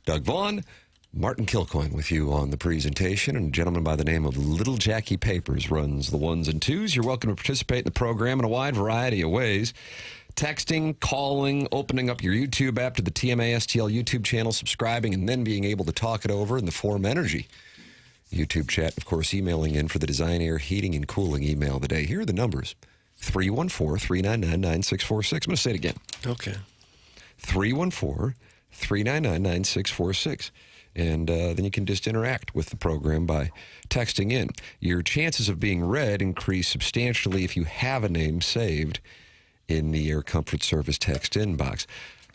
Doug Vaughn, Martin Kilcoyne with you on the presentation, and a gentleman by the name of Little Jackie Papers runs the ones and twos. You're welcome to participate in the program in a wide variety of ways. Texting, calling, opening up your YouTube app to the TMA STL YouTube channel, subscribing, and then being able to talk it over in the Form Energy YouTube chat. Of course, emailing in for the Design, Air, Heating, and Cooling email of the day. Here are the numbers. 314-399-9646. I'm going to say it again. Okay. 314-399-9646. And then you can just interact with the program by texting in. Your chances of being read increase substantially if you have a name saved in the Air Comfort Service text inbox.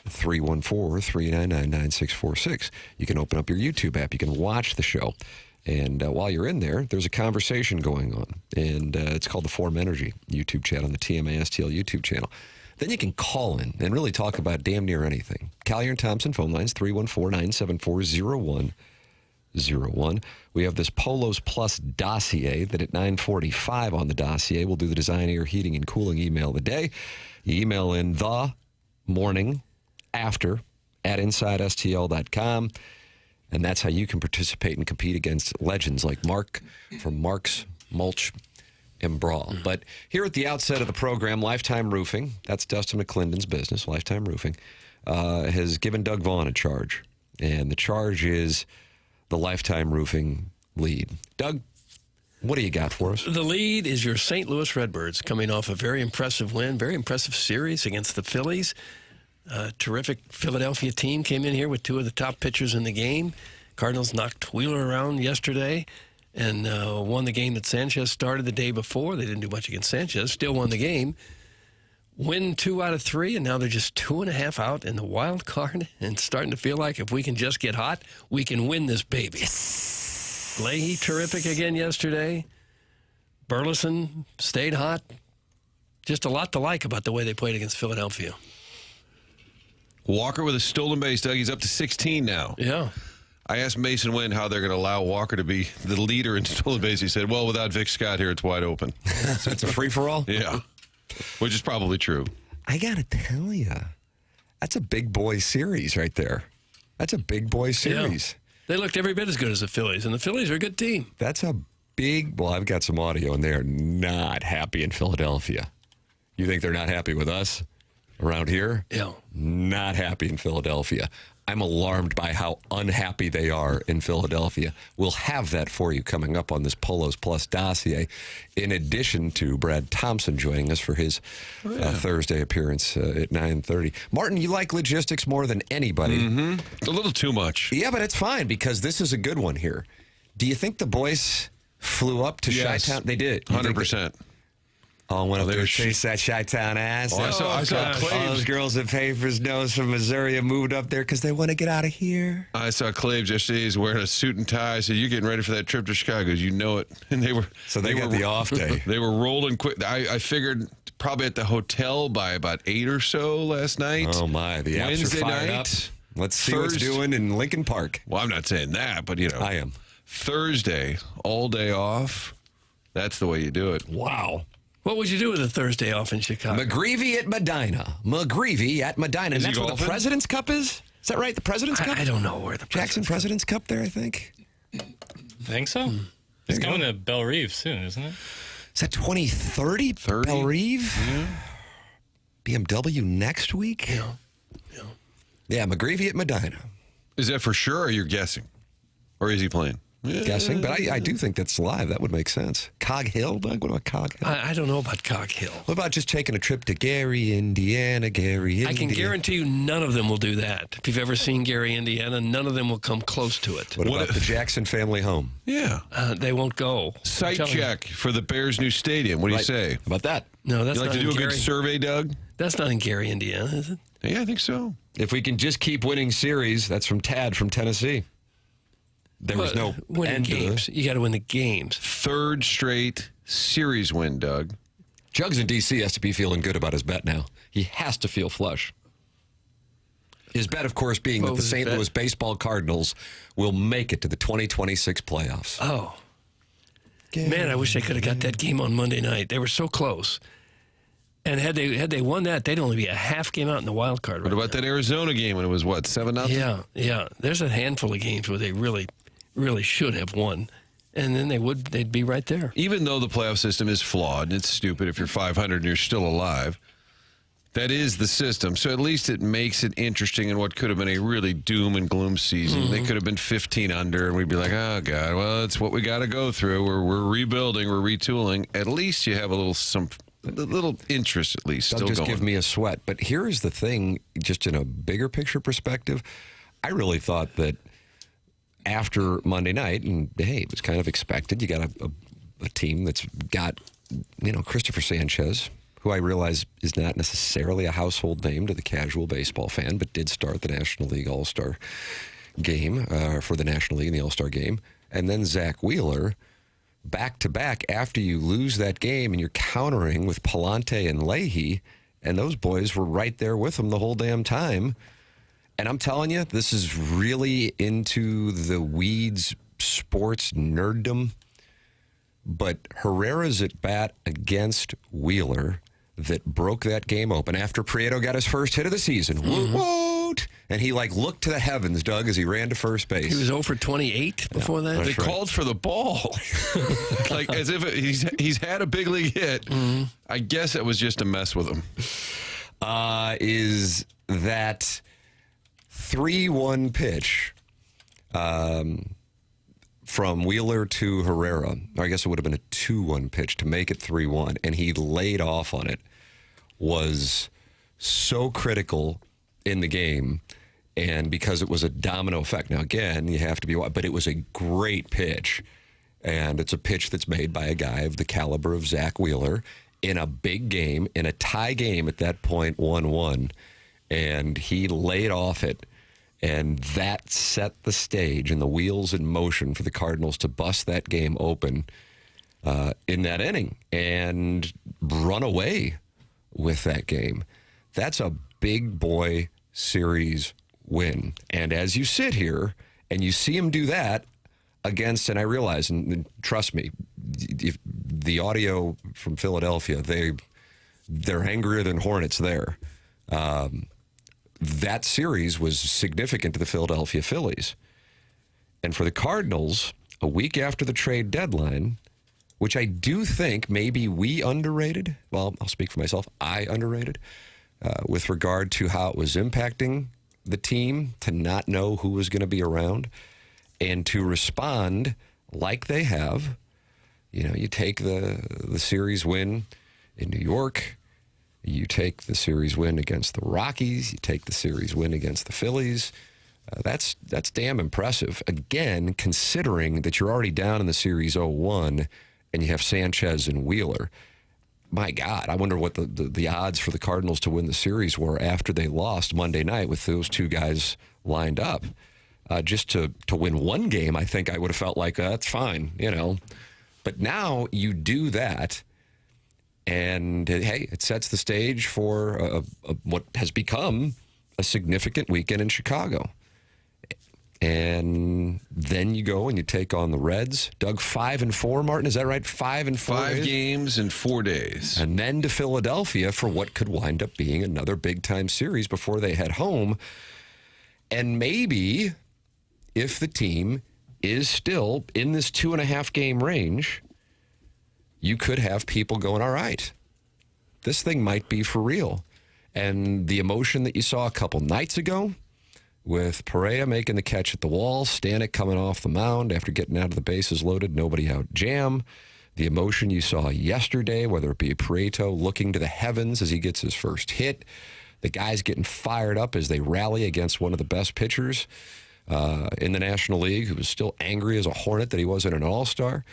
314-399-9646. You can open up your YouTube app. You can watch the show. And while you're in there, there's a conversation going on. And it's called the Form Energy YouTube chat on the TMA STL YouTube channel. Then you can call in and really talk about damn near anything. Collier and Thompson phone lines, 314-974-0101. We have this Polos Plus dossier that at 9:45 on the dossier, we'll do the Design, Air, Heating, and Cooling email of the day. You email in the morning after at InsideSTL.com. And that's how you can participate and compete against legends like Mark from Mark's Mulch and Brawl. But here at the outset of the program, Lifetime Roofing, that's Dustin McClendon's business, Lifetime Roofing, has given Doug Vaughn a charge. And the charge is the Lifetime Roofing lead. Doug, what do you got for us? The lead is your St. Louis Redbirds, coming off a very impressive win, very impressive series against the Phillies. A terrific Philadelphia team came in here with two of the top pitchers in the game. Cardinals knocked Wheeler around yesterday and won the game that Sanchez started the day before. They didn't do much against Sanchez, still won the game. Win 2 out of 3, and now they're just 2.5 out in the wild card and starting to feel like if we can just get hot, we can win this baby. Yes. Leahy, terrific again yesterday. Burleson stayed hot. Just a lot to like about the way they played against Philadelphia. Walker with a stolen base, Doug. He's up to 16 now. Yeah. I asked Mason Wynn how they're going to allow Walker to be the leader in stolen base. He said, well, without Vic Scott here, it's wide open. So it's a free-for-all? Yeah, which is probably true. I got to tell you, that's a big boy series right there. That's a big boy series. Yeah. They looked every bit as good as the Phillies, and the Phillies are a good team. That's a big, well, I've got some audio, and they're not happy in Philadelphia. You think they're not happy with us around here? Yeah. Not happy in Philadelphia. I'm alarmed by how unhappy they are in Philadelphia. We'll have that for you coming up on this Polos Plus dossier, in addition to Brad Thompson joining us for his Thursday appearance at 9:30. Martin, you like logistics more than anybody. Mm-hmm. It's a little too much. Yeah, but it's fine because this is a good one here. Do you think the boys flew up to Chi-Town? They did. 100%. Oh, went up there to chase that Chi-Town ass. I saw claims. All those girls at Papers Nose from Missouri moved up there because they want to get out of here. I saw Claves yesterday. He's wearing a suit and tie. I said, "You're getting ready for that trip to Chicago. You know it." And they were. So they got the off day. They were rolling quick. I figured probably at the hotel by about 8 or so last night. Oh my! The apps Wednesday are fired night. up. Let's see what's doing in Lincoln Park. Well, I'm not saying that, but you know, I am. Thursday, all day off. That's the way you do it. Wow. What would you do with a Thursday off in Chicago? McGreevy at Medina. McGreevy at Medina. And that's where the President's Cup is? Is that right? The President's Cup? I don't know where the Jackson President's Cup there, I think. Think so? It's coming to Belle Reve soon, isn't it? Is that 2030? 30? Belle Reve? Yeah. BMW next week? Yeah. Yeah, McGreevy at Medina. Is that for sure, or you're guessing? Or is he playing? Guessing, but I do think that's live. That would make sense. Cog Hill, Doug? What about Cog Hill? I don't know about Cog Hill. What about just taking a trip to Gary, Indiana? I can guarantee you none of them will do that. If you've ever seen Gary, Indiana, none of them will come close to it. What about the Jackson family home? Yeah. They won't go. Site check for the Bears' new stadium. What do you say? How about that? No, that's You like not to do in a good Gary. survey, Doug? That's not in Gary, Indiana, is it? Yeah, I think so. If we can just keep winning series, that's from Tad from Tennessee. There was no winning end games. You got to win the games. Third straight series win, Doug. Jugs in D.C. has to be feeling good about his bet now. He has to feel flush. His bet, of course, being that the St. Louis baseball Cardinals will make it to the 2026 playoffs. Oh. Man, I wish I could have got that game on Monday night. They were so close. And had they won that, they'd only be a half game out in the wild card. What about that Arizona game when it was, 7-0? Yeah. There's a handful of games where they really, really should have won. And then they'd be right there. Even though the playoff system is flawed and it's stupid if you're 500 and you're still alive, that is the system. So at least it makes it interesting in what could have been a really doom and gloom season. They could have been 15 under, and we'd be like, oh, God, well, it's what we got to go through. We're rebuilding, we're retooling. At least you have a little interest, at least, still just going. give me a sweat. But here's the thing, just in a bigger picture perspective, I really thought that after Monday night, and hey, it was kind of expected, you got a team that's got, Christopher Sanchez, who I realize is not necessarily a household name to the casual baseball fan, but did start the National League All-Star game for the National League in the All-Star game. And then Zach Wheeler, back-to-back, after you lose that game and you're countering with Palante and Leahy, and those boys were right there with him the whole damn time. And I'm telling you, this is really into the weeds sports nerddom. But Herrera's at bat against Wheeler that broke that game open after Prieto got his first hit of the season. Woot! And he looked to the heavens, Doug, as he ran to first base. He was 0 for 28 before that. They called for the ball. As if he's had a big league hit. I guess it was just to mess with him. Is that 3-1 pitch from Wheeler to Herrera, or I guess it would have been a 2-1 pitch to make it 3-1, and he laid off on it, was so critical in the game, and because it was a domino effect. Now, again, you have to be, but it was a great pitch, and it's a pitch that's made by a guy of the caliber of Zach Wheeler in a big game, in a tie game at that point, 1-1, and he laid off it. And that set the stage and the wheels in motion for the Cardinals to bust that game open in that inning and run away with that game. That's a big boy series win. And as you sit here and you see him do that against, and I realize, and trust me, if the audio from Philadelphia, they're angrier than hornets there. That series was significant to the Philadelphia Phillies. And for the Cardinals, a week after the trade deadline, which I do think maybe we underrated, well, I'll speak for myself, I underrated, with regard to how it was impacting the team to not know who was going to be around and to respond like they have. You take the series win in New York. You take the series win against the Rockies. You take the series win against the Phillies. That's damn impressive. Again, considering that you're already down in the series 0-1 and you have Sanchez and Wheeler. My God, I wonder what the odds for the Cardinals to win the series were after they lost Monday night with those two guys lined up. Just to win one game, I think I would have felt like that's fine, But now you do that. And, hey, it sets the stage for what has become a significant weekend in Chicago. And then you go and you take on the Reds. Doug, 5-4, Martin, is that right? 5-4. 5 games in 4 days. And then to Philadelphia for what could wind up being another big-time series before they head home. And maybe if the team is still in this 2.5-game range, you could have people going, all right, this thing might be for real. And the emotion that you saw a couple nights ago with Perea making the catch at the wall, Stanek coming off the mound after getting out of the bases loaded, nobody out jam. The emotion you saw yesterday, whether it be Prieto looking to the heavens as he gets his first hit, the guys getting fired up as they rally against one of the best pitchers in the National League, who was still angry as a hornet that he wasn't an all-star.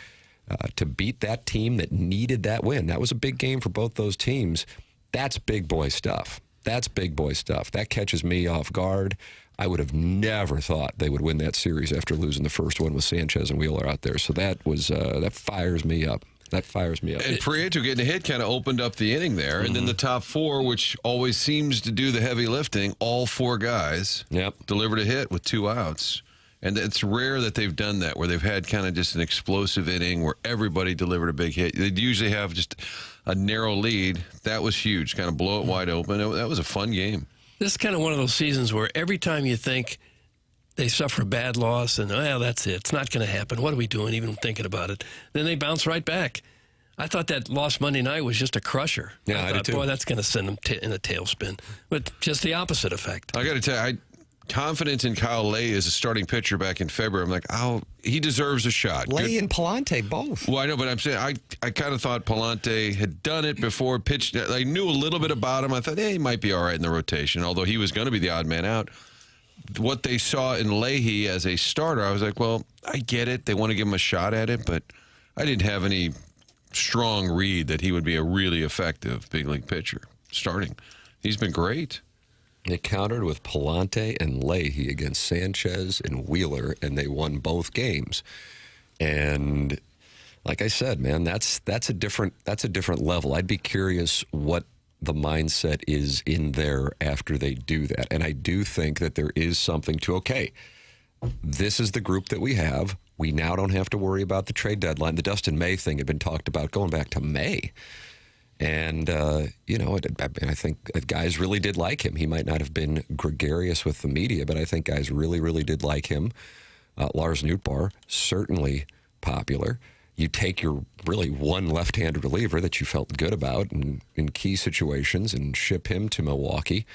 To beat that team that needed that win. That was a big game for both those teams. That's big boy stuff. That's big boy stuff. That catches me off guard. I would have never thought they would win that series after losing the first one with Sanchez and Wheeler out there. So that was that fires me up. That fires me up. And Prieto getting a hit kind of opened up the inning there. And then the top 4, which always seems to do the heavy lifting, all 4 guys delivered a hit with 2 outs. And it's rare that they've done that, where they've had kind of just an explosive inning where everybody delivered a big hit. They'd usually have just a narrow lead. That was huge, kind of blow it wide open. That was a fun game. This is kind of one of those seasons where every time you think they suffer a bad loss and, well, that's it. It's not going to happen. What are we doing even thinking about it? Then they bounce right back. I thought that loss Monday night was just a crusher. Yeah, I thought, did too. boy, that's going to send them in a tailspin. But just the opposite effect. I got to tell you, confidence in Kyle Lay as a starting pitcher back in February. I'm like, oh, he deserves a shot. Lay and Palante both. Well, I know, but I'm saying I kind of thought Palante had done it before, pitched. I knew a little bit about him. I thought, he might be all right in the rotation, although he was going to be the odd man out. What they saw in Leahy as a starter, I was like, well, I get it. They want to give him a shot at it, but I didn't have any strong read that he would be a really effective big league pitcher starting. He's been great. They countered with Palante and Leahy against Sanchez and Wheeler, and they won both games. And like I said, man, that's a different level. I'd be curious what the mindset is in there after they do that. And I do think that there is something to, okay, this is the group that we have. We now don't have to worry about the trade deadline. The Dustin May thing had been talked about going back to May. And, I think guys really did like him. He might not have been gregarious with the media, but I think guys really, really did like him. Lars Nootbaar, certainly popular. You take your really one left-handed reliever that you felt good about in key situations and ship him to Milwaukee.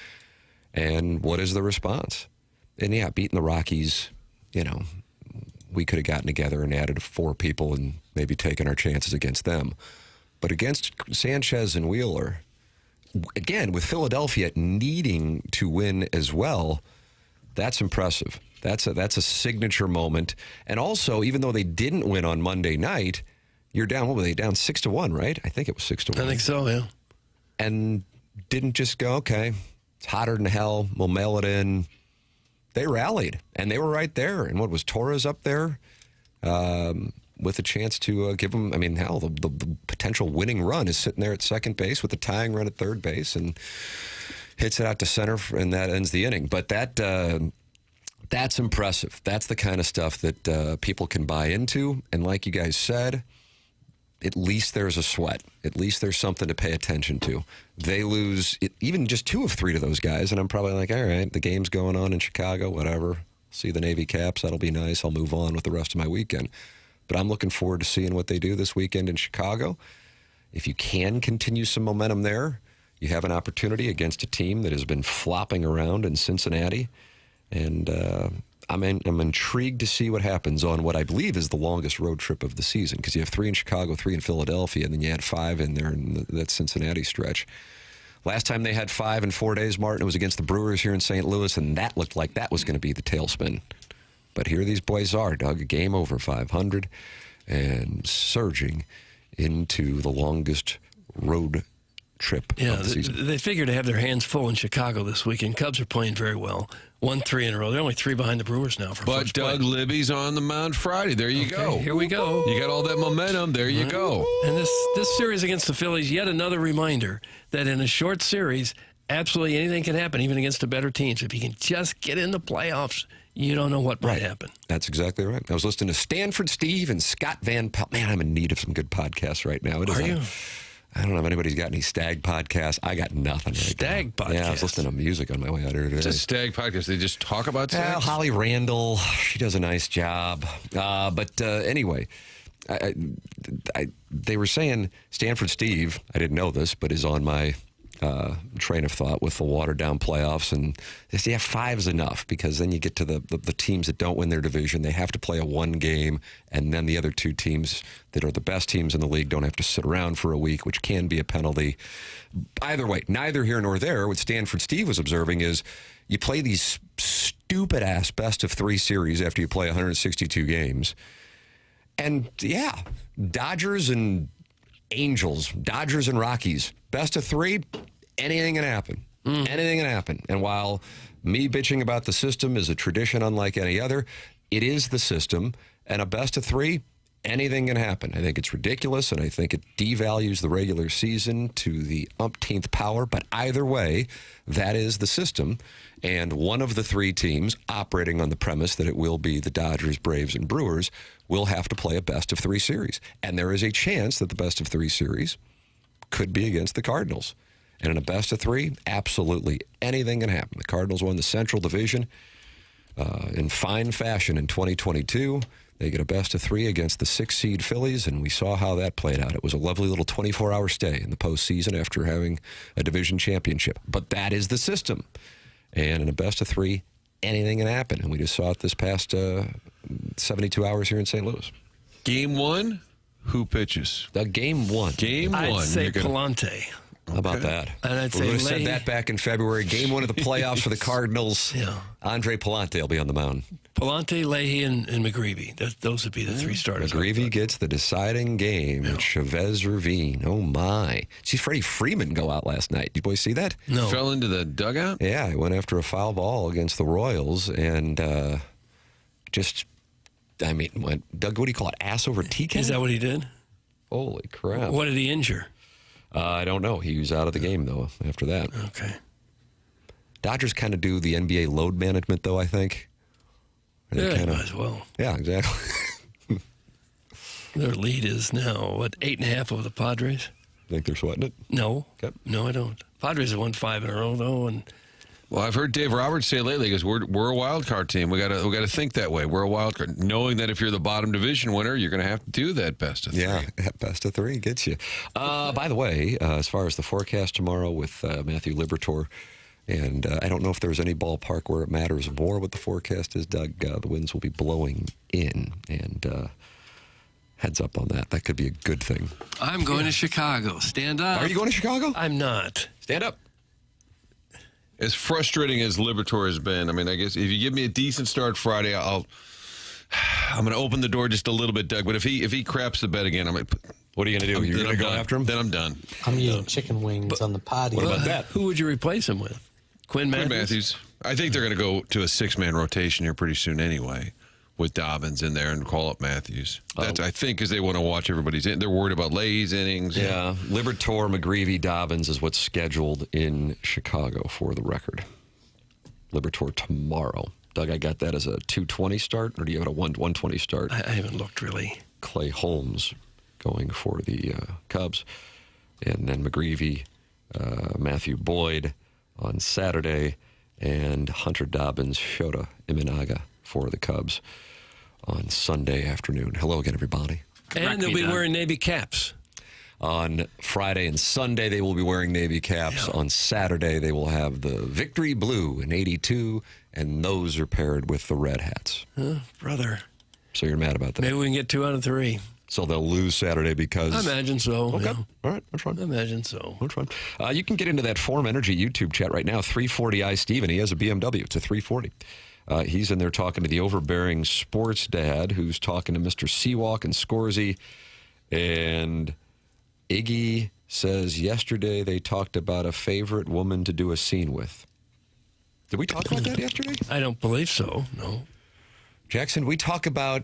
And what is the response? And, yeah, beating the Rockies, we could have gotten together and added 4 people and maybe taken our chances against them. But against Sanchez and Wheeler, again, with Philadelphia needing to win as well, that's impressive. That's a signature moment. And also, even though they didn't win on Monday night, you're down, what were they, down 6-1, right? I think it was 6-1. I think so, yeah. And didn't just go, okay, it's hotter than hell, we'll mail it in. They rallied, and they were right there. And what was Torres up there? With a chance to give them, hell, the potential winning run is sitting there at second base with the tying run at third base and hits it out to center, and that ends the inning. But that's impressive. That's the kind of stuff that people can buy into. And like you guys said, at least there's a sweat. At least there's something to pay attention to. They lose even just 2 of 3 to those guys, and I'm probably like, all right, the game's going on in Chicago, whatever. See the Navy Caps, that'll be nice. I'll move on with the rest of my weekend. But I'm looking forward to seeing what they do this weekend in Chicago. If you can continue some momentum there, you have an opportunity against a team that has been flopping around in Cincinnati. And I'm intrigued to see what happens on what I believe is the longest road trip of the season, because you have 3 in Chicago, 3 in Philadelphia, and then you had 5 in there in that Cincinnati stretch. Last time they had 5 in 4 days, Martin, it was against the Brewers here in St. Louis, and that looked like that was going to be the tailspin. But here these boys are, Doug, a game over 500 and surging into the longest road trip of the season. They figure to have their hands full in Chicago this weekend. Cubs are playing very well. 1-3 in a row. They're only 3 behind the Brewers now. But Doug Libby's on the mound Friday. There you go. Here we go. You got all that momentum. There you go. And this series against the Phillies, yet another reminder that in a short series, absolutely anything can happen, even against the better teams. If you can just get in the playoffs, you don't know what might happen. That's exactly right. I was listening to Stanford Steve and Scott Van Pelt. Man, I'm in need of some good podcasts right now. Are you? I don't know if anybody's got any Stag podcasts. I got nothing right Stag now. podcasts? Yeah, I was listening to music on my way out here today. It's a Stag podcast. They just talk about sex? Well, Holly Randall, she does a nice job. But anyway, they were saying Stanford Steve, I didn't know this, but is on my train of thought with the watered-down playoffs. And they say, 5 is enough, because then you get to the teams that don't win their division. They have to play a 1 game, and then the other 2 teams that are the best teams in the league don't have to sit around for a week, which can be a penalty. Either way, neither here nor there. What Stanford Steve was observing is you play these stupid-ass best-of-3 series after you play 162 games. And, yeah, Dodgers and Angels, Dodgers and Rockies, best of 3, anything can happen. Anything can happen. And while me bitching about the system is a tradition unlike any other, it is the system. And a best of 3, anything can happen. I think it's ridiculous, and I think it devalues the regular season to the umpteenth power. But either way, that is the system. And one of the three teams operating on the premise that it will be the Dodgers, Braves, and Brewers will have to play a best-of-3 series. And there is a chance that the best-of-3 series could be against the Cardinals. And in a best-of-3, absolutely anything can happen. The Cardinals won the Central Division in fine fashion in 2022. They get a best-of-3 against the 6-seed Phillies, and we saw how that played out. It was a lovely little 24-hour stay in the postseason after having a division championship. But that is the system. And in a best-of-3, anything can happen. And we just saw it this past 72 hours here in St. Louis. Game 1, who pitches? Game 1. Game 1. I'd say Palante. How about that? And I'd We say would have said Leahy. that back in February. Game 1 of the playoffs for the Cardinals. Yeah. Andre Palante will be on the mound. Palante, Leahy, and McGreevy. Those would be the three starters. McGreevy gets the deciding game at Chavez Ravine. Oh, my. See Freddie Freeman go out last night. Did you boys see that? No. Fell into the dugout? Yeah, he went after a foul ball against the Royals and went, Doug, what do you call it, ass over tea can? Is that what he did? Holy crap. What did he injure? I don't know. He was out of the game, though, after that. Okay. Dodgers kind of do the NBA load management, though, I think. They Yeah, kinda- might as well. Yeah, exactly. Their lead is now, 8.5 over the Padres? Think they're sweating it? No. Okay. No, I don't. Padres have won 5 in a row, though, and Well, I've heard Dave Roberts say lately, he goes, we're a wild card team. We got to think that way. We're a wild card, knowing that if you're the bottom division winner, you're going to have to do that best of 3. Yeah, best-of-3 gets you. By the way, as far as the forecast tomorrow with Matthew Liberatore, and I don't know if there's any ballpark where it matters more what the forecast is, Doug. The winds will be blowing in, and heads up on that. That could be a good thing. I'm going to Chicago. Stand up. Are you going to Chicago? I'm not. Stand up. As frustrating as Liberatore has been, I mean, I guess if you give me a decent start Friday, I'm going to open the door just a little bit, Doug. But if he craps the bet again, What are you going to do? You're going to go done. after him? Then I'm done. I'm eating chicken wings on the patio. What about that? Who would you replace him with? Quinn Matthews? Quinn Matthews. I think they're going to go to a 6-man rotation here pretty soon anyway, with Dobbins in there and call up Matthews. That's I think because they want to watch everybody's in. They're worried about Leahy's innings. Yeah, Liberatore, McGreevy, Dobbins is what's scheduled in Chicago for the record. Liberatore tomorrow. Doug, I got that as a 2:20 start, or do you have it a 1:20 start? I haven't looked really. Clay Holmes going for the Cubs, and then McGreevy, Matthew Boyd on Saturday, and Hunter Dobbins, Shota Imanaga for the Cubs on Sunday afternoon. Hello again, everybody. And they'll be wearing Navy caps. On Friday and Sunday, they will be wearing Navy caps. Yeah. On Saturday, they will have the Victory Blue in 82, and those are paired with the red hats. Brother. So you're mad about that? Maybe we can get 2 out of 3. So they'll lose Saturday because... I imagine so. Okay. Yeah. All right. That's fine. I imagine so. That's fine. You can get into that Form Energy YouTube chat right now. 340i Steven. He has a BMW. It's a 340. He's in there talking to the overbearing sports dad who's talking to Mr. Seawalk and Scorsy. And Iggy says yesterday they talked about a favorite woman to do a scene with. Did we talk about that yesterday? I don't believe so. No. Jackson, we talk about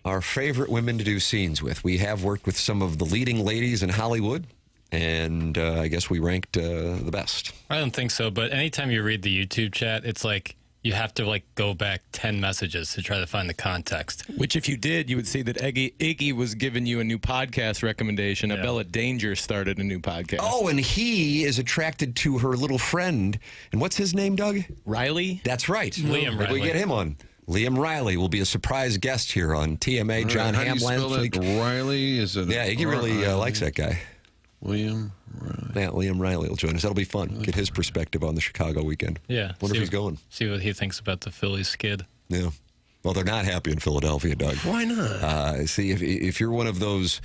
our favorite women to do scenes with. We have worked with some of the leading ladies in Hollywood, and I guess we ranked the best. I don't think so, but anytime you read the YouTube chat, it's like you have to go back 10 messages to try to find the context. Which, if you did, you would see that Iggy was giving you a new podcast recommendation. Yeah. Abella Danger started a new podcast. Oh, and he is attracted to her little friend. And what's his name, Doug? Riley? That's right. Liam Maybe we Riley. get him on. Liam Riley will be a surprise guest here on TMA. John How do you Hamm spell last week. that? Riley? Is it Yeah, Iggy really likes that guy. William Riley. Yeah, Liam Riley will join us. That'll be fun. Get his perspective on the Chicago weekend. Yeah. Wonder if he's going. See what he thinks about the Phillies skid. Yeah. Well, they're not happy in Philadelphia, Doug. Why not? See, if you're one of those,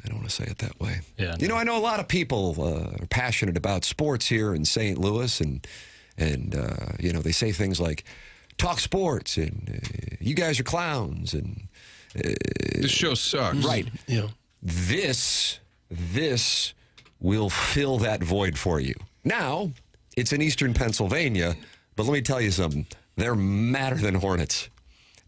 I don't want to say it that way. Yeah, You know, I know a lot of people are passionate about sports here in St. Louis, and they say things like, talk sports, and you guys are clowns, and This show sucks. right. Yeah. This will fill that void for you. Now, it's in eastern Pennsylvania, but let me tell you something. They're madder than hornets.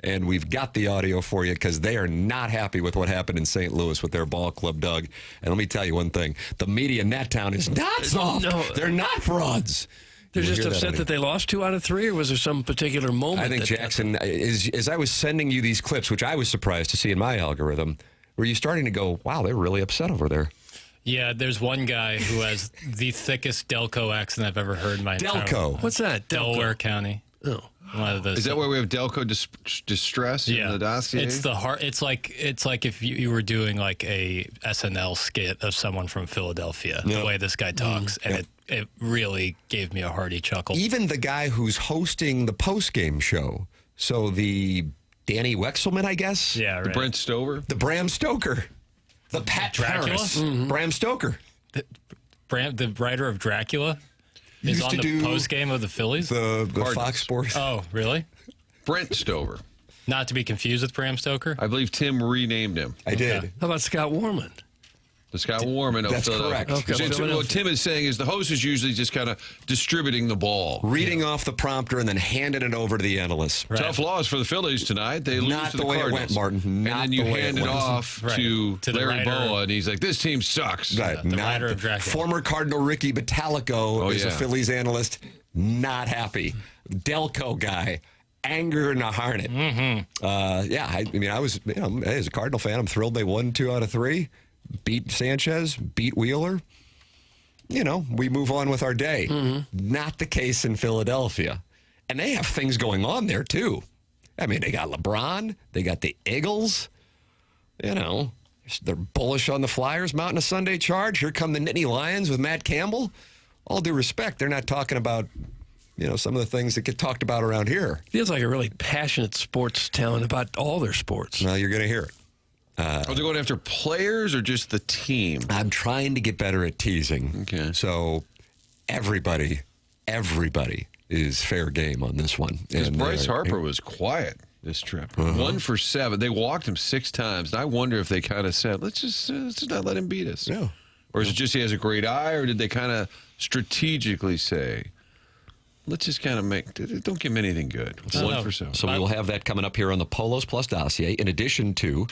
and we've got the audio for you because they are not happy with what happened in St. Louis with their ball club, Doug. And let me tell you one thing. The media in that town is not soft. No. They're not frauds. They're You'll just hear upset that they lost 2 out of 3, or was there some particular moment? I think, Jackson, as I was sending you these clips, which I was surprised to see in my algorithm, were you starting to go, wow, they're really upset over there? Yeah, there's one guy who has the thickest Delco accent I've ever heard in my entire life. Delco. What's that? Delaware County. Oh. One of those. Is that where we have Delco distress in the dossier? It's the heart. It's like if you were doing like a SNL skit of someone from Philadelphia, the way this guy talks, and it really gave me a hearty chuckle. Even the guy who's hosting the post-game show, so the Danny Wexelman, I guess? Yeah, right. Brent Stover? The Bram Stoker. The Pat Dracula? Paris. Bram Stoker. The writer of Dracula is Used on to the do post game of the Phillies. The Cardinals. Fox Sports. Oh, really? Brent Stover. Not to be confused with Bram Stoker. I believe Tim renamed him. I did. How about Scott Warman? The Scott Warman of That's Philadelphia. correct. Okay. So what Tim is saying is the host is usually just kind of distributing the ball. Reading off the prompter and then handing it over to the analyst. Right. Tough loss for the Phillies tonight. They lose Not to the the way it Cardinals. went, Martin. And Not then you the way hand it it went. off Right. to To the Larry writer. Boa, and he's like, this team sucks. Right. the Not writer of Dracula. Former Cardinal Ricky Batalico is a yeah. Phillies analyst. Not happy. Delco guy. Anger in a harness. I mean, I was, as a Cardinal fan, I'm thrilled they won 2 out of 3. Beat Sanchez, beat Wheeler. We move on with our day. Not the case in Philadelphia. And they have things going on there, too. I mean, they got LeBron. They got the Eagles. They're bullish on the Flyers mounting a Sunday charge. Here come the Nittany Lions with Matt Campbell. All due respect, they're not talking about, some of the things that get talked about around here. Feels like a really passionate sports town about all their sports. Well, you're going to hear it. Are they going after players or just the team? I'm trying to get better at teasing. Okay. So everybody is fair game on this one. Because And, Bryce Harper was quiet this trip. 1 for 7. They walked him 6 times. And I wonder if they kind of said, let's just not let him beat us. Yeah. Or is it just he has a great eye, or did they kind of strategically say, let's just kind of don't give him anything good. 1 for 7. So we will have that coming up here on the Polos Plus dossier. In addition to,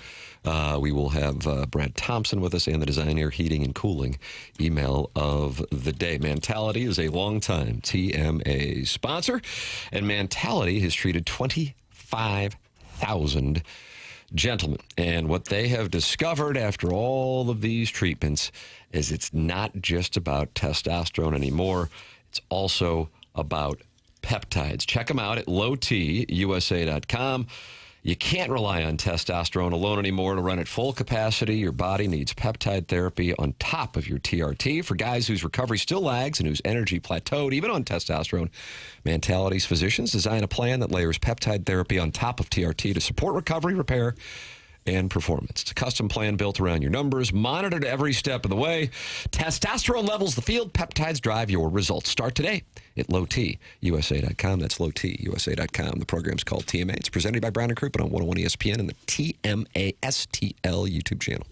we will have Brad Thompson with us and the Design Air Heating and Cooling email of the day. Mentality is a longtime TMA sponsor, and Mentality has treated 25,000 gentlemen. And what they have discovered after all of these treatments is it's not just about testosterone anymore. It's also about peptides. Check them out at lowtusa.com. You can't rely on testosterone alone anymore to run at full capacity. Your body needs peptide therapy on top of your TRT. For guys whose recovery still lags and whose energy plateaued, even on testosterone, Mentality's physicians design a plan that layers peptide therapy on top of TRT to support recovery, repair, and performance. It's a custom plan built around your numbers, monitored every step of the way. Testosterone levels the field. Peptides drive your results. Start today at lowtusa.com. That's lowtusa.com. The program's called TMA. It's presented by Brown & Crouppen on 101 ESPN and the TMA STL YouTube channel.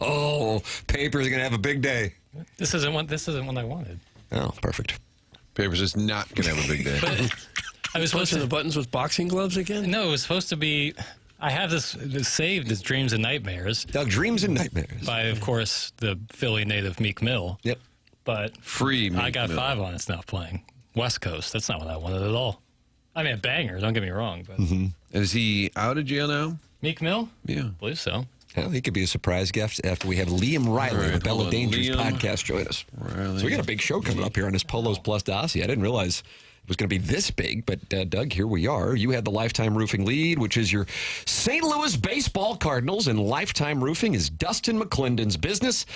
Oh, Papers going to have a big day. This isn't one I wanted. Oh, perfect. Papers is not going to have a big day. I was supposed Punching to. the buttons with boxing gloves again? No, it was supposed to be. I have this saved as Dreams and Nightmares Doug, Dreams and Nightmares. by, of course, the Philly native Meek Mill. Yep. But Free Meek I got Mill. 5 on it's not playing. West Coast. That's not what I wanted at all. I mean, a banger. Don't get me wrong. But Is he out of jail now? Meek Mill? Yeah. I believe so. Well, he could be a surprise guest after we have Liam Riley, All right, the Bell hold of on. Dangers Liam podcast, join us. Riley. So we got a big show coming up here on this Polos Plus dossier. I didn't realize it was going to be this big, but Doug, here we are. You had the Lifetime Roofing lead, which is your St. Louis baseball Cardinals, and Lifetime Roofing is Dustin McClendon's business,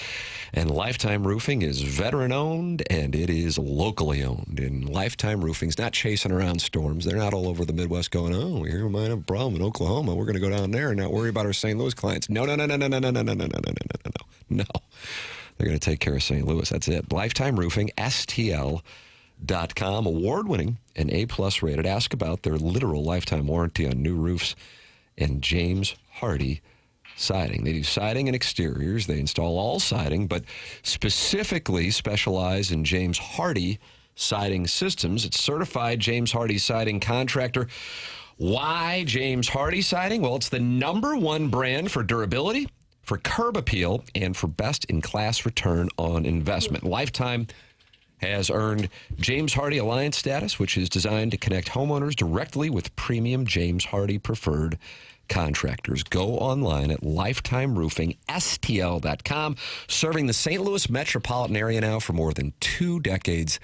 and Lifetime Roofing is veteran-owned, and it is locally owned. And Lifetime Roofing's not chasing around storms. They're not all over the Midwest going, oh, we hear we might have a problem in Oklahoma. We're going to go down there and not worry about our St. Louis clients. No. They're going to take care of St. Louis. That's it. Lifetime Roofing, STL.com, award-winning and A-plus rated. Ask about their literal lifetime warranty on new roofs and James Hardy siding. They do siding and exteriors. They install all siding, but specifically specialize in James Hardy siding systems. It's certified James Hardy siding contractor. Why James Hardy siding? Well, it's the #1 brand for durability, for curb appeal, and for best-in-class return on investment. Lifetime has earned James Hardy Alliance status, which is designed to connect homeowners directly with premium James Hardy preferred contractors. Go online at lifetimeroofingstl.com, serving the St. Louis metropolitan area now for more than 2 decades,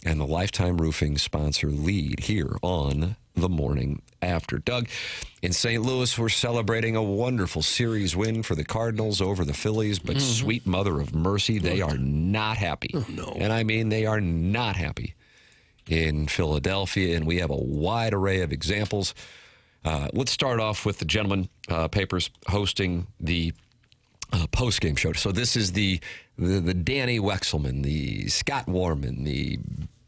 and the Lifetime Roofing sponsor lead here on the Morning After. Doug, in St. Louis, we're celebrating a wonderful series win for the Cardinals over the Phillies, but sweet mother of mercy, they are not happy. Oh, no. And I mean, they are not happy in Philadelphia, and we have a wide array of examples. Let's start off with the gentleman, Papers, hosting the post-game show. So this is the Danny Wexelman, the Scott Warman, the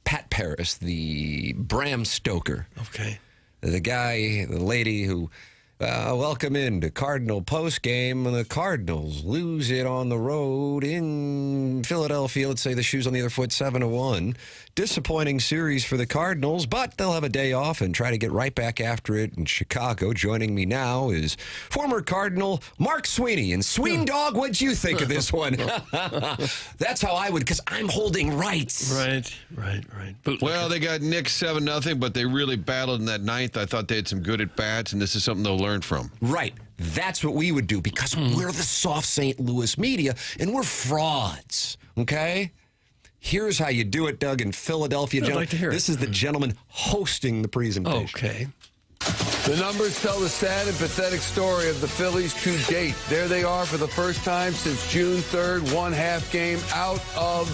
Pat Paris, the Bram Stoker. Okay. The guy, the lady who, welcome into Cardinal postgame. The Cardinals lose it on the road in Philadelphia. Let's say the shoes on the other foot, 7-1. Disappointing series for the Cardinals, but they'll have a day off and try to get right back after it in Chicago. Joining me now is former Cardinal Mark Sweeney. And Sween Dog, what'd you think of this one? That's how I would, because I'm holding rights. Right. Well, they got nicked 7-0, but they really battled in that ninth. I thought they had some good at-bats, and this is something they'll learn from. Right. That's what we would do, because we're the soft St. Louis media, and we're frauds, okay? Here's how you do it, Doug, in Philadelphia. I'd like to hear it. This is the gentleman hosting the presentation. Okay. The numbers tell the sad and pathetic story of the Phillies to date. There they are for the first time since June 3rd, 1 half game out of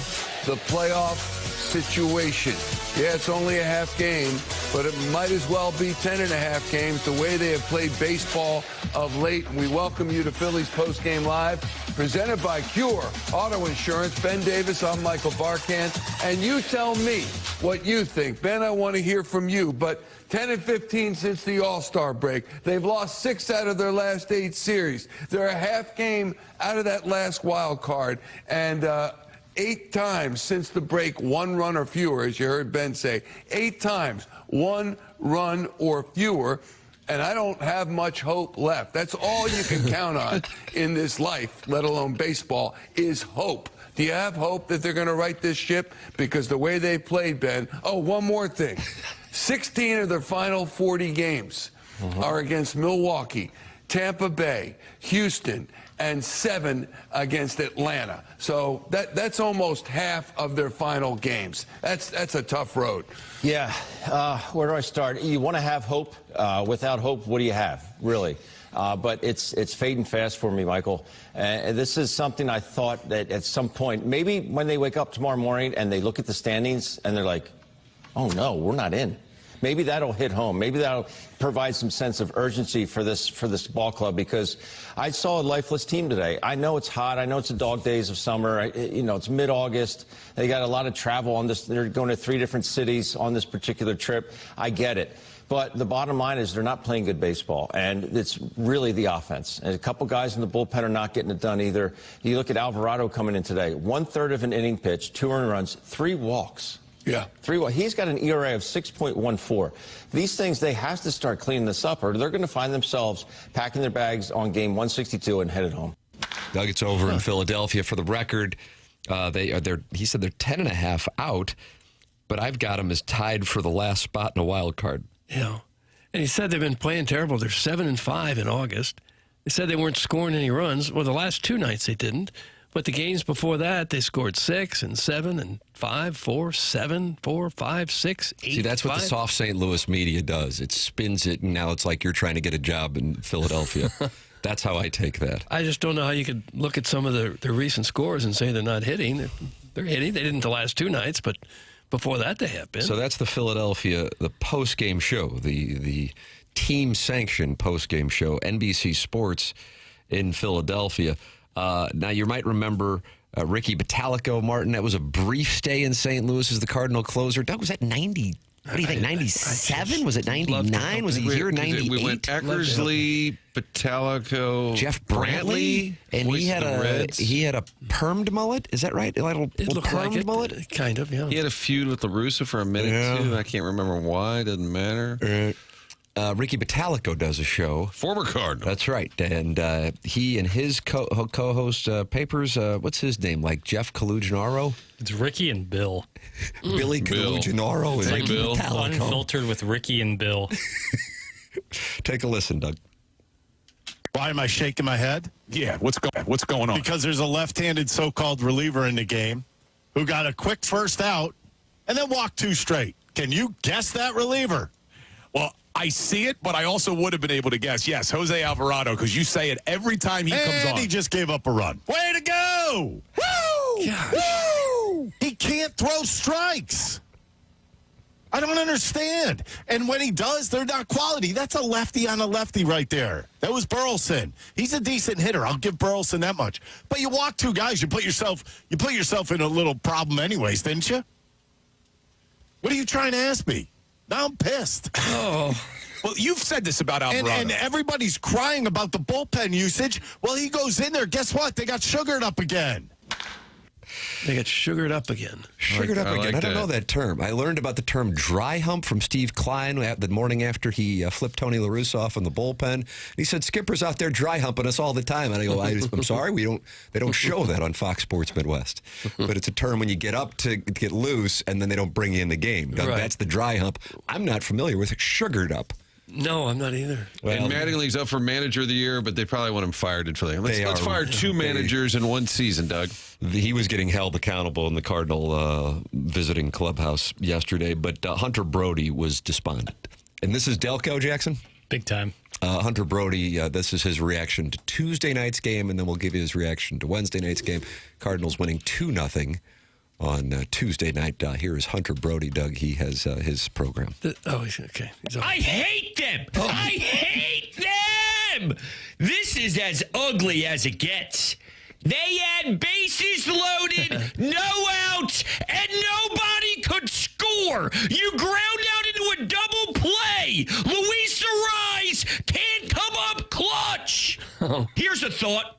the playoff situation. Yeah, it's only a half game, but it might as well be 10.5 games the way they have played baseball of late. We welcome you to Phillies Postgame Live, presented by Cure Auto Insurance. Ben Davis, I'm Michael Barkan, and you tell me what you think. Ben, I want to hear from you, but 10-15 since the All-Star break. They've lost 6 out of their last 8 series. They're a half game out of that last wild card, and 8 times since the break, 1 run or fewer, as you heard Ben say. 8 times, 1 run or fewer, and I don't have much hope left. That's all you can count on in this life, let alone baseball, is hope. Do you have hope that they're going to right this ship? Because the way they played, Ben. Oh, one more thing. 16 of their final 40 games are against Milwaukee, Tampa Bay, Houston, and 7 against Atlanta. So that's almost half of their final games. That's a tough road. Yeah. Where do I start? You want to have hope. Without hope, what do you have, really? But it's fading fast for me, Michael. This is something I thought that at some point, maybe when they wake up tomorrow morning and they look at the standings and they're like, oh, no, we're not in. maybe that'll hit home. Maybe that'll provide some sense of urgency for this ball club, because I saw a lifeless team today. I know it's hot. I know it's the dog days of summer. It's mid-August. They got a lot of travel on this. They're going to 3 different cities on this particular trip. I get it. But the bottom line is they're not playing good baseball, and it's really the offense. And a couple guys in the bullpen are not getting it done either. You look at Alvarado coming in today, 1/3 of an inning pitch, 2 earned runs, 3 walks. Yeah. 3 walks. He's got an ERA of 6.14. These things, they have to start cleaning this up, or they're going to find themselves packing their bags on game 162 and headed home. Doug, it's over in Philadelphia. For the record, he said they're 10.5 out, but I've got them as tied for the last spot in a wild card. Yeah. And he said they've been playing terrible. They're 7-5 in August. They said they weren't scoring any runs. Well, the last 2 nights they didn't. But the games before that, they scored 6 and 7 and 5, 4, 7, 4, 5, 6, 8. See, that's what the soft St. Louis media does. It spins it, and now it's like you're trying to get a job in Philadelphia. That's how I take that. I just don't know how you could look at some of the recent scores and say they're not hitting. They're hitting. They didn't the last 2 nights, but before that they have been. So that's the Philadelphia, the post-game show, the team-sanctioned post-game show, NBC Sports in Philadelphia. Now, you might remember Ricky Bottalico, Martin. That was a brief stay in St. Louis as the Cardinal closer. Doug, was that 90? What do you think, 97? Was it 99? Was it here 98? We went Eckersley, Bottalico, Jeff Brantley, and he had a permed mullet. Is that right? A little permed like mullet? Kind of, yeah. He had a feud with La Russa for a minute, too. I can't remember why. Doesn't matter. Ricky Bottalico does a show. Former Cardinal. That's right. And he and his co-host Papers, what's his name? Like Jeff Coluginaro? It's Ricky and Bill. Billy Coluginaro and Ricky Bill. Bottalico. Unfiltered with Ricky and Bill. Take a listen, Doug. Why am I shaking my head? Yeah, what's going on? Because there's a left-handed so-called reliever in the game who got a quick first out and then walked 2 straight. Can you guess that reliever? Well, I see it, but I also would have been able to guess. Yes, Jose Alvarado, because you say it every time he comes on. And he just gave up a run. Way to go! Woo! Gosh. Woo! He can't throw strikes. I don't understand. And when he does, they're not quality. That's a lefty on a lefty right there. That was Burleson. He's a decent hitter. I'll give Burleson that much. But you walk 2 guys, you put yourself in a little problem anyways, didn't you? What are you trying to ask me? Now I'm pissed. Oh. Well, you've said this about Alvarado. And everybody's crying about the bullpen usage. Well, he goes in there. Guess what? They got sugared up again. They got sugared up again. Sugared up again. I don't know that term. I learned about the term dry hump from Steve Klein the morning after he flipped Tony La Russa off in the bullpen. He said, Skipper's out there dry humping us all the time. And I go, I'm sorry, they don't show that on Fox Sports Midwest. But it's a term when you get up to get loose and then they don't bring you in the game. Doug, that's the dry hump. I'm not familiar with it. Sugared up. No, I'm not either. And Mattingly's up for Manager of the Year, but they probably want him fired in Philly. Let's fire 2 managers in 1 season, Doug. He was getting held accountable in the Cardinal visiting clubhouse yesterday, but Hunter Brody was despondent. And this is Delco, Jackson? Big time. Hunter Brody, this is his reaction to Tuesday night's game, and then we'll give you his reaction to Wednesday night's game. Cardinals winning 2-0 on Tuesday night. Here is Hunter Brody, Doug. He has his program. He's okay. I hate them. I hate them. This is as ugly as it gets. They had bases loaded, no outs, and nobody could score. You ground out into a double play. Luis Ariz can't come up clutch. Here's a thought.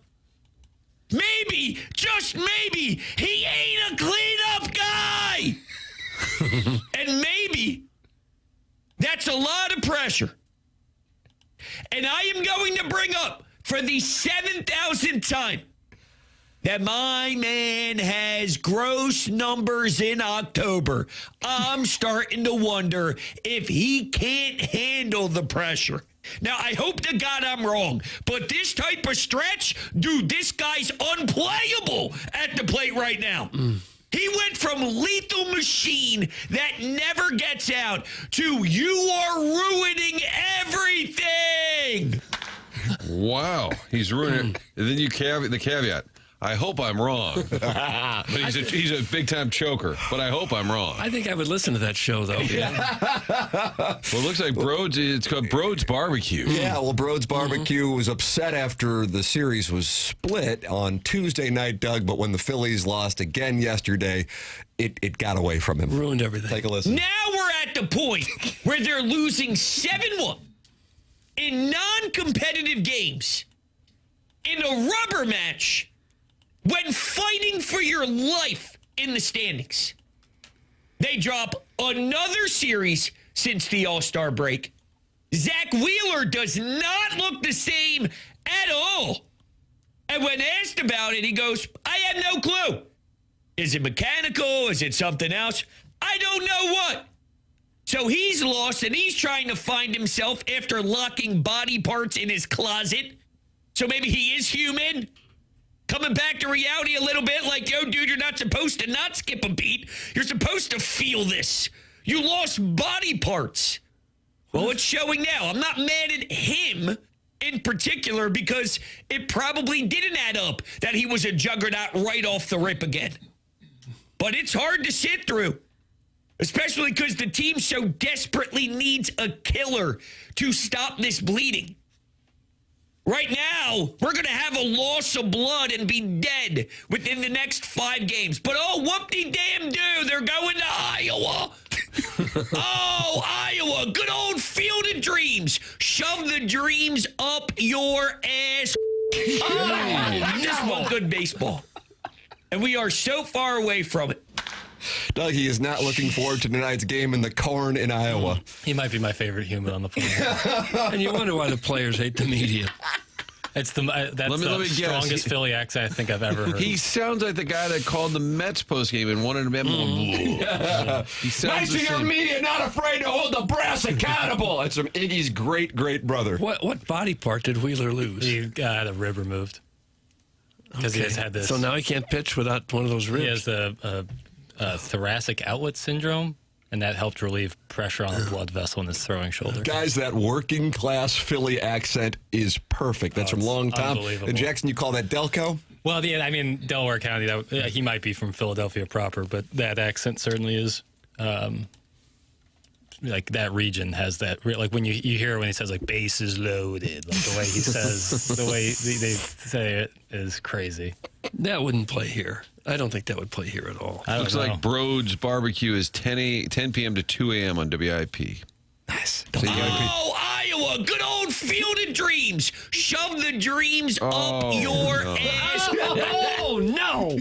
Maybe, just maybe, he ain't a cleanup guy. And maybe that's a lot of pressure. And I am going to bring up for the 7,000th time that my man has gross numbers in October. I'm starting to wonder if he can't handle the pressure. Now, I hope to God I'm wrong, but this type of stretch, dude, this guy's unplayable at the plate right now. He went from lethal machine that never gets out to you are ruining everything. Wow. He's ruining it. And then the caveat. I hope I'm wrong. But he's a big-time choker, but I hope I'm wrong. I think I would listen to that show, though. Well, it looks like it's called Broad's Barbecue. Yeah, well, Broad's Barbecue was upset after the series was split on Tuesday night, Doug, but when the Phillies lost again yesterday, it got away from him. Ruined everything. Take a listen. Now we're at the point where they're losing 7-1 in non-competitive games in a rubber match when fighting for your life in the standings. They drop another series since the All-Star break. Zach Wheeler does not look the same at all. And when asked about it, he goes, I have no clue. Is it mechanical? Is it something else? I don't know what. So he's lost, and he's trying to find himself after locking body parts in his closet. So maybe he is human. Coming back to reality a little bit, like, yo, dude, you're not supposed to not skip a beat. You're supposed to feel this. You lost body parts. Well, it's showing now. I'm not mad at him in particular because it probably didn't add up that he was a juggernaut right off the rip again. But it's hard to sit through, especially because the team so desperately needs a killer to stop this bleeding. Right now, we're going to have a loss of blood and be dead within the next 5 games. But, oh, whoop-de-damn-do, they're going to Iowa. Oh, Iowa, good old Field of Dreams. Shove the dreams up your ass. Oh, just one good baseball. And we are so far away from it. Doug, he is not looking forward to tonight's game in the corn in Iowa. He might be my favorite human on the planet. And you wonder why the players hate the media. That's the strongest Philly accent I think I've ever heard. He sounds like the guy that called the Mets postgame and wanted him to He sounds Nice of your media, not afraid to hold the brass accountable. That's from Iggy's great brother. What body part did Wheeler lose? He had a rib removed. Because he has had this. So now he can't pitch without one of those ribs. He has the thoracic outlet syndrome, and that helped relieve pressure on the blood vessel in his throwing shoulder. Guys, that working class Philly accent is perfect. That's from Long Tom. And Jackson, you call that Delco? Well, yeah, I mean, Delaware County, he might be from Philadelphia proper, but that accent certainly is. Like that region has that, like when you hear when he says like bases loaded, like the way he says, the way they say it is crazy. That wouldn't play here. I don't think that would play here at all. Looks like Broad's Barbecue is 10 p.m. to 2 a.m. on WIP. Nice. So Oh, Iowa, good old Field of Dreams. Shove the dreams up your ass. Oh, no.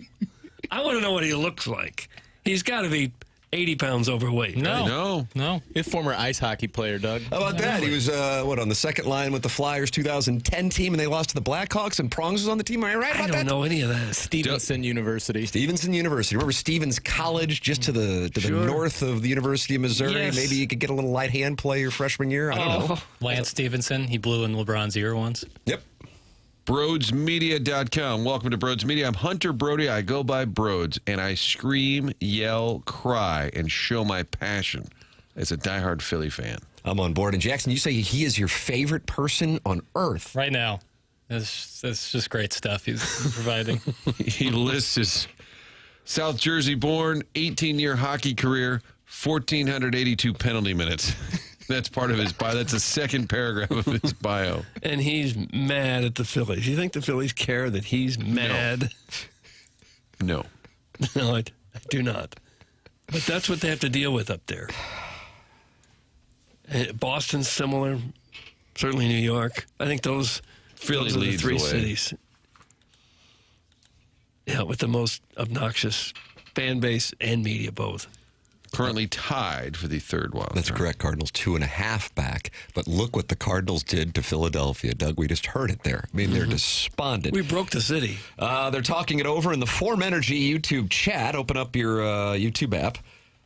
I want to know what he looks like. He's got to be 80 pounds overweight. No. He's a former ice hockey player, Doug. How about that? He was, on the second line with the Flyers 2010 team, and they lost to the Blackhawks, and Prongs was on the team. Am I right about that? I don't know any of that. Stevenson University. Stevenson University. Remember Stevens College, just to the north of the University of Missouri? Yes. Maybe you could get a little light hand play your freshman year. I don't know. Lance Stevenson, he blew in LeBron's ear once. Yep. BroadsMedia.com. Welcome to Broads Media. I'm Hunter Brody. I go by Broads, and I scream, yell, cry, and show my passion as a diehard Philly fan. I'm on board. And Jackson, you say he is your favorite person on earth. Right now. That's just great stuff he's providing. He lists his South Jersey born, 18-year hockey career, 1,482 penalty minutes. That's part of his bio. That's the second paragraph of his bio. And he's mad at the Phillies. You think the Phillies care that he's mad? No. No, I do not. But that's what they have to deal with up there. Boston's similar. Certainly New York. I think those are the 3 cities. Yeah, with the most obnoxious fan base and media both. Currently tied for the third wild. That's correct. Cardinals 2.5 back. But look what the Cardinals did to Philadelphia. Doug, we just heard it there. I mean, they're despondent. We broke the city. They're talking it over in the Form Energy YouTube chat. Open up your YouTube app.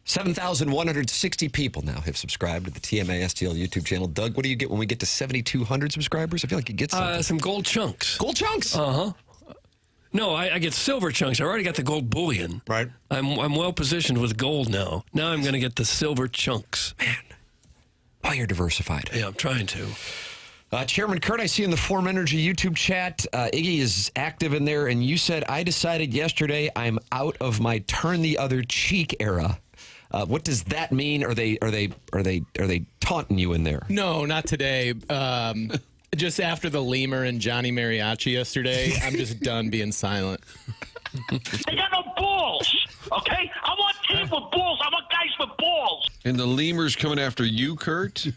7,160 people now have subscribed to the TMA STL YouTube channel. Doug, what do you get when we get to 7,200 subscribers? I feel like you get something. Some gold chunks. Gold chunks? Uh-huh. No, I get silver chunks. I already got the gold bullion. Right. I'm well positioned with gold now. Now I'm going to get the silver chunks. Man. Oh, you're diversified. Yeah, I'm trying to. Chairman Kurt, I see in the Form Energy YouTube chat, Iggy is active in there, and you said, I decided yesterday I'm out of my turn the other cheek era. What does that mean? Are they taunting you in there? No, not today. Just after the Lemur and Johnny Mariachi yesterday, I'm just done being silent. They got no balls, okay? I want teams with balls. I want guys with balls. And the Lemur's coming after you, Kurt?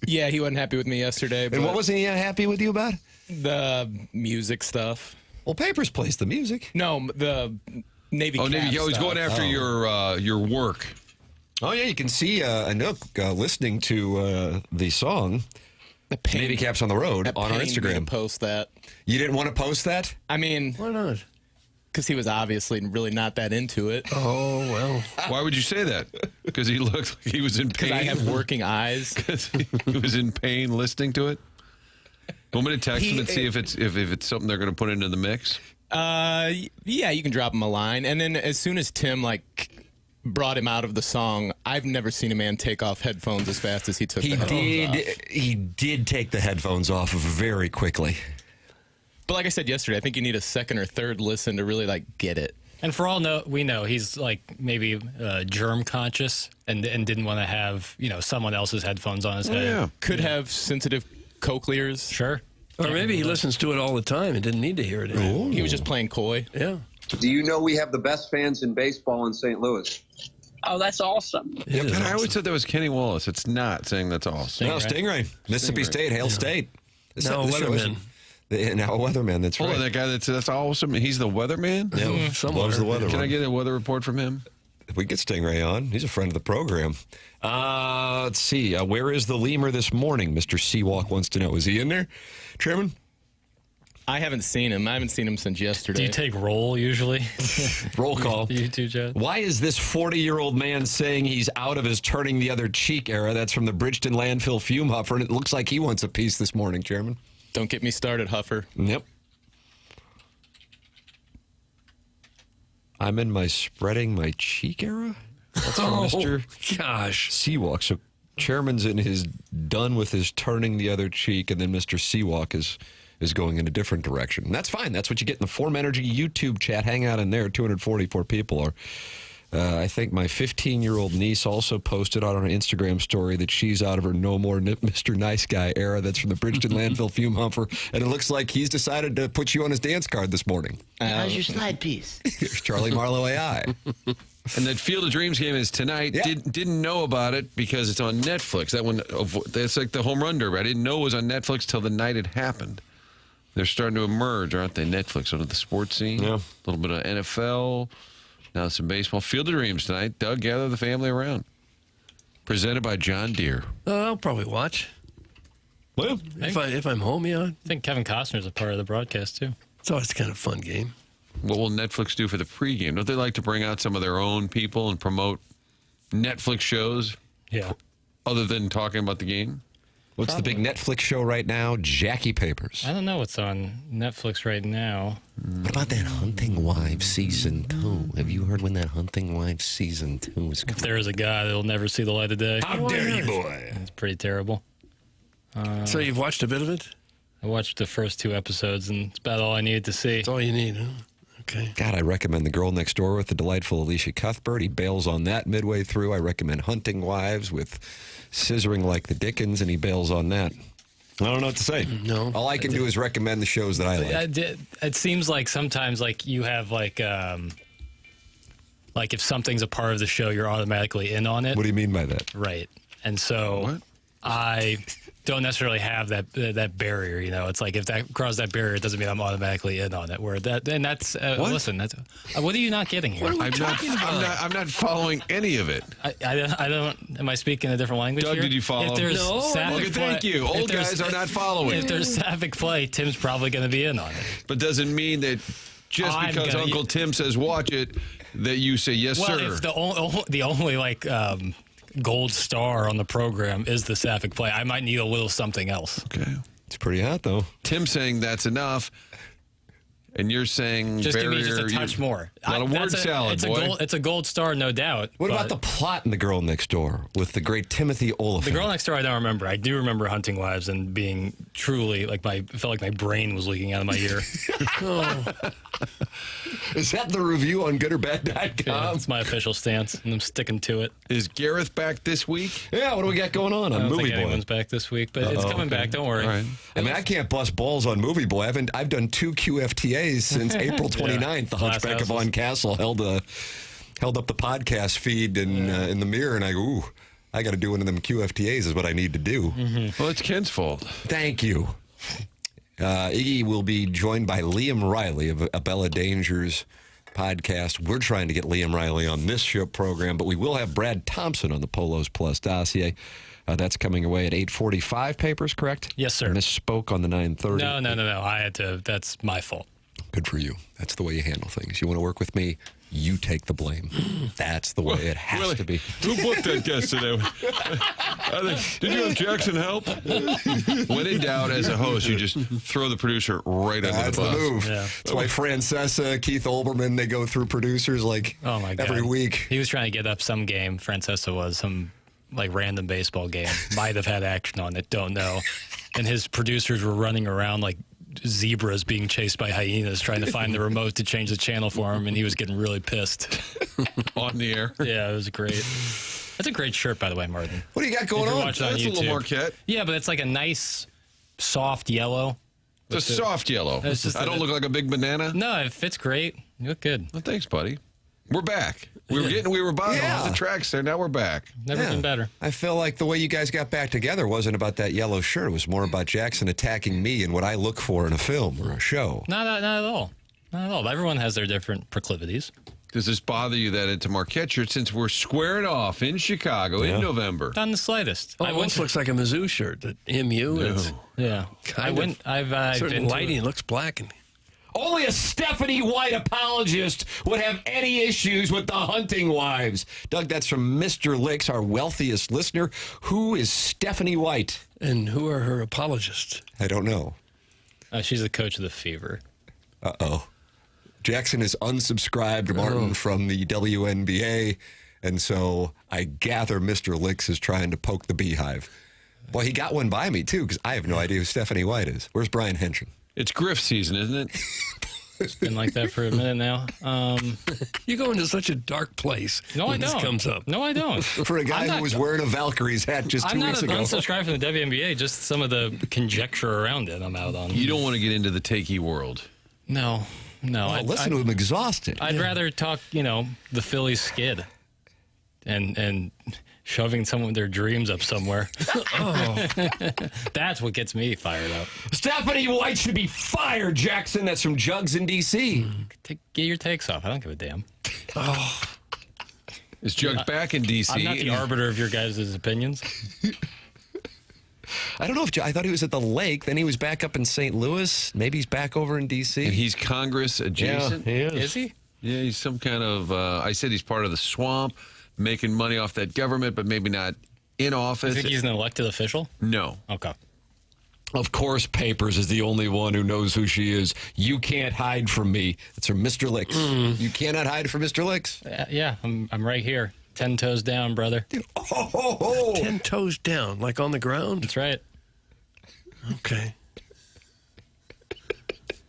Yeah, he wasn't happy with me yesterday. And what wasn't he happy with you about? The music stuff. Well, Papers plays the music. No, the Navy. Oh, Navy. Cap He's going stuff. after your work. Oh, yeah, you can see Anook listening to the song, Navy Caps on the Road, on our Instagram. Post that. You didn't want to post that? I mean, Why not? because he was obviously really not that into it. Oh, well. Why would you say that? Because he looked like he was in pain. Because I have working eyes. Because he was in pain listening to it. Want me to text him and see if it's something they're going to put into the mix? Yeah, you can drop him a line. And then as soon as Tim, brought him out of the song, I've never seen a man take off headphones as fast as he took the headphones off. He did take the headphones off very quickly. But like I said yesterday, I think you need a second or third listen to really get it. And for all we know, he's maybe germ conscious and didn't want to have someone else's headphones on his head. Yeah. Could have sensitive cochlears. Sure. Or maybe he listens to it all the time and didn't need to hear it anymore. He was just playing coy. Yeah. Do you know we have the best fans in baseball in St. Louis? Oh, that's awesome. Yep. And I always thought that was Kenny Wallace. It's not saying that's awesome. No, Stingray. Mississippi State, Hail State. Now a weatherman. Now a weatherman, that's right. Hold on, that guy that's awesome. He's the weatherman? Yeah, loves the weather. Can I get a weather report from him? We get Stingray on. He's a friend of the program. Let's see. Where is the Lemur this morning? Mr. Seawalk wants to know. Is he in there, Chairman? I haven't seen him. I haven't seen him since yesterday. Do you take roll usually? Roll call. You too, Chad? Why is this 40-year-old man saying he's out of his turning the other cheek era? That's from the Bridgeton landfill fume huffer, and it looks like he wants a piece this morning, Chairman. Don't get me started, Huffer. Yep. I'm in my spreading my cheek era? That's from Mr. Gosh. Seawalk. So Chairman's in his done with his turning the other cheek, and then Mr. Seawalk is going in a different direction. And that's fine. That's what you get in the Form Energy YouTube chat. Hang out in there. 244 people are. I think my 15-year-old niece also posted on her Instagram story that she's out of her no more Mr. Nice Guy era. That's from the Bridgeton landfill fume humper. And it looks like he's decided to put you on his dance card this morning. How's your slide piece? Here's Charlie Marlowe AI. And that Field of Dreams game is tonight. Yeah. Didn't know about it because it's on Netflix. That one, that's like the home run derby. I didn't know it was on Netflix till the night it happened. They're starting to emerge, aren't they? Netflix onto the sports scene. Yeah. A little bit of NFL. Now some baseball. Field of Dreams tonight. Doug, gather the family around. Presented by John Deere. I'll probably watch. Well, If I'm home, yeah. I think Kevin Costner's a part of the broadcast, too. It's always kind of a fun game. What will Netflix do for the pregame? Don't they like to bring out some of their own people and promote Netflix shows Yeah. other than talking about the game? what's the big Netflix show right now? Jackie Papers. I don't know what's on Netflix right now. What about that Hunting Wives Season 2? Have you heard when that Hunting Wives Season 2 is coming? If there is a guy that'll never see the light of day. How dare you, boy? It's pretty terrible. So you've watched a bit of it? I watched the first 2 episodes, and it's about all I needed to see. That's all you need, huh? Okay. God, I recommend The Girl Next Door with the delightful Alicia Cuthbert. He bails on that midway through. I recommend Hunting Wives with Scissoring Like the Dickens, and he bails on that. I don't know what to say. No. All I can do is recommend the shows that I like. It seems like sometimes you have like if something's a part of the show, you're automatically in on it. What do you mean by that? Right. And so I don't necessarily have that barrier, It's like if that crosses that barrier, it doesn't mean I'm automatically in on it. Listen, that's what are you not getting here? I'm not following any of it. I don't. Am I speaking a different language? Doug, here? did you follow? If there's No. sapphic Thank play- you. if Old there's- guys are not following. If there's sapphic play, Tim's probably going to be in on it. But doesn't mean that just I'm because gonna- Uncle Tim says watch it, that you say yes, Well, sir. if the only gold star on the program is the sapphic play, I might need a little something else. Okay. It's pretty hot, though. Tim saying that's enough. And you're saying just give me barrier, just a touch more. Not a word salad, boy. It's a gold star, no doubt. What about the plot in The Girl Next Door with the great Timothy Olyphant? The Girl Next Door, I don't remember. I do remember Hunting Wives and being truly like felt like my brain was leaking out of my ear. Is that the review on goodorbad.com? Yeah, that's my official stance, and I'm sticking to it. Is Gareth back this week? Yeah, what do we got going on I don't Movie think Boy? anyone's back this week, but it's coming back. Don't worry. All right. I mean, I can't bust balls on Movie Boy. I've done 2 QFTAs since April 29th. The Glass Hunchback of houses. Vaughn Castle held up the podcast feed in the mirror, and I got to do one of them QFTAs is what I need to do. Well, it's Ken's fault. Thank you. Iggy will be joined by Liam Riley of Abella Dangers podcast. We're trying to get Liam Riley on this show program, but we will have Brad Thompson on the Polos Plus dossier. That's coming away at 8:45 papers, correct? Yes, sir. I misspoke on the 9:30. No. I had to. That's my fault. Good for you. That's the way you handle things. You want to work with me, you take the blame. That's the way it has Really? to be. Who booked that guest today? Did you have Jackson help? When in doubt, as a host, you just throw the producer right under That's the the bus. move. Yeah. That's why Francesa, Keith Olbermann, they go through producers like Oh my God. every week. He was trying to get up some game. Francesa was some like random baseball game. Might have had action on it. Don't know. And his producers were running around like zebras being chased by hyenas trying to find the remote to change the channel for him, and he was getting really pissed. On the air. Yeah, it was great. That's a great shirt, by the way, Martin. What do you got going If you're on? watching on That's a little YouTube. Marquette. Yeah, but it's like a nice, soft yellow. It's a soft yellow. It's just I don't look like a big banana. No, it fits great. You look good. Well, thanks, buddy. We're back. We were bottom off the tracks there. Now we're back. Never been better. I feel like the way you guys got back together wasn't about that yellow shirt. It was more about Jackson attacking me and what I look for in a film or a show. Not at all. Not at all. Everyone has their different proclivities. Does this bother you that it's a Marquette shirt since we're squaring off in Chicago in November? Not in the slightest. Oh, it once looks like a Mizzou shirt. The MU. It's Yeah. I've certain been lighting. It looks black. And Only a Stephanie White apologist would have any issues with the Hunting Wives. Doug, that's from Mr. Licks, our wealthiest listener. Who is Stephanie White? And who are her apologists? I don't know. she's the coach of the Fever. Uh-oh. Jackson is unsubscribed, Martin, from the WNBA, and so I gather Mr. Licks is trying to poke the beehive. Well, he got one by me, too, because I have no idea who Stephanie White is. Where's Brian Henson? It's Griff season, isn't it? It's been like that for a minute now. You go into such a dark place. No, I when don't. This comes up. No, I don't. For a guy who was wearing a Valkyrie's hat just 2 weeks ago. I'm not unsubscribed from the WNBA, just some of the conjecture around it I'm out on. You don't want to get into the takey world. No. Oh, listen to him exhausted. I'd rather talk, the Phillies skid and shoving someone their dreams up somewhere. That's what gets me fired up. Stephanie White should be fired, Jackson. That's from Jugs in D.C. Get your takes off. I don't give a damn. Is Jugs back in D.C.? I'm not the arbiter of your guys' opinions. I don't know if I thought he was at the lake. Then he was back up in St. Louis. Maybe he's back over in D.C. And he's Congress adjacent? Yeah, he is. Is he? Yeah, he's some kind of, I said he's part of the swamp, making money off that government, but maybe not in office. You think he's an elected official? No. Okay. Of course, Papers is the only one who knows who she is. You can't hide from me. That's from Mr. Licks. You cannot hide from Mr. Licks. Yeah, I'm right here. 10 toes down, brother. 10 toes down, like on the ground? That's right. Okay.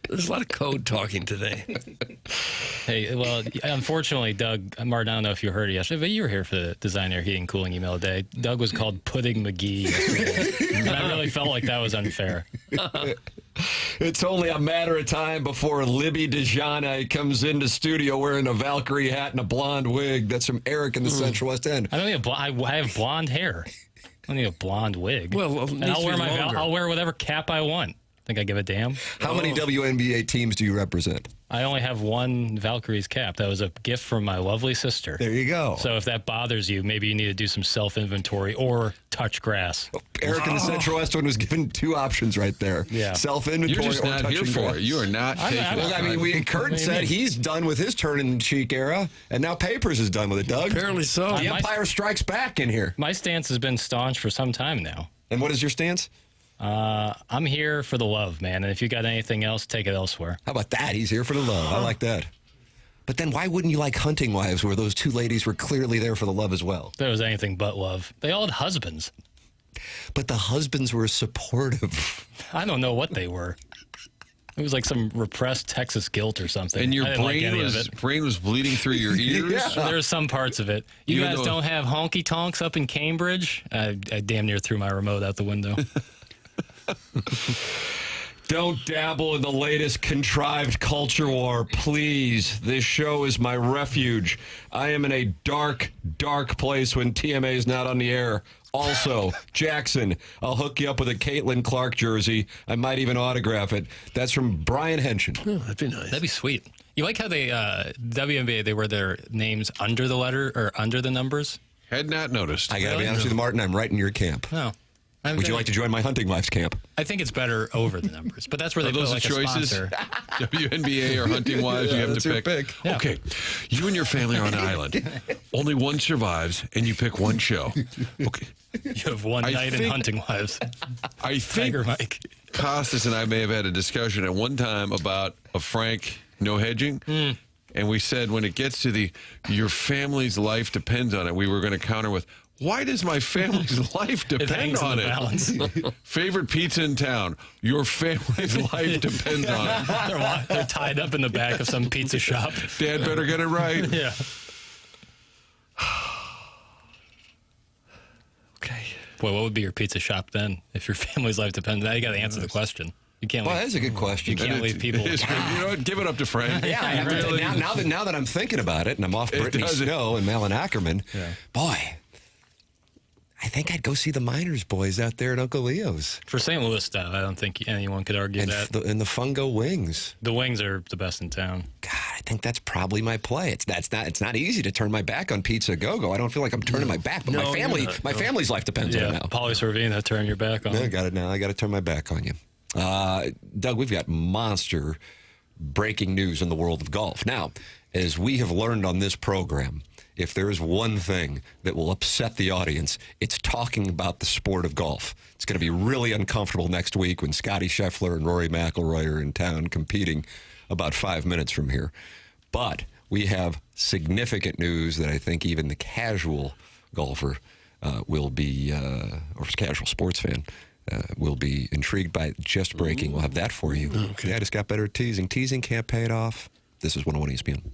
There's a lot of code talking today. Hey, well, unfortunately, Doug, Martin, I don't know if you heard it yesterday, but you were here for the Design Air Heating Cooling email day. Doug was called Pudding McGee yesterday. And I really felt like that was unfair. It's only a matter of time before Libby DeJohn comes into studio wearing a Valkyrie hat and a blonde wig. That's from Eric in the Central West End. I don't need I have blonde hair. I don't need a blonde wig. Well, and I'll wear whatever cap I want. Think I give a damn? How many WNBA teams do you represent? I only have one Valkyrie's cap. That was a gift from my lovely sister. There you go. So if that bothers you, maybe you need to do some self-inventory or touch grass. Eric in the Central West End was given two options right there. Yeah. Self-inventory You're just or not touching here for grass. it. You are not taking it. I mean, Kurt said he's done with his turn-in-cheek era, and now Papers is done with it, Doug. Apparently so. The Empire Strikes Back in here. My stance has been staunch for some time now. And what is your stance? I'm here for the love, man. And if you got anything else, take it elsewhere. How about that? He's here for the love. I like that. But then why wouldn't you like Hunting Wives, where those two ladies were clearly there for the love as well? There was anything but love. They all had husbands. But the husbands were supportive. I don't know what they were. It was like some repressed Texas guilt or something. And your I didn't like any of it. brain was bleeding through your ears? Yeah. There are some parts of it. You guys don't have honky tonks up in Cambridge? I damn near threw my remote out the window. Don't dabble in the latest contrived culture war, please. This show is my refuge. I am in a dark, dark place when TMA is not on the air. Also, Jackson, I'll hook you up with a Caitlin Clark jersey. I might even autograph it. That's from Brian Henshin. Oh, that'd be nice. That'd be sweet. You like how they, WNBA, they wear their names under the letter or under the numbers? Had not noticed. I got to be honest with you, Martin, I'm right in your camp. No. Would you like to join my Hunting Wives camp? I think it's better over the numbers, but that's where they those put like choices? a sponsor. WNBA or Hunting Wives, you have to pick. Yeah. Okay, you and your family are on an island. Only one survives, and you pick one show. Okay. You have one night in Hunting Wives. I think Tiger Mike. Costas and I may have had a discussion at one time about a frank no hedging. And we said when it gets to your family's life depends on it, we were going to counter with, why does my family's life depend on it? Favorite pizza in town. Your family's life depends on it. They're tied up in the back of some pizza shop. Dad better get it right. Yeah. Okay. Boy, what would be your pizza shop then if your family's life depends? Now you got to answer the question. You can't. Well, that's a good question. You can't leave people. You know what? Give it up to Frank. Yeah, I have to, now that I'm thinking about it, and I'm off Brittany Snow and Malin Ackerman, boy, I think I'd go see the Miners boys out there at Uncle Leo's. For St. Louis style, I don't think anyone could argue that. And the Fungo Wings. The wings are the best in town. God, I think that's probably my play. It's not easy to turn my back on Pizza Go-Go. I don't feel like I'm turning my back, but my family's life depends on it now. Pauly Sorvino, turn your back on. I got it now. I got to turn my back on you. Doug, we've got monster breaking news in the world of golf. Now, as we have learned on this program, if there is one thing that will upset the audience, it's talking about the sport of golf. It's going to be really uncomfortable next week when Scotty Scheffler and Rory McIlroy are in town competing about 5 minutes from here. But we have significant news that I think even the casual golfer will be, or casual sports fan, will be intrigued by. Just breaking. We'll have that for you. Okay. Yeah, I just got better at teasing. Teasing can't pay it off. This is 101 ESPN.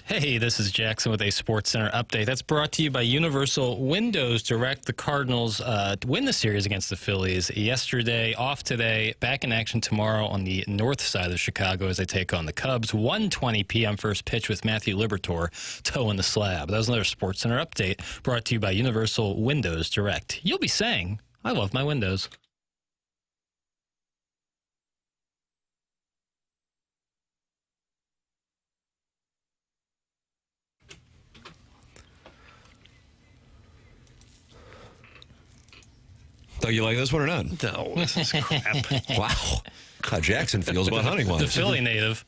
Hey, this is Jackson with a SportsCenter update. That's brought to you by Universal Windows Direct. The Cardinals win the series against the Phillies yesterday, off today, back in action tomorrow on the north side of Chicago as they take on the Cubs. 1:20 p.m. first pitch with Matthew Liberatore toeing the slab. That was another SportsCenter update brought to you by Universal Windows Direct. You'll be saying, I love my windows. So you like this one or not? No, this is crap. Wow. How Jackson feels about hunting ones. The Philly native.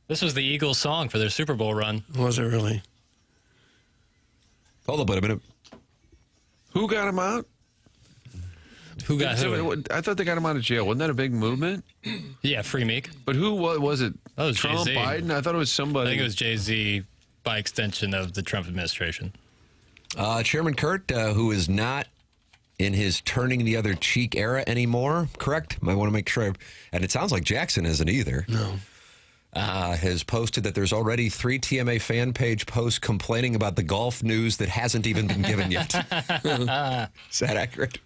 This was the Eagles' song for their Super Bowl run. Was it really? Hold up, wait a minute. Who got him out? Who got who? I thought they got him out of jail. Wasn't that a big movement? Yeah, Free Meek. But who was it? That was Trump, Jay-Z. Biden? I thought it was somebody. I think it was Jay-Z by extension of the Trump administration. Chairman Kurt, who is not in his turning the other cheek era anymore, correct? I want to make sure. And it sounds like Jackson isn't either. No. Has posted that there's already 3 TMA fan page posts complaining about the golf news that hasn't even been given yet. Is that accurate?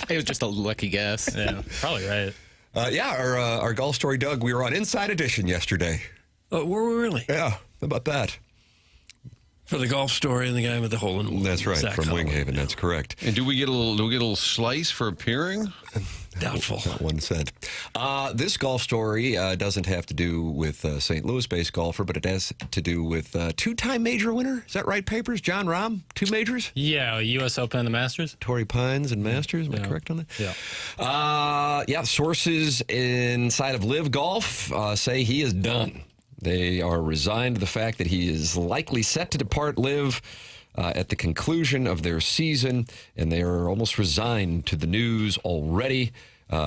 It was just a lucky guess. Yeah, probably right. Our golf story, Doug, we were on Inside Edition yesterday. Oh, were we really? Yeah, how about that? For the golf story and the guy with the hole in one. That's right, Zach from Holloway. Winghaven. That's correct. And do we get a little slice for appearing? Doubtful. Not 1 cent. This golf story doesn't have to do with St. Louis-based golfer, but it has to do with 2-time major winner. Is that right, Papers? Jon Rahm, 2 majors? Yeah, U.S. Open and the Masters. Torrey Pines and Masters. Am I correct on that? Yeah. Sources inside of Live Golf say he is done. They are resigned to the fact that he is likely set to depart Live at the conclusion of their season, and they are almost resigned to the news already.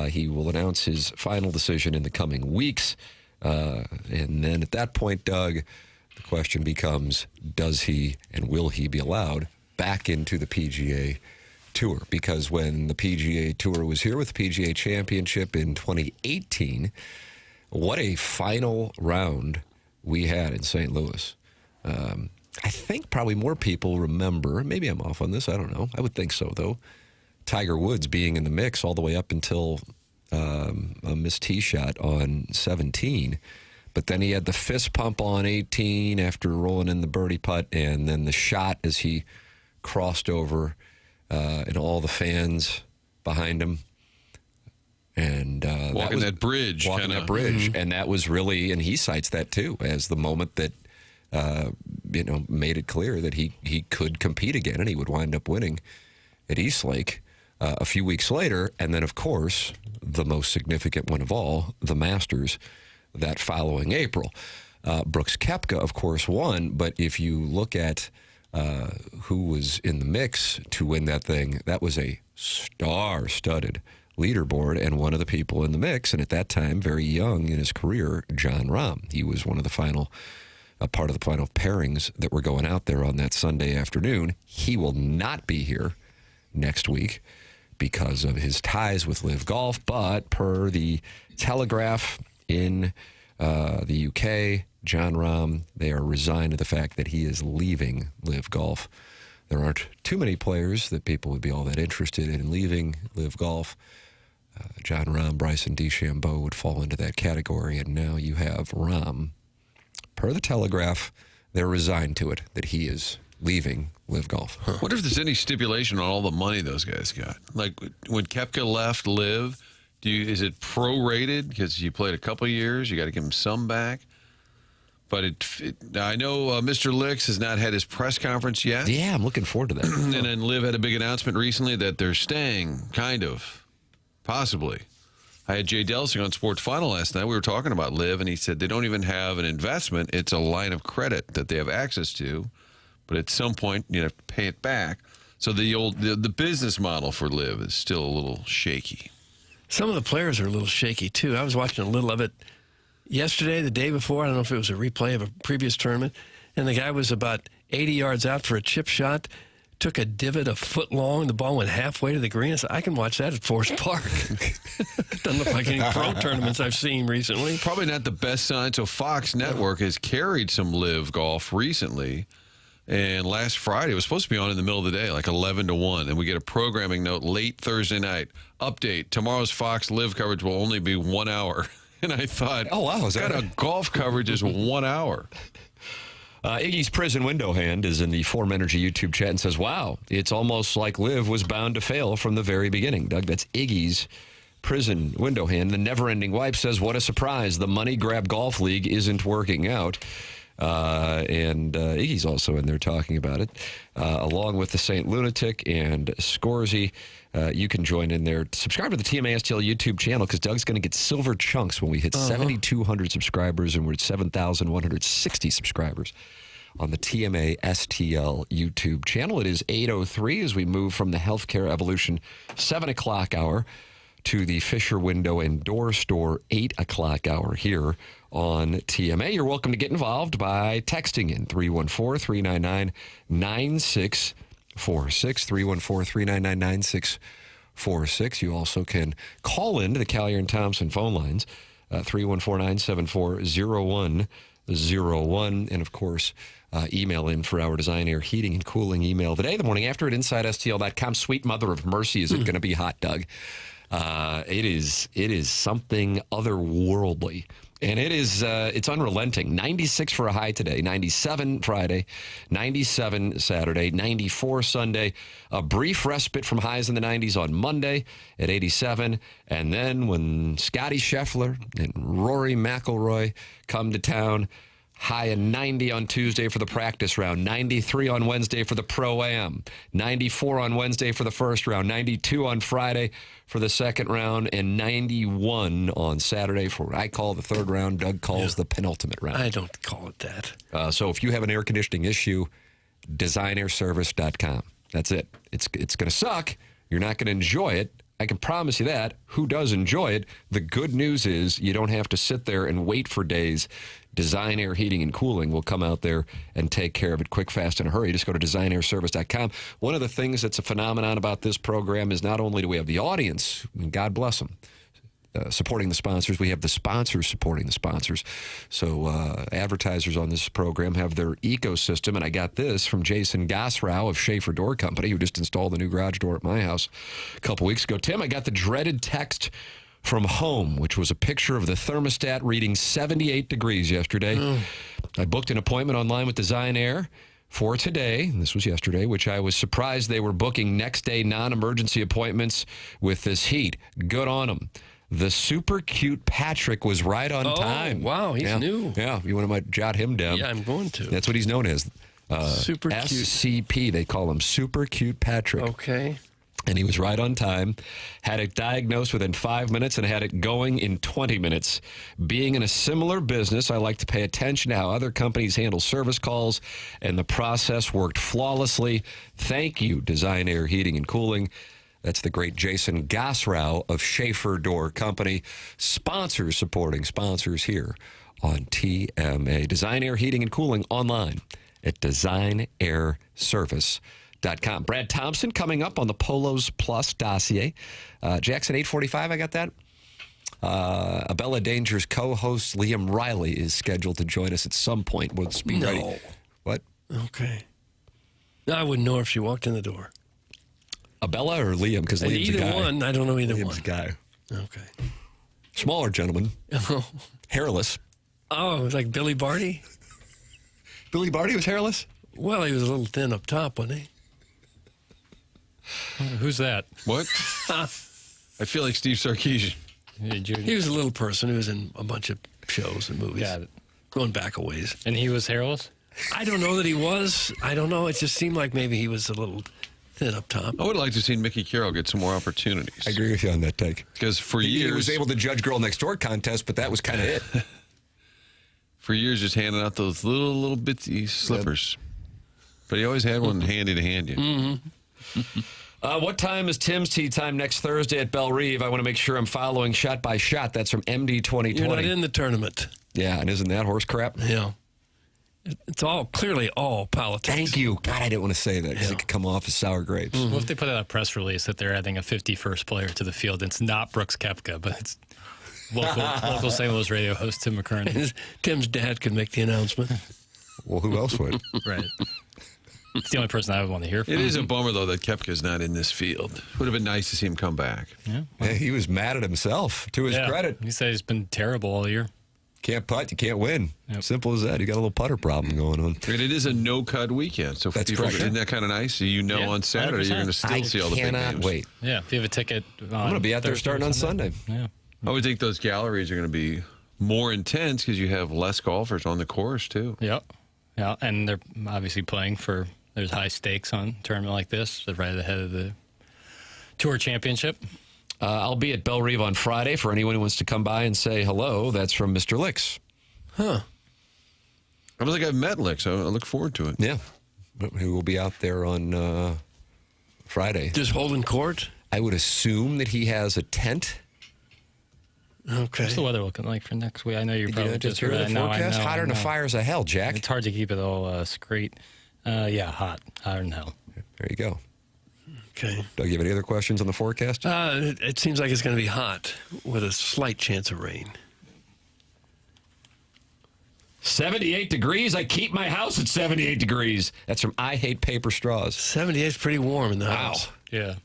He will announce his final decision in the coming weeks. And then at that point, Doug, the question becomes, does he and will he be allowed back into the PGA Tour? Because when the PGA Tour was here with the PGA Championship in 2018, what a final round we had in St. Louis. I think probably more people remember, maybe I'm off on this, I don't know. I would think so, though. Tiger Woods being in the mix all the way up until a missed tee shot on 17. But then he had the fist pump on 18 after rolling in the birdie putt, and then the shot as he crossed over and all the fans behind him. And walking that bridge. And that was really, and he cites that too as the moment that made it clear that he could compete again and he would wind up winning at Eastlake a few weeks later. And then, of course, the most significant one of all, the Masters, that following April. Brooks Koepka, of course, won. But if you look at who was in the mix to win that thing, that was a star-studded leaderboard, and one of the people in the mix, and at that time, very young in his career, Jon Rahm. He was one of the final, part of the final pairings that were going out there on that Sunday afternoon. He will not be here next week because of his ties with Live Golf, but per the Telegraph in the UK, Jon Rahm, they are resigned to the fact that he is leaving Live Golf. There aren't too many players that people would be all that interested in leaving Live Golf. Jon Rahm, Bryson DeChambeau would fall into that category, and now you have Rahm. Per the Telegraph, they're resigned to it, that he is leaving Live Golf. What if there's any stipulation on all the money those guys got? Like when Koepka left Live, is it prorated because you played a couple of years? You got to give him some back. But I know Mr. Licks has not had his press conference yet. Yeah, I'm looking forward to that. And then Liv had a big announcement recently that they're staying, kind of, possibly. I had Jay Delsing on Sports Final last night. We were talking about Liv, and he said they don't even have an investment. It's a line of credit that they have access to. But at some point, you have to pay it back. So the business model for Liv is still a little shaky. Some of the players are a little shaky, too. I was watching a little of it yesterday, the day before. I don't know if it was a replay of a previous tournament. And the guy was about 80 yards out for a chip shot, took a divot a foot long. The ball went halfway to the green. I said, I can watch that at Forest Park. Doesn't look like any pro tournaments I've seen recently. Probably not the best sign. So Fox Network has carried some live golf recently. And last Friday, it was supposed to be on in the middle of the day, like 11 to 1. And we get a programming note late Thursday night. Update, tomorrow's Fox live coverage will only be 1 hour. And I thought, oh, wow. Is that kind of golf coverage is 1 hour? Iggy's prison window hand is in the Form Energy YouTube chat and says, wow, it's almost like Liv was bound to fail from the very beginning. Doug, that's Iggy's prison window hand. The never-ending wipe says, what a surprise. The money grab golf league isn't working out. And Iggy's also in there talking about it, along with the Saint Lunatic and Scorsy. You can join in there. Subscribe to the TMA STL YouTube channel because Doug's going to get silver chunks when we hit 7,200 subscribers, and we're at 7,160 subscribers on the TMA STL YouTube channel. It is 8:03 as we move from the Healthcare Evolution 7 o'clock hour to the Fisher Window and Door Store 8 o'clock hour here on TMA. You're welcome to get involved by texting in 314-399-9646, 314-399-9646. You also can call in to the Collier and Thompson phone lines, 314-974-0101, and of course, email in for our Design Air Heating and Cooling email today, the morning after at InsideSTL.com. Sweet mother of mercy, is it going to be hot, Doug? It is something otherworldly. And it's unrelenting. 96 for a high today, 97 Friday, 97 Saturday, 94 Sunday. A brief respite from highs in the 90s on Monday at 87. And then when Scotty Scheffler and Rory McIlroy come to town, high in 90 on Tuesday for the practice round, 93 on Wednesday for the Pro-Am, 94 on Wednesday for the first round, 92 on Friday for the second round, and 91 on Saturday for what I call the third round. Doug calls the penultimate round. I don't call it that. So if you have an air conditioning issue, designairservice.com. That's it. It's going to suck. You're not going to enjoy it. I can promise you that. Who does enjoy it? The good news is you don't have to sit there and wait for days. Design Air Heating and Cooling will come out there and take care of it quick, fast, in a hurry. Just go to designairservice.com. One of the things that's a phenomenon about this program is not only do we have the audience, and God bless them, supporting the sponsors, we have the sponsors supporting the sponsors. So advertisers on this program have their ecosystem, and I got this from Jason Gossrau of Schaefer Door Company, who just installed the new garage door at my house a couple weeks ago. Tim, I got the dreaded text from home, which was a picture of the thermostat reading 78 degrees yesterday. I booked an appointment online with Design Air for today, and this was yesterday, which I was surprised they were booking next day non-emergency appointments with this heat. Good on them. The super cute Patrick was right on time. Wow, he's new. Yeah, you want to jot him down. Yeah, I'm going to. That's what he's known as. Super cute. SCP, they call him Super Cute Patrick. Okay. And he was right on time, had it diagnosed within 5 minutes, and had it going in 20 minutes. Being in a similar business, I like to pay attention to how other companies handle service calls, and the process worked flawlessly. Thank you, Design Air Heating and Cooling. That's the great Jason Gossrau of Schaefer Door Company. Sponsors supporting sponsors here on TMA. Design Air Heating and Cooling online at designairservice.com. Brad Thompson coming up on the Polos Plus dossier. Jackson, 8:45, I got that. Abella Danger's co-host Liam Riley is scheduled to join us at some point. We'll be ready. What? Okay. I wouldn't know if she walked in the door. Abella or Liam? Because Liam's a guy. Either one. I don't know either Liam's one. A guy. Okay. Smaller gentleman. Hairless. Oh, it was like Billy Barty? Billy Barty was hairless? Well, he was a little thin up top, wasn't he? Who's that? What? I feel like Steve Sarkisian. He was a little person who was in a bunch of shows and movies. Got it. Going back a ways. And he was hairless? I don't know that he was. I don't know. It just seemed like maybe he was a little thin up top. I would like to see Mickey Carroll get some more opportunities. I agree with you on that take. Because for years... He was able to judge Girl Next Door contest, but that was kind of it. For years, just handing out those little bitsy slippers. But he always had one handy to hand you. Mm-hmm. What time is Tim's tea time next Thursday at Belle Reve? I want to make sure I'm following shot by shot. That's from MD 2020. You're not in the tournament. Yeah, and isn't that horse crap? Yeah. It's clearly all politics. Thank you. God, I didn't want to say that because it could come off as sour grapes. What if they put out a press release that they're adding a 51st player to the field? It's not Brooks Koepka, but it's local St. Louis radio host Tim McKernan. Tim's dad could make the announcement. Well, who else would? Right. It's the only person I would want to hear from. It is a bummer, though, that Koepka's not in this field. Would have been nice to see him come back. Yeah, he was mad at himself, to his credit. He said he's been terrible all year. Can't putt, you can't win. Simple as that. You got a little putter problem going on. And it is a no-cut weekend. So That's people, correct. isn't that kind of nice? On Saturday, 100%. you're going to still see all the big cannot games. wait. Yeah, if you have a ticket I'm going to be out there starting on Sunday. Yeah. I would think those galleries are going to be more intense because you have less golfers on the course, too. Yep. Yeah, and they're obviously playing for, there's high stakes on a tournament like this. They're right ahead of the Tour Championship. I'll be at Belle Reve on Friday for anyone who wants to come by and say hello. That's from Mr. Licks. Huh. I don't think I've met Lick, so I look forward to it. Yeah. Who will be out there on Friday. Just holding court? I would assume that he has a tent. Okay. What's the weather looking like for next week? I know you're probably just heard the forecast. Hotter than a fires of hell, Jack. It's hard to keep it all straight. Yeah, hot. Hotter than hell. There you go. Okay. Doug, you have any other questions on the forecast? It seems like it's going to be hot with a slight chance of rain. 78 degrees. I keep my house at 78 degrees. That's from I Hate Paper Straws. 78 is pretty warm in the house. Yeah.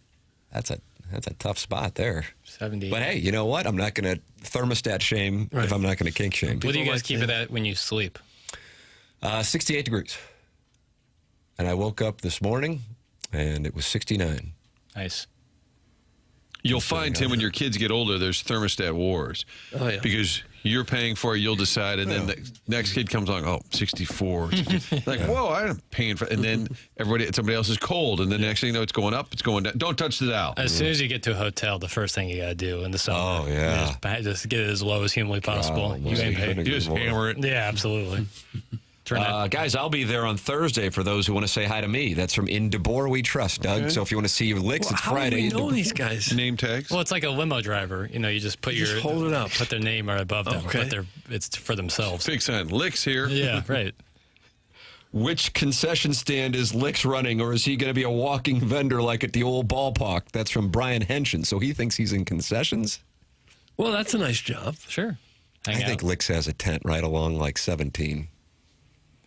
That's a tough spot there. 70. But hey, you know what? I'm not going to thermostat shame if I'm not going to kink shame. What do you guys keep it at when you sleep? 68 degrees. And I woke up this morning and it was 69. Nice. You'll find, Tim, when your kids get older, there's thermostat wars. Oh, yeah. Because you're paying for it, you'll decide, and then the next kid comes along, 64. Like, whoa, I'm paying for it. And then somebody else is cold, and then the next thing you know, it's going up, it's going down. Don't touch the dial. As soon as you get to a hotel, the first thing you got to do in the summer just get it as low as humanly possible. You ain't paying. You just hammer it. Yeah, absolutely. Guys, I'll be there on Thursday for those who want to say hi to me. That's from In DeBoer We Trust, Doug. So if you want to see your licks, it's Friday. How do we know these guys? Name tags? Well, it's like a limo driver. You know, you just put hold it up. put their name right above them. Okay. But it's for themselves. Big sign. Licks here. Yeah, right. Which concession stand is Licks running, or is he going to be a walking vendor like at the old ballpark? That's from Brian Henshin. So he thinks he's in concessions? Well, that's a nice job. Sure. I think Licks has a tent right along like 17.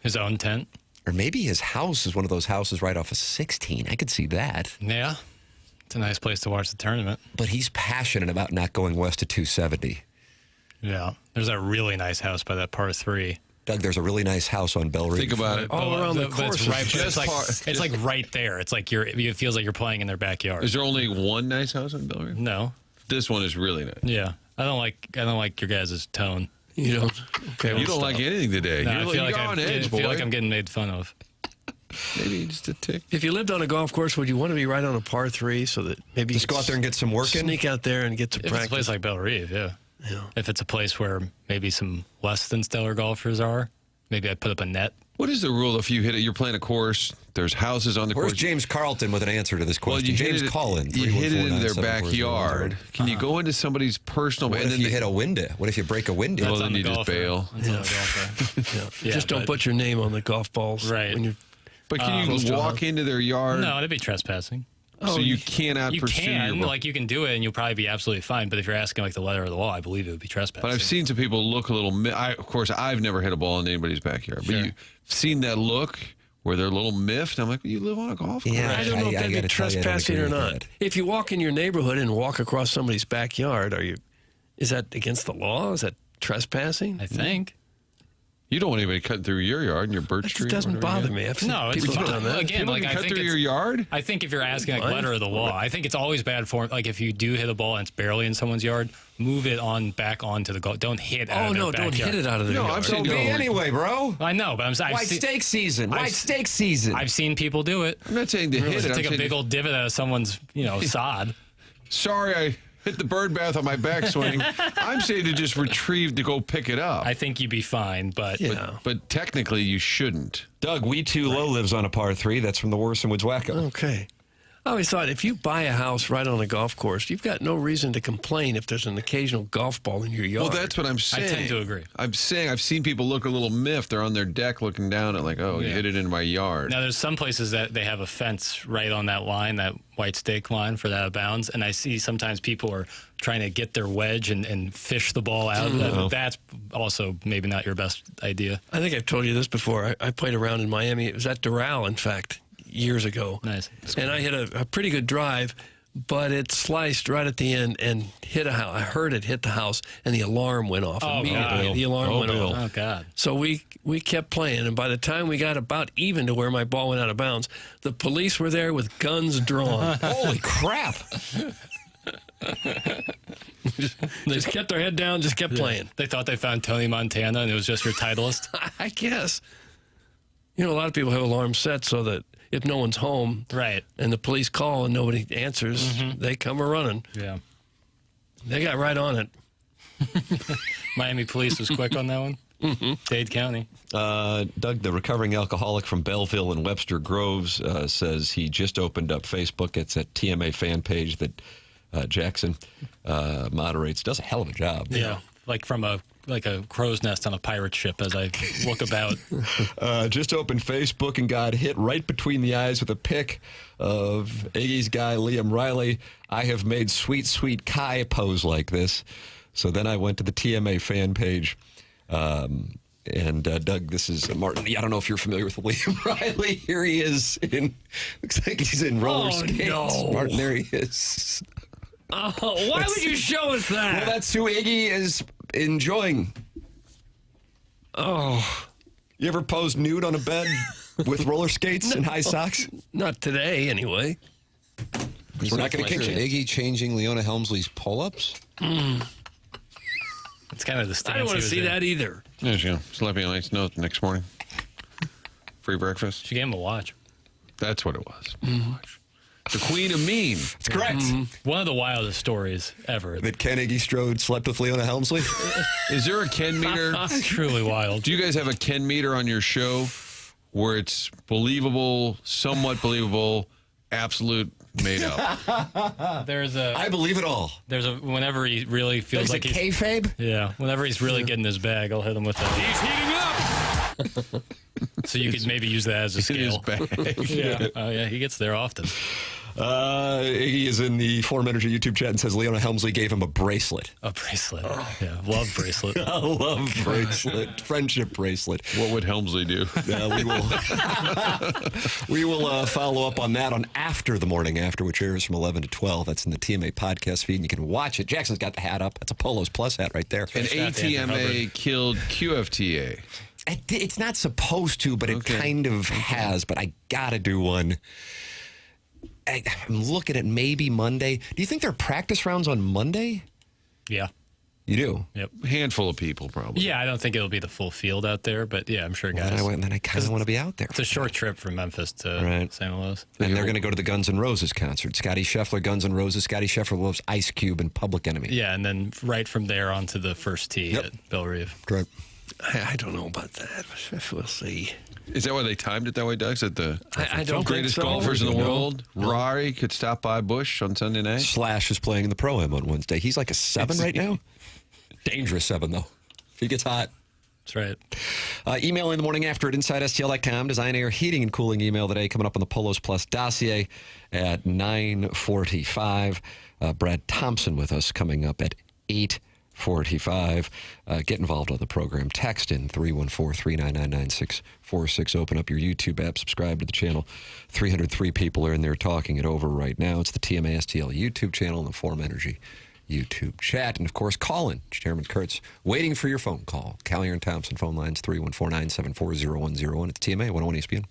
His own tent? Or maybe his house is one of those houses right off of 16. I could see that. Yeah. It's a nice place to watch the tournament. But he's passionate about not going west of 270. Yeah. There's a really nice house by that par 3. Doug, there's a really nice house on Belle Reve. Think about it. All around the course. It's like right there. It's like it feels like you're playing in their backyard. Is there only one nice house on Belle Reve? No. This one is really nice. Yeah. I don't like your guys' tone. You don't? Okay. You don't like anything today. No, You're on edge, boy. I feel like I'm getting made fun of. Maybe just a tick. If you lived on a golf course, would you want to be right on a par 3 so that maybe just go out there and get some work in? Sneak out there and get to If practice. it's a place like Belle Reve, yeah. Yeah. If it's a place where maybe some less than stellar golfers are, maybe I'd put up a net. What is the rule if you hit it? You're playing a course. There's houses on the Where's course. James Carlton with an answer to this question? Well, you James hit it, Collin. You hit it in their 314-974-0. backyard. Can you go into somebody's personal? What and if then you hit a window? What if you break a window? Well, That's then on the you just golfer. bail. That's on the golfer. Yeah, Just don't put your name on the golf balls. Right. When you're But can you walk into their yard? No, it'd be trespassing. So you cannot You pursue can, your... like you can do it and you'll probably be absolutely fine. But if you're asking like the letter of the law, I believe it would be trespassing. But I've seen some people look a little... of course, I've never hit a ball in anybody's backyard. Sure. But you've seen that look where they're a little miffed. I'm like, well, you live on a golf course. Yeah, I don't know if that'd be gotta tell you, I don't trespassing agree or with not. that. If you walk in your neighborhood and walk across somebody's backyard, is that against the law? Is that trespassing? I think. You don't want anybody cutting through your yard and your birch It tree. doesn't bother me. I've seen No, it's people have fine. done that. Again, People like can I cut think through it's, your yard? I think if you're asking like Fine. letter of the law, I think it's always bad form. Like if you do hit a ball and it's barely in someone's yard, move it on back onto the golf. Don't hit. Out Oh, of their no, don't backyard. hit it out of their No, yard. I'm saying So be no. anyway, bro. I know, but I've White seen, steak season. White steak season. I've seen people do it. I'm not saying to hit it. I'm Take a saying big old divot out of someone's, sod. sorry, I hit the bird bath on my backswing. I'm saying to just retrieve to go pick it up. I think you'd be fine, but But technically, you shouldn't. Doug, We Too Low lives on a par 3. That's from the Worsen Woods Wacko. Okay. I always thought if you buy a house right on a golf course, you've got no reason to complain if there's an occasional golf ball in your yard. Well, that's what I'm saying. I tend to agree. I'm saying I've seen people look a little miffed. They're on their deck looking down at like, oh, you hit it in my yard. Now, there's some places that they have a fence right on that line, that white stake line for that out of bounds, and I see sometimes people are trying to get their wedge and fish the ball out. That's also maybe not your best idea. I think I've told you this before. I played around in Miami. It was at Doral, in fact, years ago. Nice. And I hit a pretty good drive, but it sliced right at the end and hit a house. I heard it hit the house, and the alarm went off immediately. The alarm went off. Oh, God. So we kept playing, and by the time we got about even to where my ball went out of bounds, the police were there with guns drawn. Holy crap. They just kept their head down, just kept playing. They thought they found Tony Montana, and it was just your Titleist. I guess. You know, a lot of people have alarms set so that if no one's home, right, and the police call and nobody answers, they come a running. Yeah. They got right on it. Miami police was quick on that one. Dade County. Doug, the recovering alcoholic from Belleville and Webster Groves, says he just opened up Facebook. It's a TMA fan page that Jackson moderates. Does a hell of a job. Yeah, like from a crow's nest on a pirate ship as I look about. Just opened Facebook and got hit right between the eyes with a pic of Iggy's guy, Liam Riley. I have made sweet, sweet Kai pose like this. So then I went to the TMA fan page. And Doug, this is Martin. I don't know if you're familiar with Liam Riley. Here he is looks like he's in roller skates. No. Martin, there he is. Oh, why would you show us that? Well, that's who Iggy is enjoying. Oh. You ever posed nude on a bed with roller skates and high socks? Not today, anyway. We're not going to kick you. Iggy changing Leona Helmsley's pull-ups? It's kind of the stance. I don't want to see that either. There you go. Slept a nice note the next morning. Free breakfast. She gave him a watch. That's what it was. The Queen of Mean. That's correct. One of the wildest stories ever. That Ken Iggy Strode slept with Leona Helmsley? Is there a Ken meter? Truly wild. Do you guys have a Ken meter on your show where it's believable, somewhat believable, absolute made up? I believe it all. Whenever he really feels like he's kayfabe? Yeah. Whenever he's really getting his bag, I'll hit him with that. He's heating up. So you could maybe use that as a scale. Yeah. Oh yeah, he gets there often. Iggy is in the Forum Energy YouTube chat and says Leona Helmsley gave him a bracelet. A bracelet. Yeah, love bracelet. A love bracelet. Friendship bracelet. What would Helmsley do? We will follow up on that on After the Morning After, which airs from 11 to 12. That's in the TMA podcast feed, and you can watch it. Jackson's got the hat up. That's a Polos Plus hat right there. And ATMA killed QFTA. It's not supposed to, but it kind of has. But I got to do one. I'm looking at maybe Monday. Do you think there are practice rounds on Monday? Yeah. You do? Yep. A handful of people, probably. Yeah, I don't think it'll be the full field out there, but yeah, I'm sure guys. Then I kind of want to be out there. It's a short trip from Memphis to St. Louis. And they're going to go to the Guns N' Roses concert. Scotty Scheffler, Guns N' Roses. Scotty Scheffler loves Ice Cube and Public Enemy. Yeah, and then right from there on to the first tee at Belle Reve. Correct. I don't know about that. We'll see. Is that why they timed it that way, Doug? Is that the I don't greatest think so. golfers in the world? Rory could stop by Bush on Sunday night. Slash is playing in the Pro-Am on Wednesday. He's like a 7 right now. Dangerous 7, though. If he gets hot. That's right. Email in the morning after at InsideSTL.com. Design, air, heating, and cooling email today. Coming up on the Polos Plus dossier at 9:45. Brad Thompson with us coming up at 8:45. Get involved on the program. Text in 314-399-9646. Open up your YouTube app. Subscribe to the channel. 303 people are in there talking it over right now. It's the TMA STL YouTube channel and the Forum Energy YouTube chat. And, of course, call in. Chairman Kurtz waiting for your phone call. Callier and Thompson phone lines 314-974-0101. It's TMA 101 ESPN.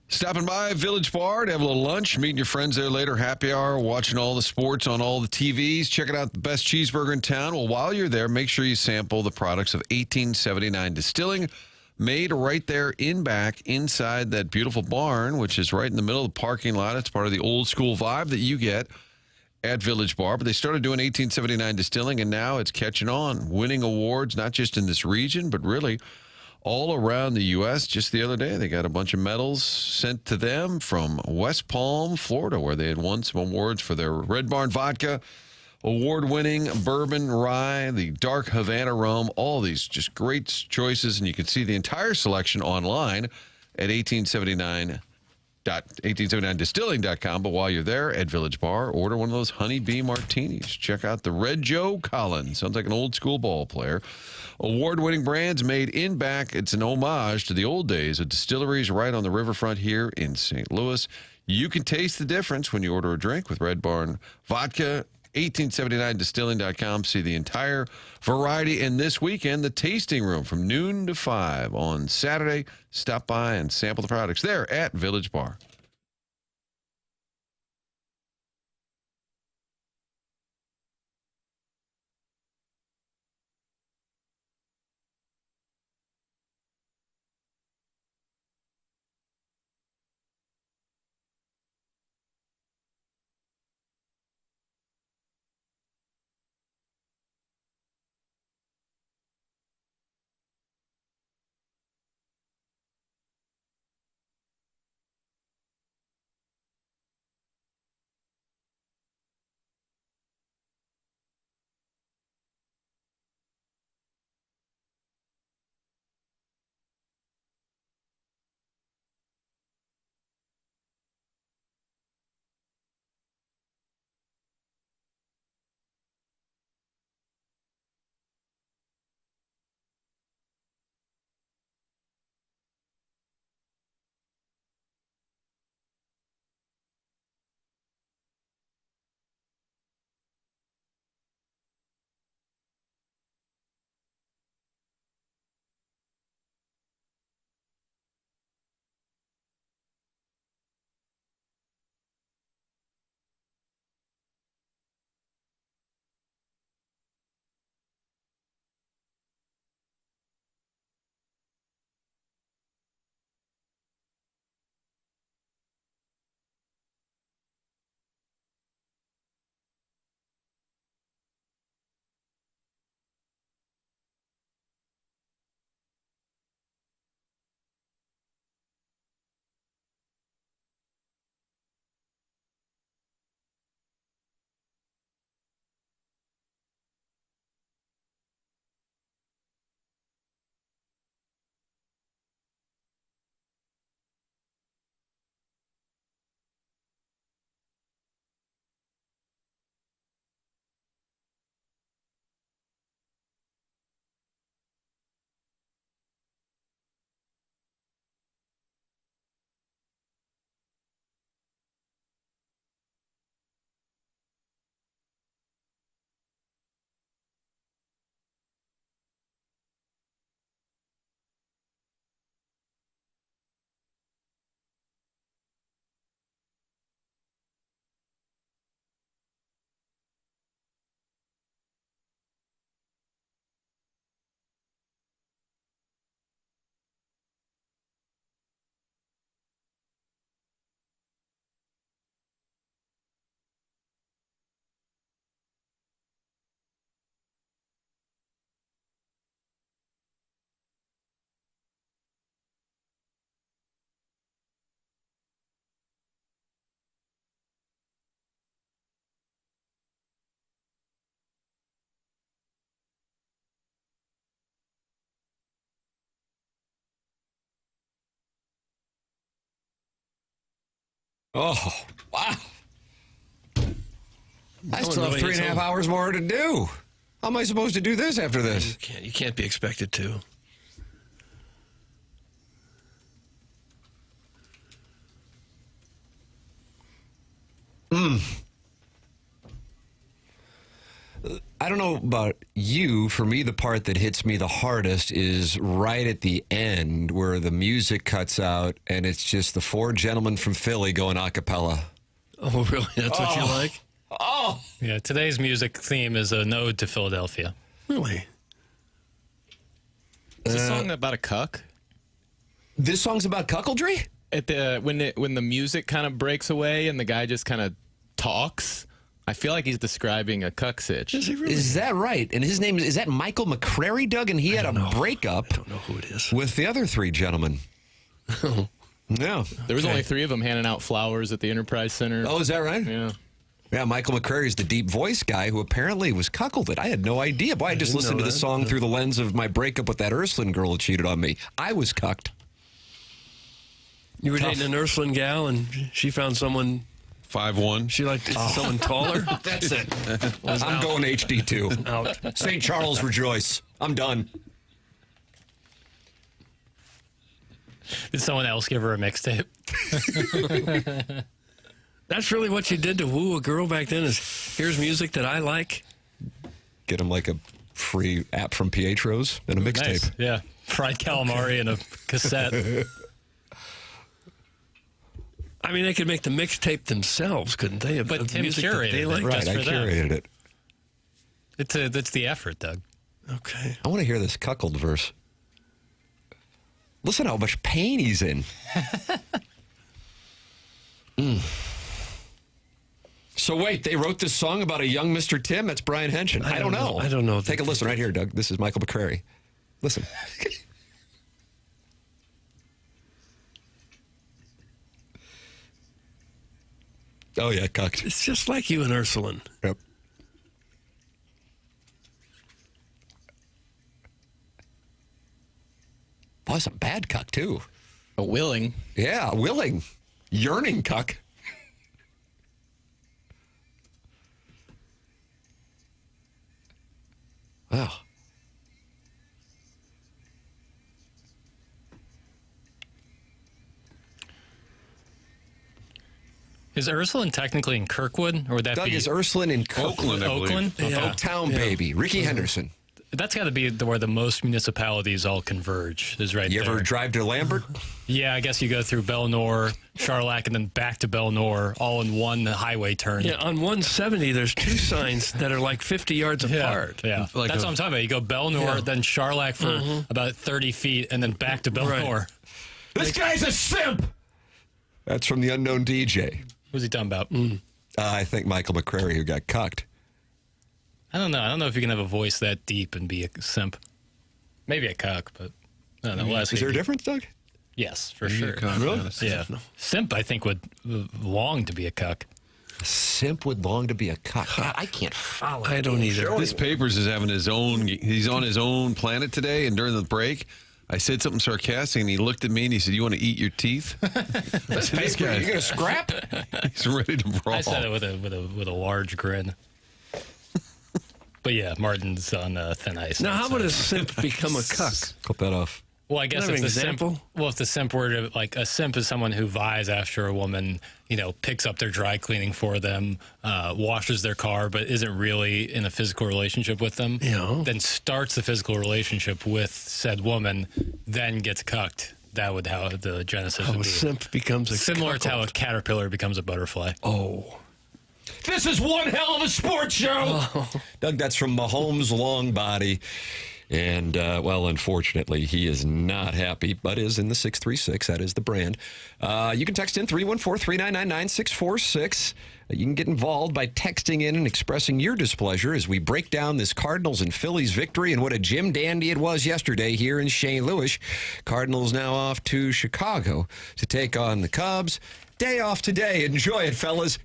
Stopping by Village Bar to have a little lunch, meeting your friends there later, happy hour, watching all the sports on all the TVs, checking out the best cheeseburger in town. Well, while you're there, make sure you sample the products of 1879 Distilling, made right there in back inside that beautiful barn, which is right in the middle of the parking lot. It's part of the old school vibe that you get at Village Bar. But they started doing 1879 Distilling, and now it's catching on, winning awards, not just in this region, but really all around the U.S. Just the other day, they got a bunch of medals sent to them from West Palm, Florida, where they had won some awards for their Red Barn Vodka, award-winning bourbon, rye, the dark Havana rum, all these just great choices. And you can see the entire selection online at 1879distilling.com. But while you're there at Village Bar, order one of those honeybee martinis. Check out the Red Joe Collins. Sounds like an old school ball player. Award-winning brands made in back. It's an homage to the old days of distilleries right on the riverfront here in St. Louis. You can taste the difference when you order a drink with Red Barn Vodka. 1879distilling.com. See the entire variety. And this weekend, the tasting room from noon to 5 on Saturday. Stop by and sample the products there at Village Bar. Oh, wow. I still have 3.5 hours more to do. How am I supposed to do this after this? You can't be expected to. I don't know about you. For me, the part that hits me the hardest is right at the end where the music cuts out and it's just the four gentlemen from Philly going a cappella. Oh, really? That's what you like? Oh! Yeah, today's music theme is an ode to Philadelphia. Really? Is this song about a cuck? This song's about cuckoldry? At the when the music kind of breaks away and the guy just kind of talks, I feel like he's describing a cuck sitch. Is he really? Is that right? And his name is that Michael McCrary, Doug? And he had a breakup I don't know who it is. with the other three gentlemen. Yeah. There was only 3 of them handing out flowers at the Enterprise Center. Oh, is that right? Yeah. Yeah, Michael McCrary is the deep voice guy who apparently was cuckolded. I had no idea. Boy, I just didn't listened know to the that. song through the lens of my breakup with that Ursuline girl who cheated on me. I was cucked. You were dating an Ursuline gal, and she found someone 5'1". she liked someone taller. That's it. I'm going HD2. Out. St. Charles, rejoice. I'm done. Did someone else give her a mixtape? That's really what you did to woo a girl back then. Is here's music that I like. Get him like a free app from Pietro's and a mixtape. Nice. Yeah. Fried calamari and a cassette. I mean, they could make the mixtape themselves, couldn't they? But Of Tim music that curated they it. like. Right, Just I for them. curated it. It's the effort, Doug. Okay. I want to hear this cuckold verse. Listen how much pain he's in. So wait, they wrote this song about a young Mr. Tim? That's Brian Henson. I don't know. I don't know. Take a listen right here, Doug. This is Michael McCrary. Listen. Oh, yeah, cucked. It's just like you and Ursuline. Yep. Boy, it's a bad cuck, too. A willing. Yeah, willing. Yearning cuck. Wow. Is Ursuline technically in Kirkwood, or would that Doug, be is Ursuline in Oakland, I believe. Oakland? Yeah. Oaktown, baby. Ricky Henderson. That's got to be where the most municipalities all converge. Is right You there. ever drive to Lambert? Yeah, I guess you go through Belnor, Charlac, and then back to Belnor, all in one highway turn. Yeah, on 170, there's 2 signs that are like 50 yards apart. Yeah, Like that's what I'm talking about. You go Belnor, then Charlac for about 30 feet, and then back to Belnor. This guy's a simp! That's from the unknown DJ. What's he talking about? I think Michael McCrary, who got cucked. I don't know. I don't know if you can have a voice that deep and be a simp. Maybe a cuck, but I don't know. We'll ask Is there a you. difference, Doug? Yes, for sure. Really? Yeah. Simp, I think, would long to be a cuck. Simp would long to be a cuck. God, I can't follow. I don't either. This Papers is having his own. He's on his own planet today, and during the break, I said something sarcastic, and he looked at me and he said, "You want to eat your teeth?" This guy, You gonna scrap? he's ready to brawl. I said it with a large grin. But yeah, Martin's on thin ice. Now, how So- would a simp become a cuck? Cut that off. Well, I guess Can I if have the an example? if the simp were to, like, a simp is someone who vies after a woman, picks up their dry cleaning for them, washes their car, but isn't really in a physical relationship with them. Yeah. Then starts the physical relationship with said woman, then gets cucked. That would how the genesis How would a be. simp becomes a Similar to how a cuckold. caterpillar becomes a butterfly. Oh. This is one hell of a sports show. Doug, that's from Mahomes' long body. And, well, unfortunately, he is not happy, but is in the 636. That is the brand. You can text in 314-399-9646. You can get involved by texting in and expressing your displeasure as we break down this Cardinals and Phillies victory and what a Jim Dandy it was yesterday here in St. Louis. Cardinals now off to Chicago to take on the Cubs. Day off today. Enjoy it, fellas.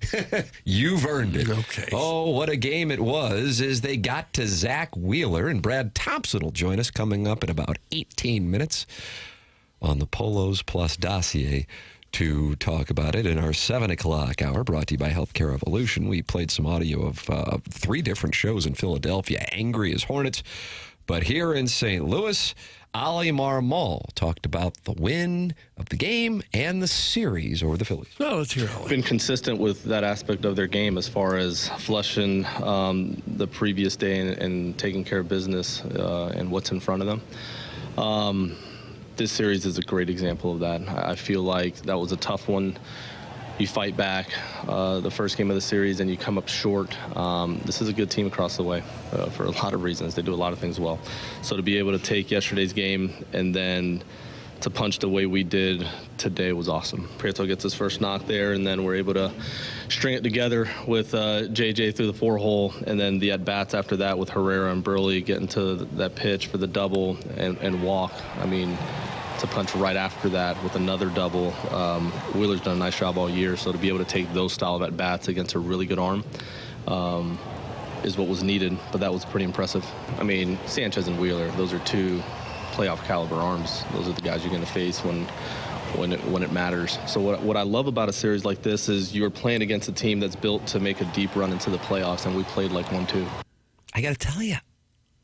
You've earned it. Okay. Oh, what a game it was as they got to Zach Wheeler, and Brad Thompson will join us coming up in about 18 minutes on the Polos Plus dossier to talk about it in our 7 o'clock hour, brought to you by Healthcare Evolution. We played some audio of 3 different shows in Philadelphia, angry as hornets. But here in St. Louis, Oli Marmol talked about the win of the game and the series over the Phillies. Well, let's hear Oli. Been consistent with that aspect of their game as far as flushing the previous day and taking care of business and what's in front of them. This series is a great example of that. I feel like that was a tough one. You fight back the first game of the series and you come up short. This is a good team across the way for a lot of reasons. They do a lot of things well. So to be able to take yesterday's game and then to punch the way we did today was awesome. Prieto gets his first knock there, and then we're able to string it together with JJ through the 4-hole, and then the at-bats after that with Herrera and Burley getting to that pitch for the double and walk. I mean, to punch right after that with another double. Wheeler's done a nice job all year, so to be able to take those style of at-bats against a really good arm is what was needed, but that was pretty impressive. I mean, Sanchez and Wheeler, those are two playoff caliber arms. Those are the guys you're going to face when it matters. So what I love about a series like this is you're playing against a team that's built to make a deep run into the playoffs, and we played like one too. I got to tell you,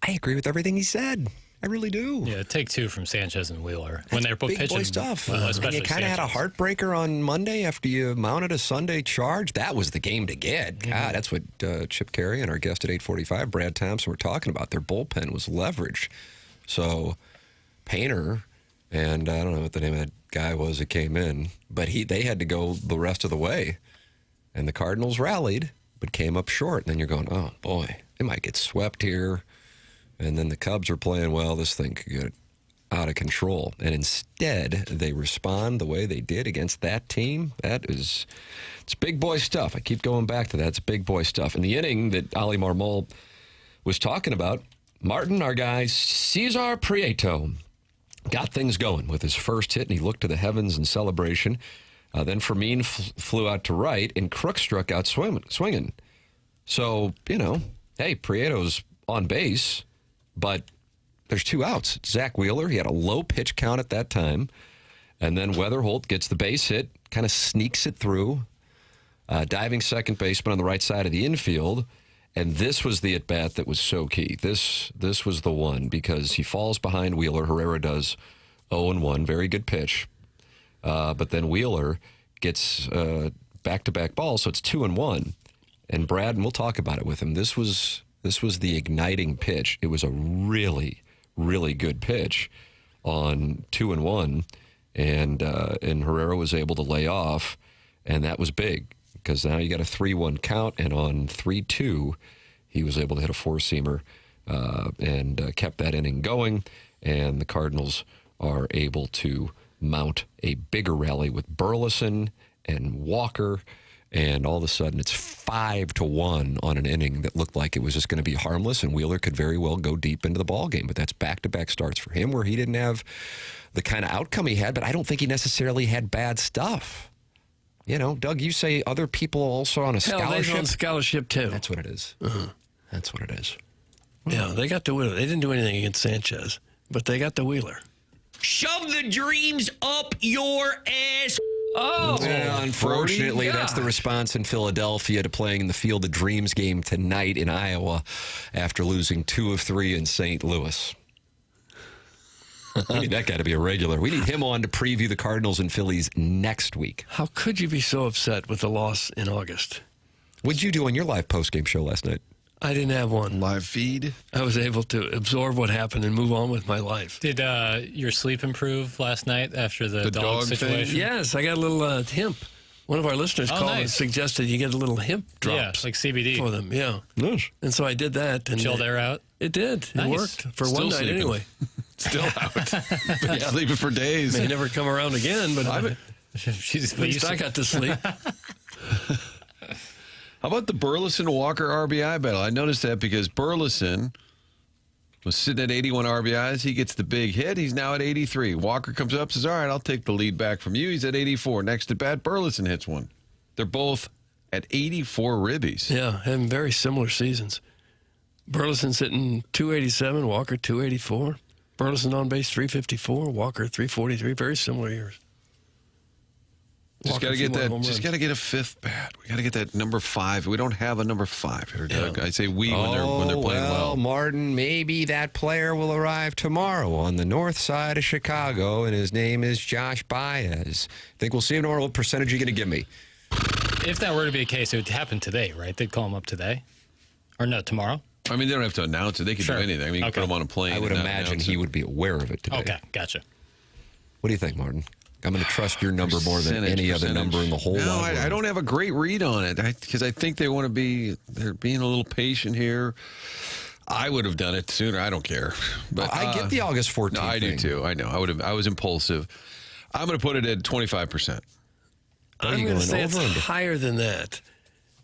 I agree with everything he said. I really do. Yeah, take two from Sanchez and Wheeler when they're both big pitching boy stuff. especially And you kind of had a heartbreaker on Monday after you mounted a Sunday charge. That was the game to get. God, that's what Chip Carey and our guest at 8:45, Brad Thompson, were talking about. Their bullpen was leveraged. So Painter, and I don't know what the name of that guy was that came in, but they had to go the rest of the way. And the Cardinals rallied, but came up short. And then you're going, oh, boy, they might get swept here. And then the Cubs are playing well. This thing could get out of control. And instead, they respond the way they did against that team. It's big boy stuff. I keep going back to that. It's big boy stuff. In the inning that Oli Marmol was talking about, Martin, our guy, Cesar Prieto, got things going with his first hit, and he looked to the heavens in celebration. Then Fermin flew out to right, and Crook struck out swinging. So, hey, Prieto's on base, but there's two outs. Zach Wheeler, he had a low pitch count at that time, and then Weatherholt gets the base hit, kind of sneaks it through, diving second baseman on the right side of the infield. And this was the at-bat that was so key. This was the one, because he falls behind Wheeler. Herrera does 0-1, very good pitch. But then Wheeler gets back-to-back balls, so it's 2-1. And Brad, and we'll talk about it with him, this was the igniting pitch. It was a really, really good pitch on 2-1. And Herrera was able to lay off, and that was big. Because now you got a 3-1 count, and on 3-2, he was able to hit a four-seamer and kept that inning going. And the Cardinals are able to mount a bigger rally with Burleson and Walker, and all of a sudden it's 5-1 on an inning that looked like it was just going to be harmless, and Wheeler could very well go deep into the ball game. But that's back-to-back starts for him, where he didn't have the kind of outcome he had, but I don't think he necessarily had bad stuff. Doug, you say other people also on a scholarship? Hell, they're on scholarship, too. That's what it is. That's what it is. Yeah, they got the Wheeler. They didn't do anything against Sanchez, but they got the Wheeler. Shove the dreams up your ass. Oh, well, unfortunately, that's the response in Philadelphia to playing in the Field of Dreams game tonight in Iowa after losing 2 of 3 in St. Louis. We need that guy to be a regular. We need him on to preview the Cardinals and Phillies next week. How could you be so upset with the loss in August? What'd you do on your live postgame show last night? I didn't have one. Live feed? I was able to absorb what happened and move on with my life. Did your sleep improve last night after the dog situation? Thing? Yes, I got a little hemp. One of our listeners called and suggested you get a little hemp drops. Yeah, like CBD. For them, yeah. Nice. And so I did that. And chilled air out? It did. Nice. It worked. For Still one sleeping. night anyway. Still out. Been sleeping for days. May never come around again, but at least I got to sleep. How about the Burleson-Walker RBI battle? I noticed that because Burleson was sitting at 81 RBIs. He gets the big hit. He's now at 83. Walker comes up, says, all right, I'll take the lead back from you. He's at 84. Next at bat, Burleson hits one. They're both at 84 ribbies. Yeah, having very similar seasons. Burleson's hitting 287, Walker 284. Burleson on base 354, Walker 343. Very similar years. Just got to get that. Just got to get a fifth bat. We got to get that number 5. We don't have a number 5 here, Doug. I say we when they're playing well. Martin, maybe that player will arrive tomorrow on the north side of Chicago, and his name is Josh Baez. Think we'll see him tomorrow? What percentage are you going to give me? If that were to be a case, it would happen today, right? They'd call him up today, or no, tomorrow. I mean, they don't have to announce it. They could do anything. I mean, you can put him on a plane. I would imagine he would be aware of it today. Okay, gotcha. What do you think, Martin? I'm going to trust your number more than any other number in the whole No, wide world. I don't have a great read on it because I think they want to be. They're being a little patient here. I would have done it sooner. I don't care. But I get the August 14th. No, I do too. I know. I was impulsive. I'm going to put it at 25%. I'm going to say it's higher than that.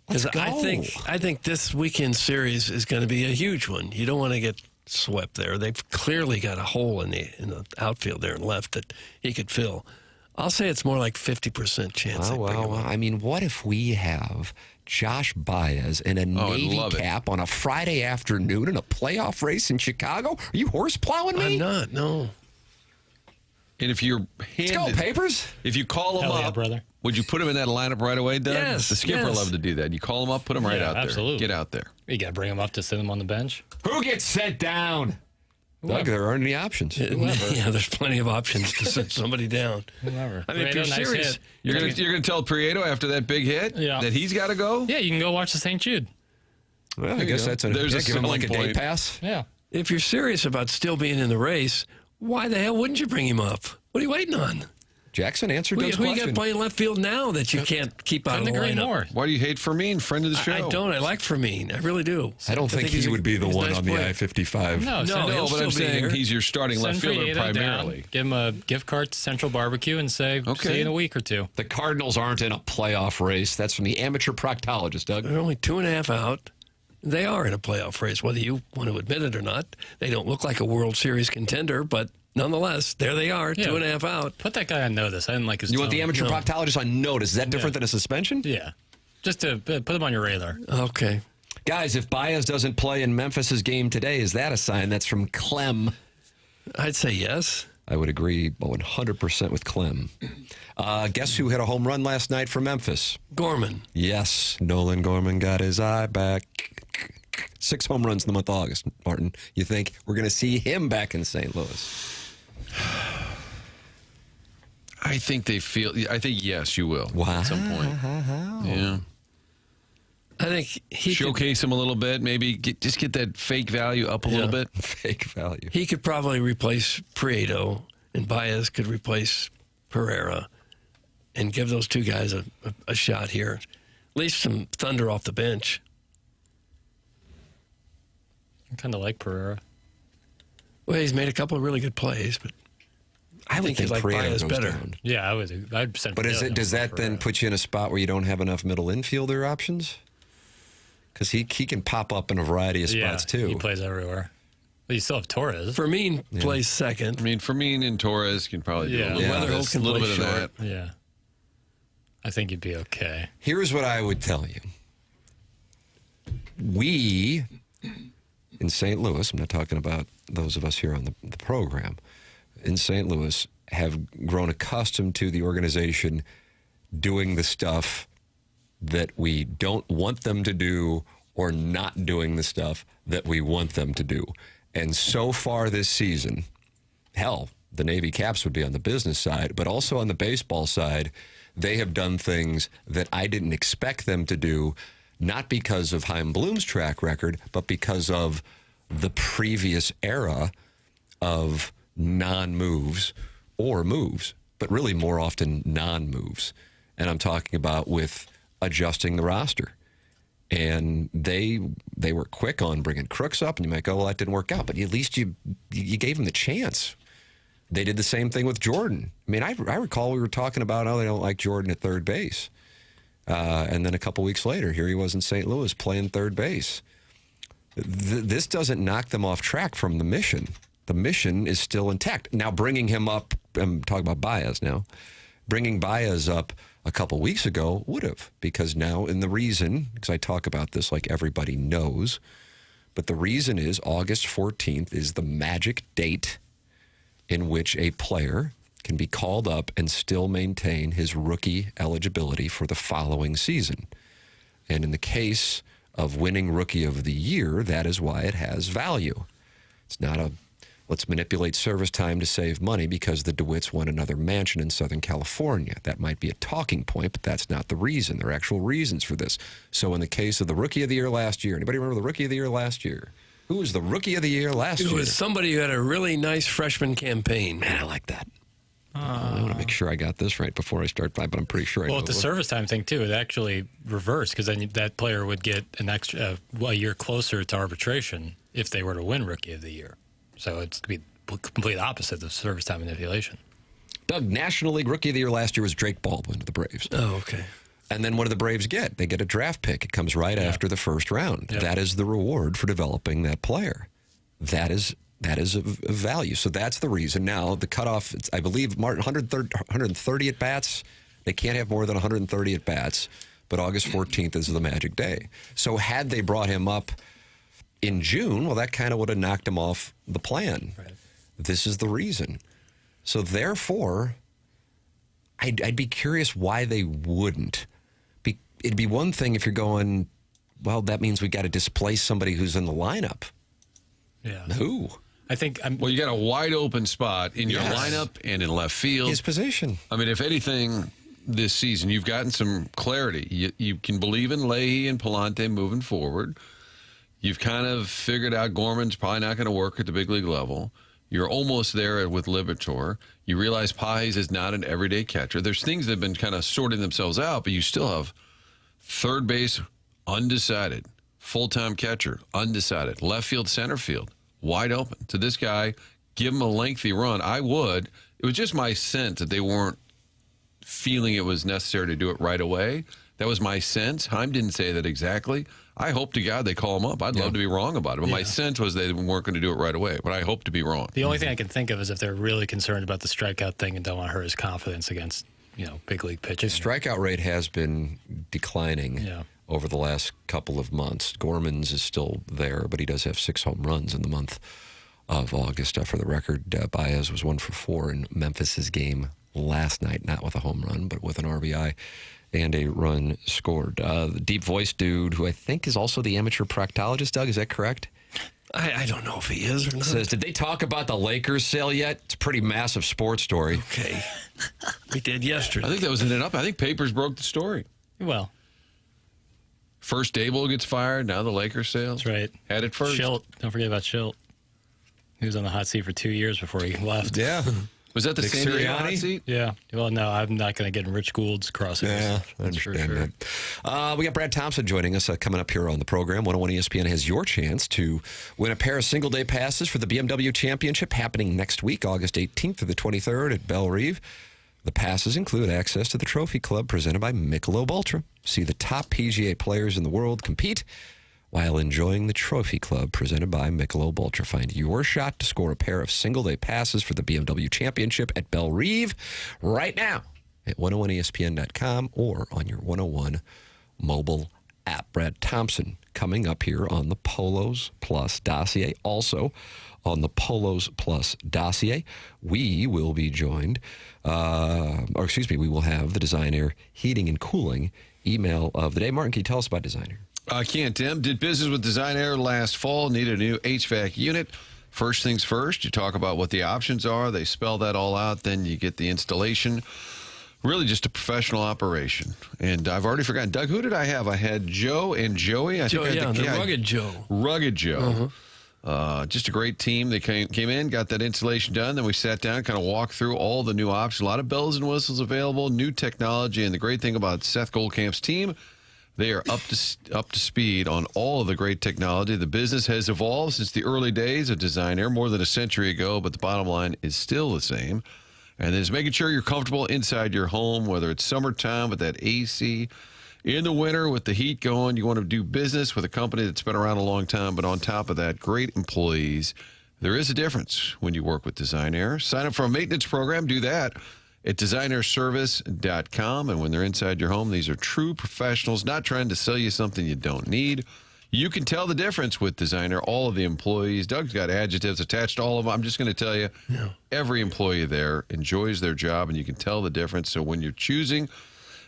Because I think this weekend series is going to be a huge one. You don't want to get swept there. They've clearly got a hole in the outfield there and left that he could fill. I'll say it's more like 50% chance. Well, I mean, what if we have Josh Baez in a Navy cap on a Friday afternoon in a playoff race in Chicago? Are you horse plowing me? I'm not, no. And if you're Let's go, Papers. If you call him up, brother. Would you put him in that lineup right away, Doug? Yes. The skipper loved to do that. You call him up, put him right out absolutely. there. Get out there. You got to bring him up to sit him on the bench. Who gets sent down? Doug, there aren't any options. Yeah, there's plenty of options to sit somebody down. Whoever. I mean, if you're serious, You're gonna tell Prieto after that big hit that he's got to go? Yeah, you can go watch the St. Jude. Well, I guess that's There's a give him like a selling day point. pass. Yeah. if you're serious about still being in the race, why the hell wouldn't you bring him up? What are you waiting on? Jackson answered Doug's Who you question. got playing left field now that you can't keep out of the lineup? Why do you hate Fermin, friend of the show? I don't. I like Fermin. I really do. I don't think he would be the one on the I-55. No, but I'm saying he's your starting left fielder primarily. Down, give him a gift card to Central Barbecue and say, see you in a week or two. The Cardinals aren't in a playoff race. That's from the amateur proctologist, Doug. They're only 2.5 out. They are in a playoff race, whether you want to admit it or not. They don't look like a World Series contender, but nonetheless, there they are, 2.5 out. Put that guy on notice. I didn't like his You tone. want the amateur proctologist on notice. Is that different than a suspension? Yeah. Just to put him on your radar. Okay. Guys, if Baez doesn't play in Memphis's game today, is that a sign? That's from Clem. I'd say yes. I would agree 100% with Clem. Guess who hit a home run last night for Memphis? Gorman. Yes, Nolan Gorman got his eye back. 6 home runs in the month of August, Martin. You think we're going to see him back in St. Louis? I think yes, you will. Wow. At some point. Yeah. I think he showcase him a little bit. Maybe just get that fake value up a little bit. Fake value. He could probably replace Prieto, and Baez could replace Pereira, and give those two guys a shot here. At least some thunder off the bench. I kind of like Pereira. Well, he's made a couple of really good plays, but I think he'd like Baez better. Down. Yeah, I'd send. But does that then put you in a spot where you don't have enough middle infielder options? Because he can pop up in a variety of spots too. He plays everywhere. But you still have Torres. Fermin plays second. I mean, Fermin and Torres can probably do a little bit of that. Yeah. I think you'd be okay. Here's what I would tell you. We, in St. Louis, I'm not talking about those of us here on the program, in St. Louis, have grown accustomed to the organization doing the stuff that we don't want them to do or not doing the stuff that we want them to do. And so far this season, hell, the Navy Caps would be on the business side, but also on the baseball side, they have done things that I didn't expect them to do, not because of Chaim Bloom's track record, but because of the previous era of non-moves or moves, but really more often non-moves. And I'm talking about with adjusting the roster. And they were quick on bringing Crooks up, and you might go, well, that didn't work out. But at least you gave him the chance. They did the same thing with Jordan. I mean, I recall we were talking about, they don't like Jordan at third base. And then a couple weeks later, here he was in St. Louis playing third base. This doesn't knock them off track from the mission. The mission is still intact. Now, bringing him up, I'm talking about Baez now, bringing Baez up a couple weeks ago would have, because now, and the reason, because I talk about this like everybody knows, but the reason is August 14th is the magic date in which a player can be called up and still maintain his rookie eligibility for the following season. And in the case of winning Rookie of the Year, that is why it has value. It's not a let's manipulate service time to save money because the DeWitts won another mansion in Southern California. That might be a talking point, but that's not the reason. There are actual reasons for this. So in the case of the Rookie of the Year last year, anybody remember the Rookie of the Year last year? Who was the Rookie of the Year last year? It was somebody who had a really nice freshman campaign. Man, I like that. I want to make sure I got this right before I start by, but I'm pretty sure I know. Well, with the service time thing, too, it actually reversed because then that player would get an extra a year closer to arbitration if they were to win Rookie of the Year. So it's going to be complete opposite of service time manipulation. Doug, National League Rookie of the Year last year was Drake Baldwin of the Braves. Oh, okay. And then what do the Braves get? They get a draft pick. It comes right after the first round. Yep. That is the reward for developing that player. That is of value. So that's the reason. Now, the cutoff, I believe, Martin, 130 at-bats. They can't have more than 130 at-bats, but August 14th is the magic day. So had they brought him up in June, well, that kind of would have knocked him off the plan. Right. This is the reason. So therefore, I'd be curious why they wouldn't. It'd be one thing if you're going, well, that means we got to displace somebody who's in the lineup. Yeah. Who? I think Well, you got a wide open spot in your lineup and in left field. His position. I mean, if anything, this season you've gotten some clarity. You can believe in Leahy and Palante moving forward. You've kind of figured out Gorman's probably not going to work at the big league level. You're almost there with Liberatore. You realize Pages is not an everyday catcher. There's things that have been kind of sorting themselves out, but you still have third base undecided, full-time catcher undecided, left field, center field wide open. To this guy, give him a lengthy run. I would. It was just my sense that they weren't feeling it was necessary to do it right away. That was my sense. Heim didn't say that exactly. I hope to God they call him up. I'd love to be wrong about it. But my sense was they weren't going to do it right away. But I hope to be wrong. the only thing I can think of is if they're really concerned about the strikeout thing and don't want to hurt his confidence against, big league pitching. His strikeout rate has been declining over the last couple of months. Gorman's is still there, but he does have 6 home runs in the month of August. For the record, Baez was 1 for 4 in Memphis's game last night, not with a home run, but with an RBI and a run scored. The deep voice dude, who I think is also the amateur proctologist, Doug, is that correct? I don't know if he is or not. Says, did they talk about the Lakers sale yet? It's a pretty massive sports story. Okay. We did yesterday. I think that was in it up. I think papers broke the story. Well, first Dable gets fired. Now the Lakers sale. that's right. Had it first. Schilt. Don't forget about Schilt. He was on the hot seat for 2 years before he left. Yeah. Was that the Nick San Diego hot Sirianni? seat? Yeah. Well, no, I'm not going to get in Rich Gould's crosshairs. Yeah, I That's for understand sure. that. We got Brad Thompson joining us coming up here on the program. 101 ESPN has your chance to win a pair of single-day passes for the BMW Championship happening next week, August 18th through the 23rd at Belle Reve. The passes include access to the Trophy Club presented by Michelob Ultra. See the top PGA players in the world compete while enjoying the Trophy Club presented by Michelob Ultra. Find your shot to score a pair of single-day passes for the BMW Championship at Belle Reve right now at 101ESPN.com or on your 101 mobile app. Brad Thompson coming up here on the Polos Plus dossier. Also on the Polos Plus dossier, we will be joined, we will have the Design Air Heating and Cooling email of the day. Martin, can you tell us about Design Air? I can't, Tim. Did business with Design Air last fall. Needed a new HVAC unit. First things first, you talk about what the options are. They spell that all out. Then you get the installation. Really just a professional operation. And I've already forgotten. Doug, who did I have? I had Joe and Joey. The Rugged Joe. Rugged Joe. Just a great team. They came in, got that installation done. Then we sat down, kind of walked through all the new options. A lot of bells and whistles available, new technology. And the great thing about Seth Goldcamp's team, they are up to speed on all of the great technology. The business has evolved since the early days of Design Air, more than a century ago, but the bottom line is still the same. And it's making sure you're comfortable inside your home, whether it's summertime with that AC, in the winter with the heat going. You want to do business with a company that's been around a long time, but on top of that, great employees. There is a difference when you work with Design Air. Sign up for a maintenance program. Do that at designairservice.com. And when they're inside your home, these are true professionals, not trying to sell you something you don't need. You can tell the difference with Designer. All of the employees, Doug's got adjectives attached to all of them. I'm just going to tell you, every employee there enjoys their job, and you can tell the difference. So when you're choosing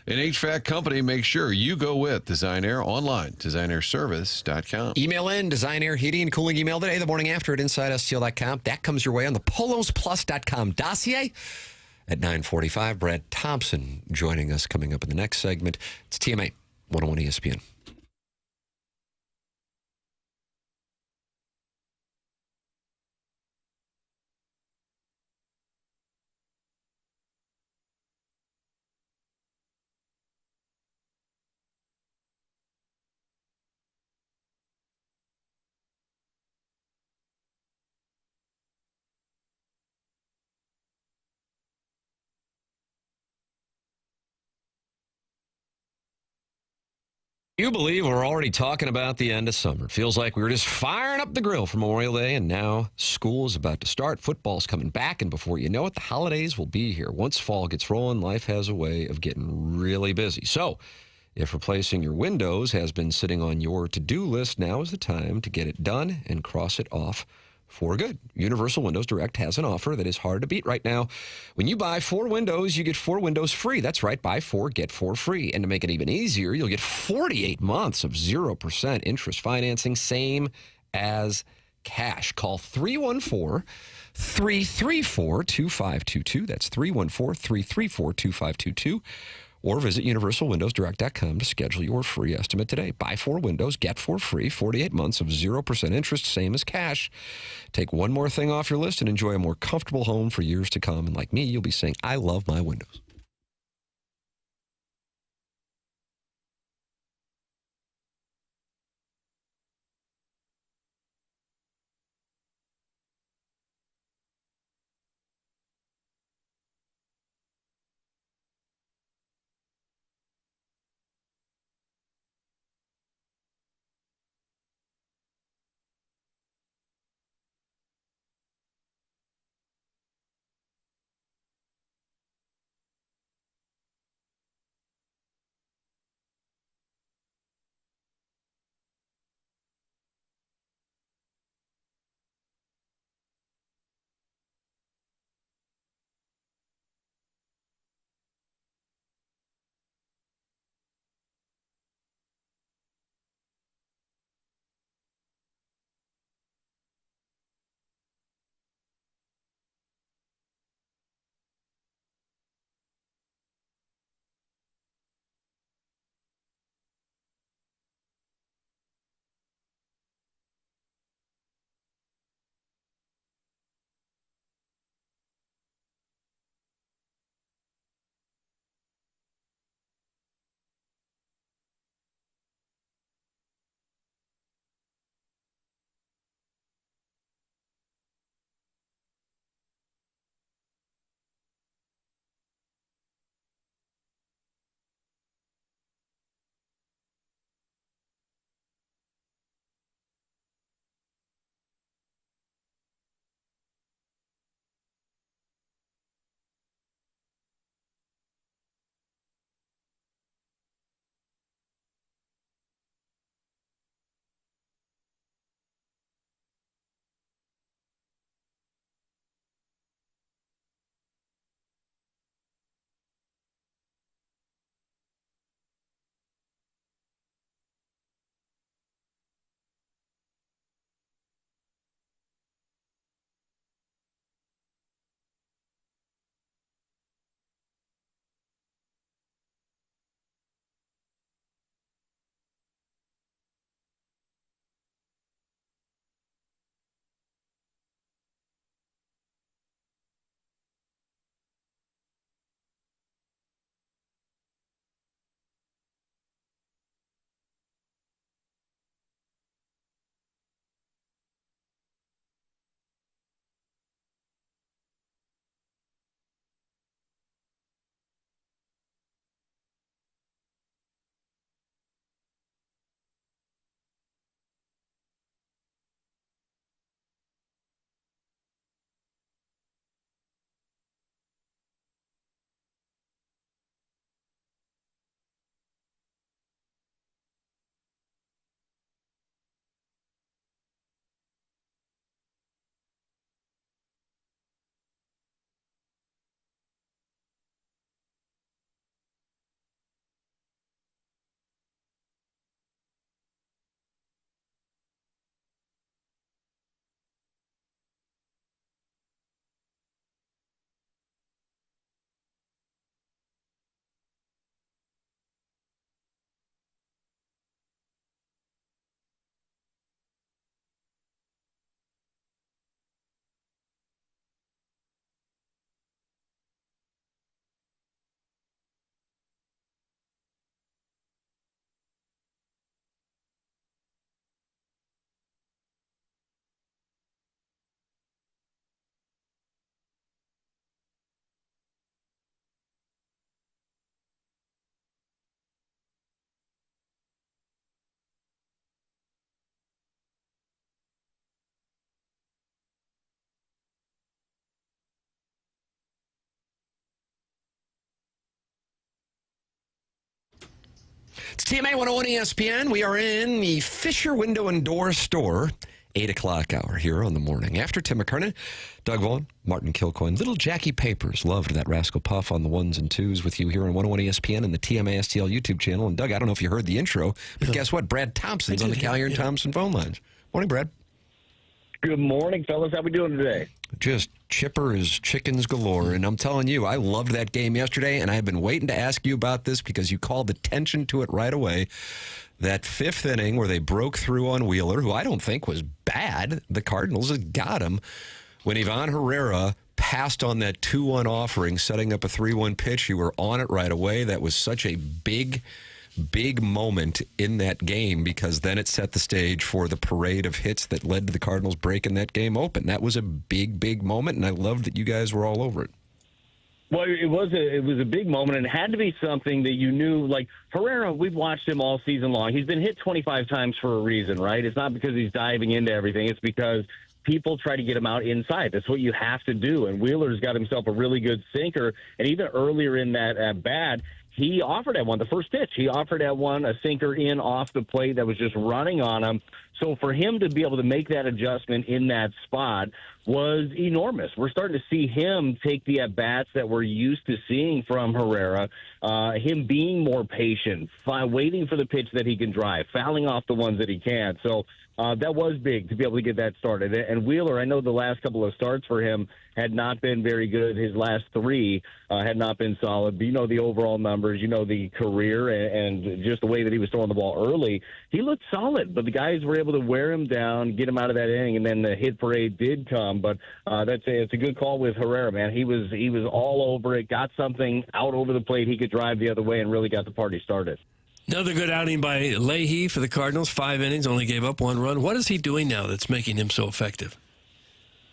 an HVAC company, make sure you go with Designair online, designairservice.com. Email in Designair Heating and Cooling email today, the morning after at InsideSTL.com. That comes your way on the PolosPlus.com dossier at 9:45. Brad Thompson joining us coming up in the next segment. It's TMA 101 ESPN. You believe we're already talking about the end of summer. Feels like we were just firing up the grill for Memorial Day, and now school is about to start. Football's coming back, and before you know it, the holidays will be here. Once fall gets rolling, life has a way of getting really busy. So if replacing your windows has been sitting on your to-do list, now is the time to get it done and cross it off for good. Universal Windows Direct has an offer that is hard to beat right now. When you buy 4 windows, you get 4 windows free. That's right, buy 4, get 4 free. And to make it even easier, you'll get 48 months of 0% interest financing, same as cash. Call 314-334-2522. That's 314-334-2522. Or visit universalwindowsdirect.com to schedule your free estimate today. Buy 4 windows, get 4 free, 48 months of 0% interest, same as cash. Take one more thing off your list and enjoy a more comfortable home for years to come. And like me, you'll be saying, I love my windows. It's TMA 101 ESPN. We are in the Fisher Window and Door store, 8 o'clock hour here on the morning. After Tim McKernan, Doug Vaughn, Martin Kilcoyne, little Jackie Papers. Loved that Rascal Puff on the ones and twos with you here on 101 ESPN and the TMA STL YouTube channel. And Doug, I don't know if you heard the intro, but guess what? Brad Thompson's on the Callier and Thompson phone lines. Morning, Brad. Good morning, fellas. How we doing today? Just chipper as chickens galore. And I'm telling you, I loved that game yesterday, and I've been waiting to ask you about this because you called attention to it right away. That fifth inning where they broke through on Wheeler, who I don't think was bad. The Cardinals had got him. When Ivan Herrera passed on that 2-1 offering, setting up a 3-1 pitch, you were on it right away. That was such a big moment in that game because then it set the stage for the parade of hits that led to the Cardinals breaking that game open. That was a big moment, and I loved that you guys were all over it. Well, it was a big moment, and it had to be something that you knew. Like Herrera, we've watched him all season long. He's been hit 25 times for a reason, right? It's not because he's diving into everything. It's because people try to get him out inside. That's what you have to do. And Wheeler's got himself a really good sinker, and even earlier in that at bat, he offered at one, the first pitch, he offered at one a sinker in off the plate that was just running on him. So for him to be able to make that adjustment in that spot was enormous. We're starting to see him take the at-bats that we're used to seeing from Herrera, him being more patient, waiting for the pitch that he can drive, fouling off the ones that he can. So that was big to be able to get that started. And Wheeler, I know the last couple of starts for him had not been very good. His last three had not been solid. But you know the overall numbers, you know the career, and just the way that he was throwing the ball early. He looked solid, but the guys were able to wear him down, get him out of that inning, and then the hit parade did come. But it's a good call with Herrera, man. He was all over it, got something out over the plate he could drive the other way, and really got the party started. Another good outing by Leahy for the Cardinals. 5 innings, only gave up 1 run. What is he doing now that's making him so effective?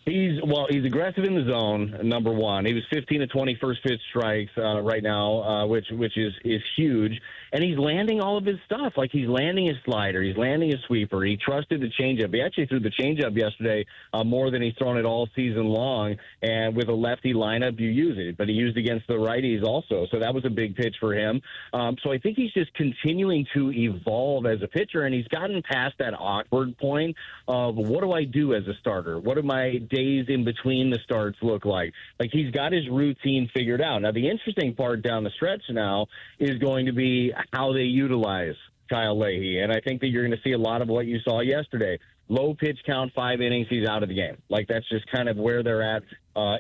He's aggressive in the zone, number one. He was 15 to 20 first pitch strikes right now, which is huge. And he's landing all of his stuff. Like, he's landing his slider. He's landing his sweeper. He trusted the changeup. He actually threw the changeup yesterday more than he's thrown it all season long. And with a lefty lineup, you use it. But he used against the righties also. So that was a big pitch for him. So I think he's just continuing to evolve as a pitcher. And he's gotten past that awkward point of, what do I do as a starter? What do my days in between the starts look like? Like, he's got his routine figured out. Now, the interesting part down the stretch now is going to be how they utilize Kyle Leahy. And I think that you're going to see a lot of what you saw yesterday. Low pitch count, 5 innings, he's out of the game. Like, that's just kind of where they're at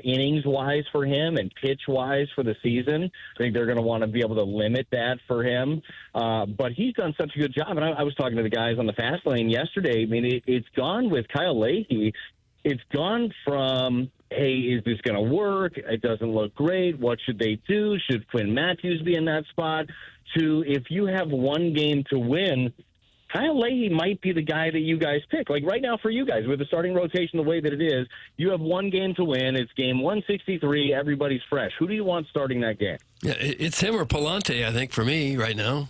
innings-wise for him and pitch-wise for the season. I think they're going to want to be able to limit that for him. But he's done such a good job. And I was talking to the guys on the fast lane yesterday. I mean, it's gone with Kyle Leahy. It's gone from, hey, is this going to work? It doesn't look great. What should they do? Should Quinn Matthews be in that spot? To, if you have one game to win, Kyle Leahy might be the guy that you guys pick. Like, right now for you guys, with the starting rotation the way that it is, you have one game to win. It's game 163. Everybody's fresh. Who do you want starting that game? Yeah, it's him or Palante, I think, for me right now.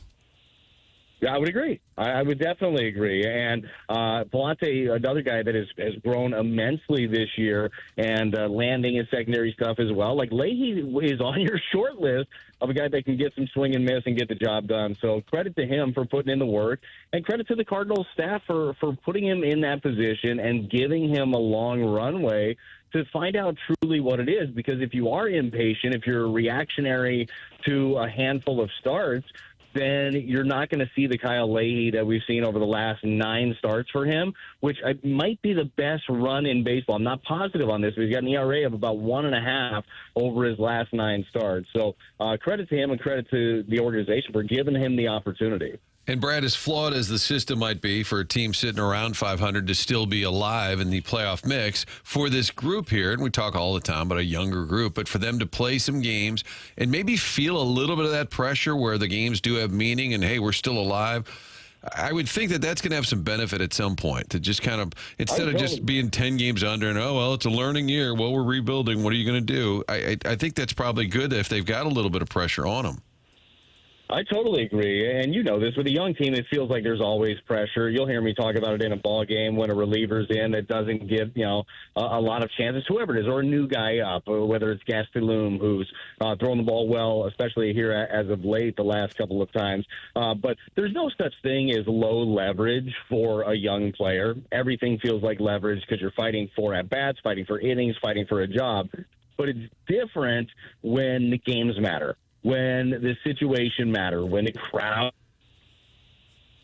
Yeah, I would agree. I would definitely agree. And Palante, another guy that has grown immensely this year and landing his secondary stuff as well. Like, Leahy is on your short list of a guy that can get some swing and miss and get the job done. So credit to him for putting in the work, and credit to the Cardinals staff for putting him in that position and giving him a long runway to find out truly what it is. Because if you are impatient, if you're reactionary to a handful of starts, then you're not going to see the Kyle Leahy that we've seen over the last 9 starts for him, which might be the best run in baseball. I'm not positive on this, but he's got an ERA of about 1.5 over his last 9 starts. So credit to him and credit to the organization for giving him the opportunity. And Brad, as flawed as the system might be for a team sitting around 500 to still be alive in the playoff mix, for this group here, and we talk all the time about a younger group, but for them to play some games and maybe feel a little bit of that pressure where the games do have meaning and, hey, we're still alive, I would think that that's going to have some benefit at some point, to just kind of, instead of just being 10 games under and, oh, well, it's a learning year, well, we're rebuilding, what are you going to do? I think that's probably good if they've got a little bit of pressure on them. I totally agree. And you know this, with a young team, it feels like there's always pressure. You'll hear me talk about it in a ball game when a reliever's in that doesn't give, a lot of chances, whoever it is, or a new guy up, or whether it's Gastelum, who's throwing the ball well, especially here as of late the last couple of times. But there's no such thing as low leverage for a young player. Everything feels like leverage because you're fighting for at-bats, fighting for innings, fighting for a job. But it's different when the games matter, when the situation matters, when the crowd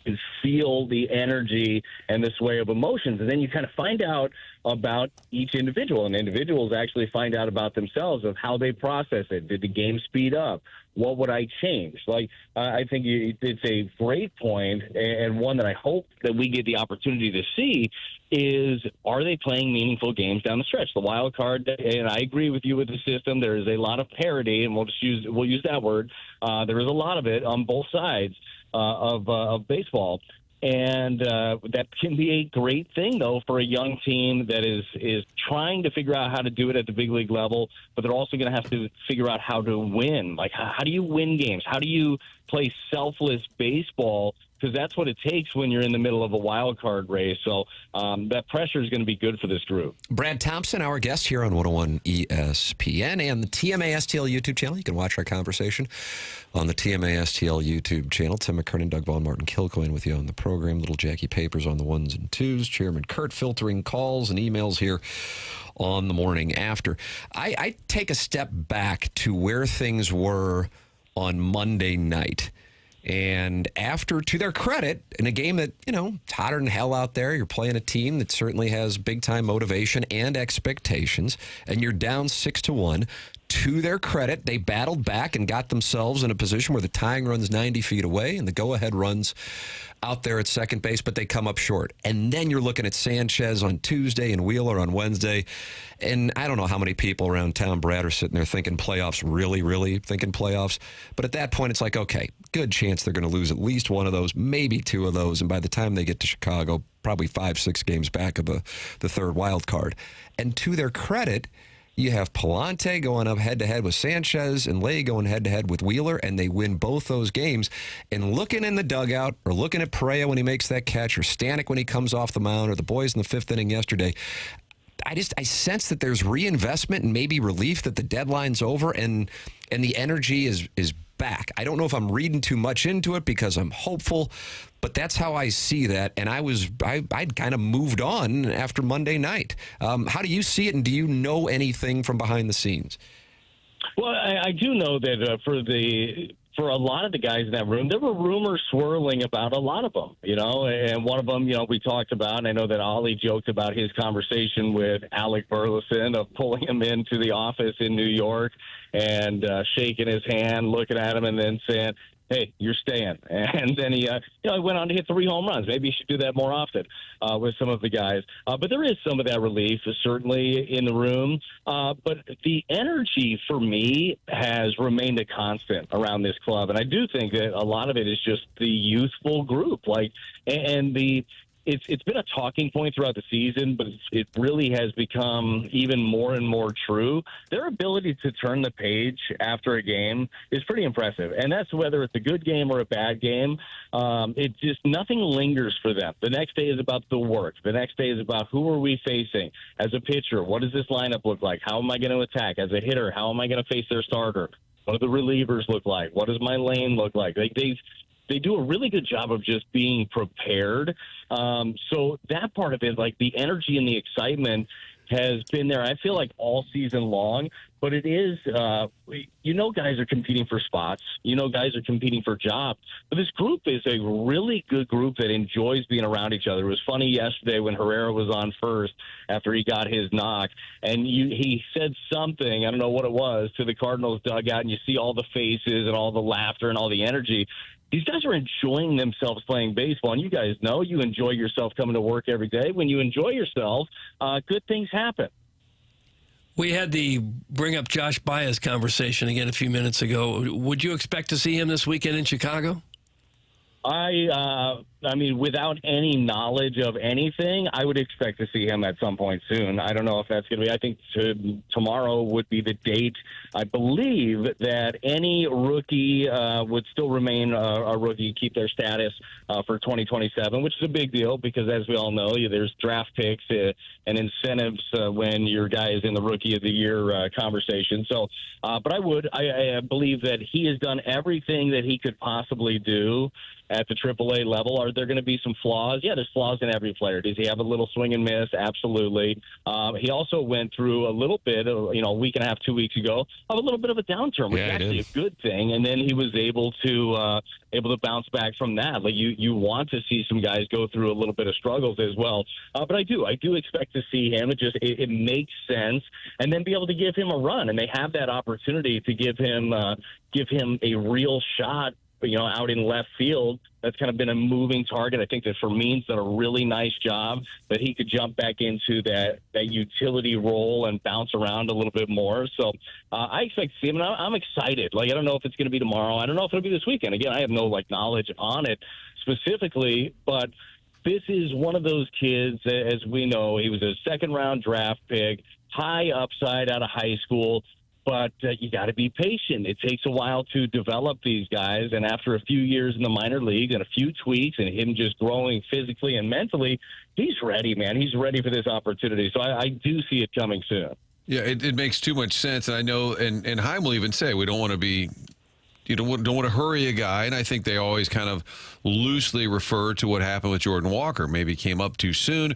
can feel the energy and the sway of emotions. And then you kind of find out about each individual, and individuals actually find out about themselves of how they process it. Did the game speed up? What would I change? I think it's a great point, and one that I hope that we get the opportunity to see is, are they playing meaningful games down the stretch? The wild card, and I agree with you with the system. There is a lot of parity, and we'll use that word. There is a lot of it on both sides of baseball. And that can be a great thing, though, for a young team that is trying to figure out how to do it at the big league level, but they're also going to have to figure out how to win. Like, how do you win games? How do you play selfless baseball? Because that's what it takes when you're in the middle of a wild card race. So that pressure is going to be good for this group. Brad Thompson, our guest here on 101 ESPN and the TMA STL YouTube channel. You can watch our conversation on the TMA STL YouTube channel. Tim McKernan, Doug Vaughn, Martin Kilcoyne with you on the program. Little Jackie Papers on the ones and twos. Chairman Kurt filtering calls and emails here on the morning after. I take a step back to where things were on Monday night. And after, to their credit, in a game that, it's hotter than hell out there, you're playing a team that certainly has big-time motivation and expectations, and you're down 6-1. To their credit, they battled back and got themselves in a position where the tying run's 90 feet away and the go-ahead run's out there at second base, but they come up short. And then you're looking at Sanchez on Tuesday and Wheeler on Wednesday. And I don't know how many people around town, Brad, are sitting there thinking playoffs, really thinking playoffs. But at that point, it's like, okay, good chance they're going to lose at least one of those, maybe two of those. And by the time they get to Chicago, probably 5-6 games back of the third wild card. And to their credit, you have Palante going up head-to-head with Sanchez and Lay going head-to-head with Wheeler, and they win both those games. And looking in the dugout, or looking at Perea when he makes that catch, or Stanek when he comes off the mound, or the boys in the fifth inning yesterday, I sense that there's reinvestment and maybe relief that the deadline's over, and the energy is back. I don't know if I'm reading too much into it because I'm hopeful, but that's how I see that. And I'd kind of moved on after Monday night. How do you see it, and do you know anything from behind the scenes? Well, I do know that for a lot of the guys in that room, there were rumors swirling about a lot of them, and one of them, we talked about, and I know that Oli joked about his conversation with Alec Burleson of pulling him into the office in New York and shaking his hand, looking at him, and then saying, hey, you're staying. And then he went on to hit 3 home runs. Maybe he should do that more often with some of the guys. But there is some of that relief, certainly, in the room. But the energy, for me, has remained a constant around this club. And I do think that a lot of it is just the youthful group. It's been a talking point throughout the season, but it really has become even more and more true. Their ability to turn the page after a game is pretty impressive, and that's whether it's a good game or a bad game. Nothing lingers for them. The next day is about the work. The next day is about who are we facing as a pitcher. What does this lineup look like? How am I going to attack as a hitter? How am I going to face their starter? What do the relievers look like? What does my lane look like? They do a really good job of just being prepared. So that part of it, like the energy and the excitement, has been there, I feel like, all season long. But it is, guys are competing for spots. Guys are competing for jobs. But this group is a really good group that enjoys being around each other. It was funny yesterday when Herrera was on first after he got his knock, and he said something, I don't know what it was, to the Cardinals dugout, and you see all the faces and all the laughter and all the energy. These guys are enjoying themselves playing baseball, and you guys know you enjoy yourself coming to work every day. When you enjoy yourself, good things happen. We had the bring up Josh Baez conversation again a few minutes ago. Would you expect to see him this weekend in Chicago? I I mean, without any knowledge of anything, I would expect to see him at some point soon. I don't know if that's going to be. I think tomorrow would be the date. I believe that any rookie would still remain a rookie, keep their status for 2027, which is a big deal because, as we all know, there's draft picks and incentives when your guy is in the Rookie of the Year conversation. So, but I believe that he has done everything that he could possibly do at the AAA level. Are there going to be some flaws? Yeah, there's flaws in every player. Does he have a little swing and miss? Absolutely. He also went through a little bit, a week and a half, 2 weeks ago, of a little bit of a downturn, which is actually a good thing. And then he was able to bounce back from that. Like you want to see some guys go through a little bit of struggles as well. But I do expect to see him. It makes sense, and then be able to give him a run. And they have that opportunity to give him a real shot, out in left field. That's kind of been a moving target. I think that Fermin's done a really nice job, that he could jump back into that utility role and bounce around a little bit more. So I expect to see him, and I'm excited. I don't know if it's going to be tomorrow. I don't know if it'll be this weekend. Again, I have no knowledge on it specifically, but this is one of those kids, as we know, he was a second-round draft pick, high upside out of high school. But you got to be patient. It takes a while to develop these guys. And after a few years in the minor leagues and a few tweaks and him just growing physically and mentally, he's ready, man. He's ready for this opportunity. So I do see it coming soon. Yeah, it makes too much sense. And I know, and Heim will even say, we don't want to be, don't want to hurry a guy. And I think they always kind of loosely refer to what happened with Jordan Walker. Maybe came up too soon.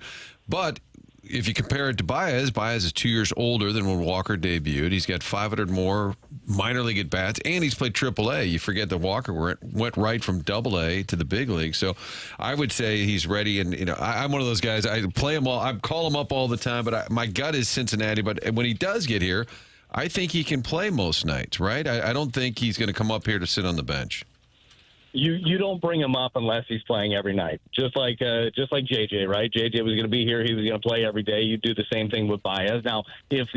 But if you compare it to Baez is 2 years older than when Walker debuted. He's got 500 more minor league at-bats, and he's played AAA. You forget that Walker went right from AA to the big league. So I would say he's ready, and I'm one of those guys. I play him all. I call him up all the time, but my gut is Cincinnati. But when he does get here, I think he can play most nights, right? I don't think he's going to come up here to sit on the bench. You don't bring him up unless he's playing every night. Just like JJ, right? JJ was going to be here. He was going to play every day. You do the same thing with Baez. Now, if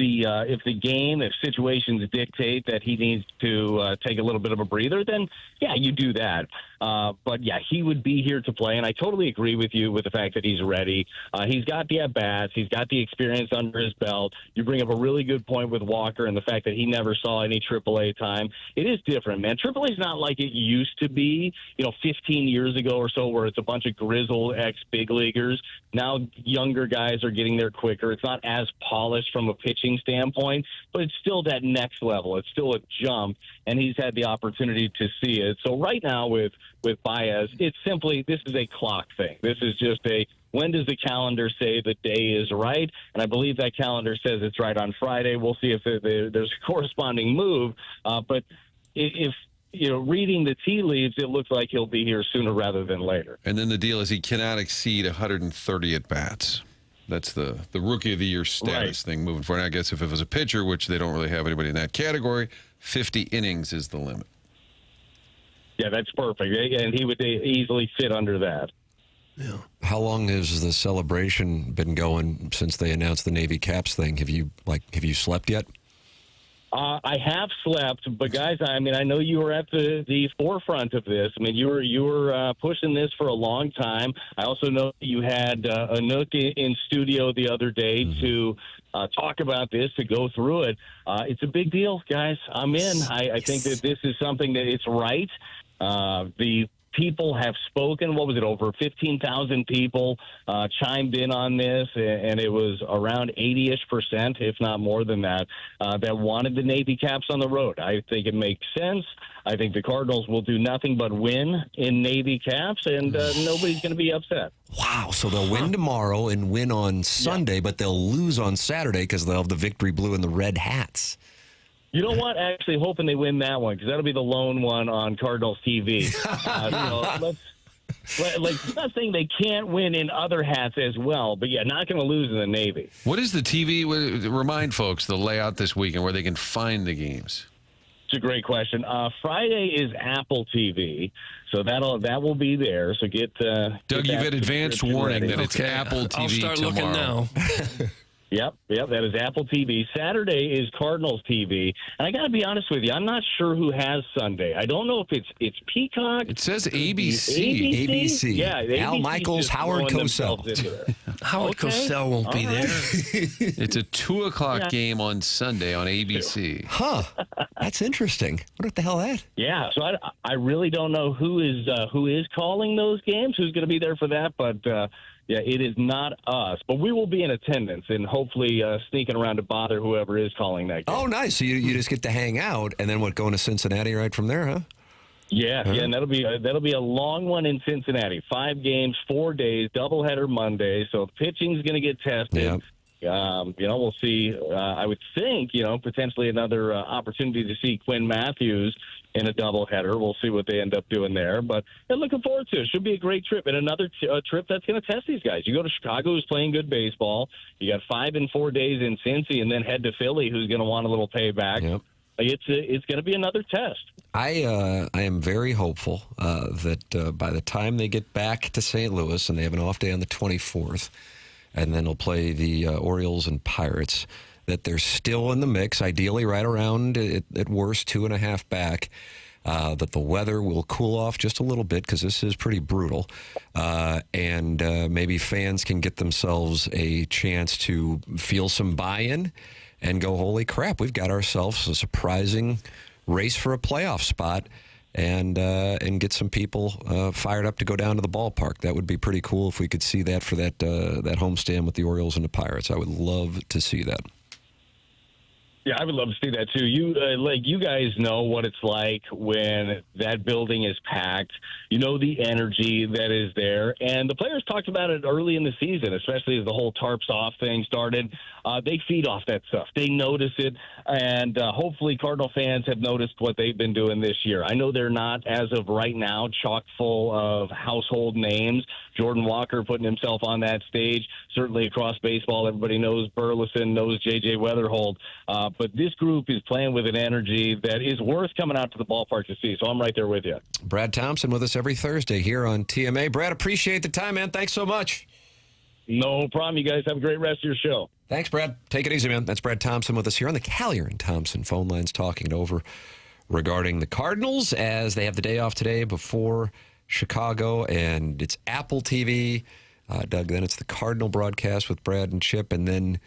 situations dictate that he needs to take a little bit of a breather, then yeah, you do that. But yeah, he would be here to play, and I totally agree with you with the fact that he's ready. He's got the at-bats. He's got the experience under his belt. You bring up a really good point with Walker and the fact that he never saw any AAA time. It is different, man. AAA is not like it used to be, 15 years ago or so, where it's a bunch of grizzled ex-big leaguers. Now younger guys are getting there quicker. It's not as polished from a pitching standpoint, but it's still that next level. It's still a jump, and he's had the opportunity to see it. So right now with Baez, it's simply, this is a clock thing. This is just when does the calendar say the day is right? And I believe that calendar says it's right on Friday. We'll see if there's a corresponding move. But if reading the tea leaves, it looks like he'll be here sooner rather than later. And then the deal is he cannot exceed 130 at-bats. That's the Rookie of the Year status thing moving forward. And I guess if it was a pitcher, which they don't really have anybody in that category, 50 innings is the limit. Yeah, that's perfect. And he would easily fit under that. Yeah. How long has the celebration been going since they announced the Navy Caps thing? Have you slept yet? I have slept, but guys, I know you were at the forefront of this. You were pushing this for a long time. I also know you had Anook in studio the other day to talk about this, to go through it. It's a big deal, guys. I'm in. I think that this is something that it's right. The people have spoken. What was it? Over 15,000 people chimed in on this, and it was around 80-ish%, if not more than that, that wanted the Navy Caps on the road. I think it makes sense. I think the Cardinals will do nothing but win in Navy Caps, and nobody's going to be upset. Wow, so they'll win tomorrow and win on Sunday, but they'll lose on Saturday because they'll have the victory blue and the red hats. You know what? Actually, hoping they win that one, because that'll be the lone one on Cardinals TV. I'm not saying they can't win in other hats as well, but yeah, not going to lose in the Navy. What is the TV? Remind folks the layout this weekend where they can find the games. It's a great question. Friday is Apple TV, so that will be there. So get Doug, you've had advanced warning that it's Apple TV I'll start tomorrow. looking now. Yep, that is Apple TV. Saturday is Cardinals TV. And I got to be honest with you, I'm not sure who has Sunday. I don't know if it's Peacock. It says ABC. ABC. Yeah, Al ABC Michaels, Howard Cosell. Howard Cosell won't be there. It's a 2:00 game on Sunday on ABC. Huh. That's interesting. What the hell is that? Yeah, so I really don't know who is calling those games, who's going to be there for that, but yeah, it is not us. But we will be in attendance and hopefully sneaking around to bother whoever is calling that game. Oh, nice. So you just get to hang out and then going to Cincinnati right from there, huh? Yeah, and that'll be a long one in Cincinnati. 5 games, 4 days, doubleheader Monday. So pitching's going to get tested. Yep. We'll see. I would think, potentially another opportunity to see Quinn Matthews in a doubleheader. We'll see what they end up doing there. But looking forward to it. Should be a great trip. And another trip that's going to test these guys. You go to Chicago, who's playing good baseball. You got 5 and 4 days in Cincy, and then head to Philly, who's going to want a little payback. Yep. It's going to be another test. I am very hopeful that by the time they get back to St. Louis, and they have an off day on the 24th, and then they'll play the Orioles and Pirates, that they're still in the mix, ideally right around, at worst, 2.5 back, that the weather will cool off just a little bit because this is pretty brutal, and maybe fans can get themselves a chance to feel some buy-in and go, holy crap, we've got ourselves a surprising race for a playoff spot, and get some people fired up to go down to the ballpark. That would be pretty cool if we could see that for that homestand with the Orioles and the Pirates. I would love to see that. Yeah, I would love to see that too. You guys know what it's like when that building is packed. You know the energy that is there, and the players talked about it early in the season, especially as the whole tarps off thing started. They feed off that stuff. They notice it, and hopefully Cardinal fans have noticed what they've been doing this year. I know they're not, as of right now, chock full of household names. Jordan Walker putting himself on that stage. Certainly across baseball, everybody knows Burleson, knows J.J. Weatherhold. But this group is playing with an energy that is worth coming out to the ballpark to see. So I'm right there with you. Brad Thompson with us every Thursday here on TMA. Brad, appreciate the time, man. Thanks so much. No problem. You guys have a great rest of your show. Thanks, Brad. Take it easy, man. That's Brad Thompson with us here on the Callier and Thompson phone lines, talking it over regarding the Cardinals as they have the day off today before Chicago, and it's Apple TV. Doug, then it's the Cardinal broadcast with Brad and Chip, and then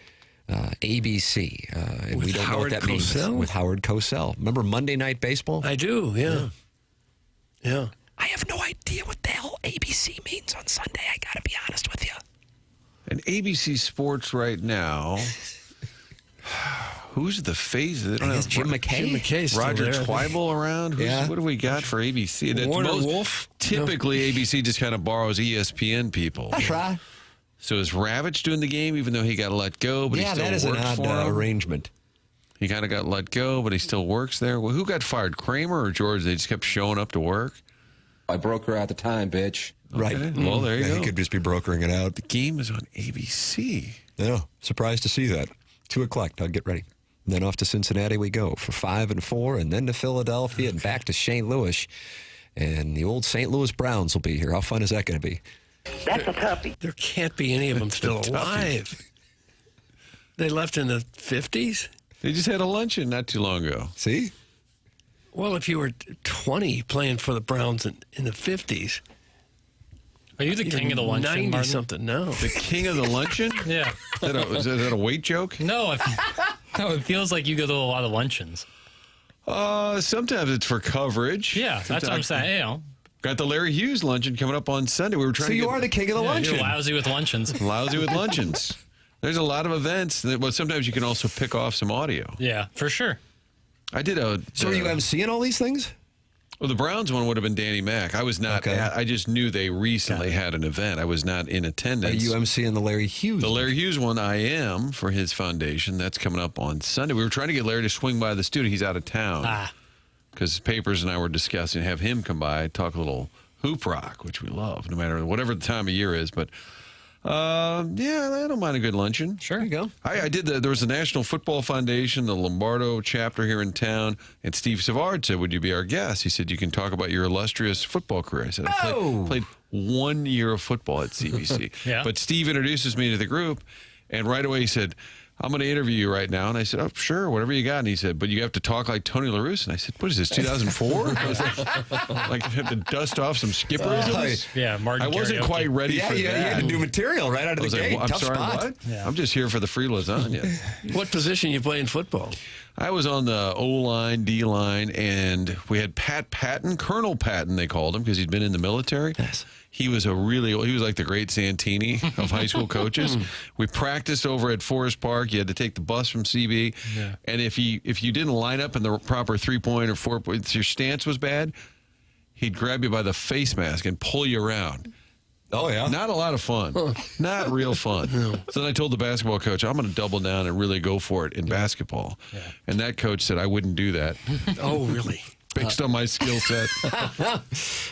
ABC. And with we don't Howard know what that Cosell? means. With Howard Cosell. Remember Monday Night Baseball? I do, yeah. I have no idea what the hell ABC means on Sunday. I got to be honest with you. And ABC Sports right now, who's the face? They don't have Jim McKay. Jim McKay's still Roger there. Tweibel around? What do we got for ABC? That's Warner Wolf? Typically, ABC just kind of borrows ESPN people. That's right. So is Ravitch doing the game even though he got let go, but he still that is an works odd for him? arrangement. He kind of got let go, but he still works there. Well, who got fired, Kramer or George? They just kept showing up to work? I broke her at the time, bitch. Right. Well, there you go. He could just be brokering it out. The game is on ABC. Yeah, surprised to see that. 2:00, Doug, get ready. And then off to Cincinnati we go for 5 and 4, and then to Philadelphia and back to St. Louis. And the old St. Louis Browns will be here. How fun is that going to be? That's a toughie. There can't be any of them still alive. They left in the 50s? They just had a luncheon not too long ago. See? Well, if you were 20 playing for the Browns in the 50s. Are you the king of the luncheon, 90 Martin? something, no. The king of the luncheon? Yeah. Is that a weight joke? No, it feels like you go to a lot of luncheons. Sometimes it's for coverage. Yeah, that's what I'm saying. Got the Larry Hughes luncheon coming up on Sunday. We were trying So to you get are the king of the luncheon. You're lousy with luncheons. Lousy with luncheons. There's a lot of events, but sometimes you can also pick off some audio. Yeah, for sure. I did a. So are you emceeing all these things? Well, the Browns one would have been Danny Mac. I was not. Okay. I just knew they recently had an event. I was not in attendance. Are you emceeing the Larry Hughes? The Larry Hughes one, I am for his foundation. That's coming up on Sunday. We were trying to get Larry to swing by the studio. He's out of town. Because Papers and I were discussing, have him come by, talk a little hoop rock, which we love, no matter whatever the time of year is. But yeah, I don't mind a good luncheon. Sure, you go. I did there was the National Football Foundation, the Lombardo chapter here in town, and Steve Savard said, "Would you be our guest?" He said, "You can talk about your illustrious football career." I said, "I played 1 year of football at CBC." Yeah. But Steve introduces me to the group, And right away he said, I'm going to interview you right now. And I said, oh, sure, whatever you got. And he said, but you have to talk like Tony La Russa. And I said, what is this, 2004? I was like, I had to dust off some skipperisms. Martin I wasn't karaoke. quite ready for that. You had to do material right out of the gate. Like, I'm Tough sorry, spot. what? Yeah. I'm just here for the free lasagna. What position you play in football? I was on the O-line, D-line, and we had Pat Patton, Colonel Patton, they called him, because he'd been in the military. Yes. He was he was like the great Santini of high school coaches. We practiced over at Forest Park. You had to take the bus from CB. Yeah. And if you didn't line up in the proper 3-point or 4-point, your stance was bad, he'd grab you by the face mask and pull you around. Oh, yeah? Not a lot of fun. Not real fun. So then I told the basketball coach, I'm going to double down and really go for it in basketball. Yeah. And that coach said I wouldn't do that. Oh, really? Based on my skill set.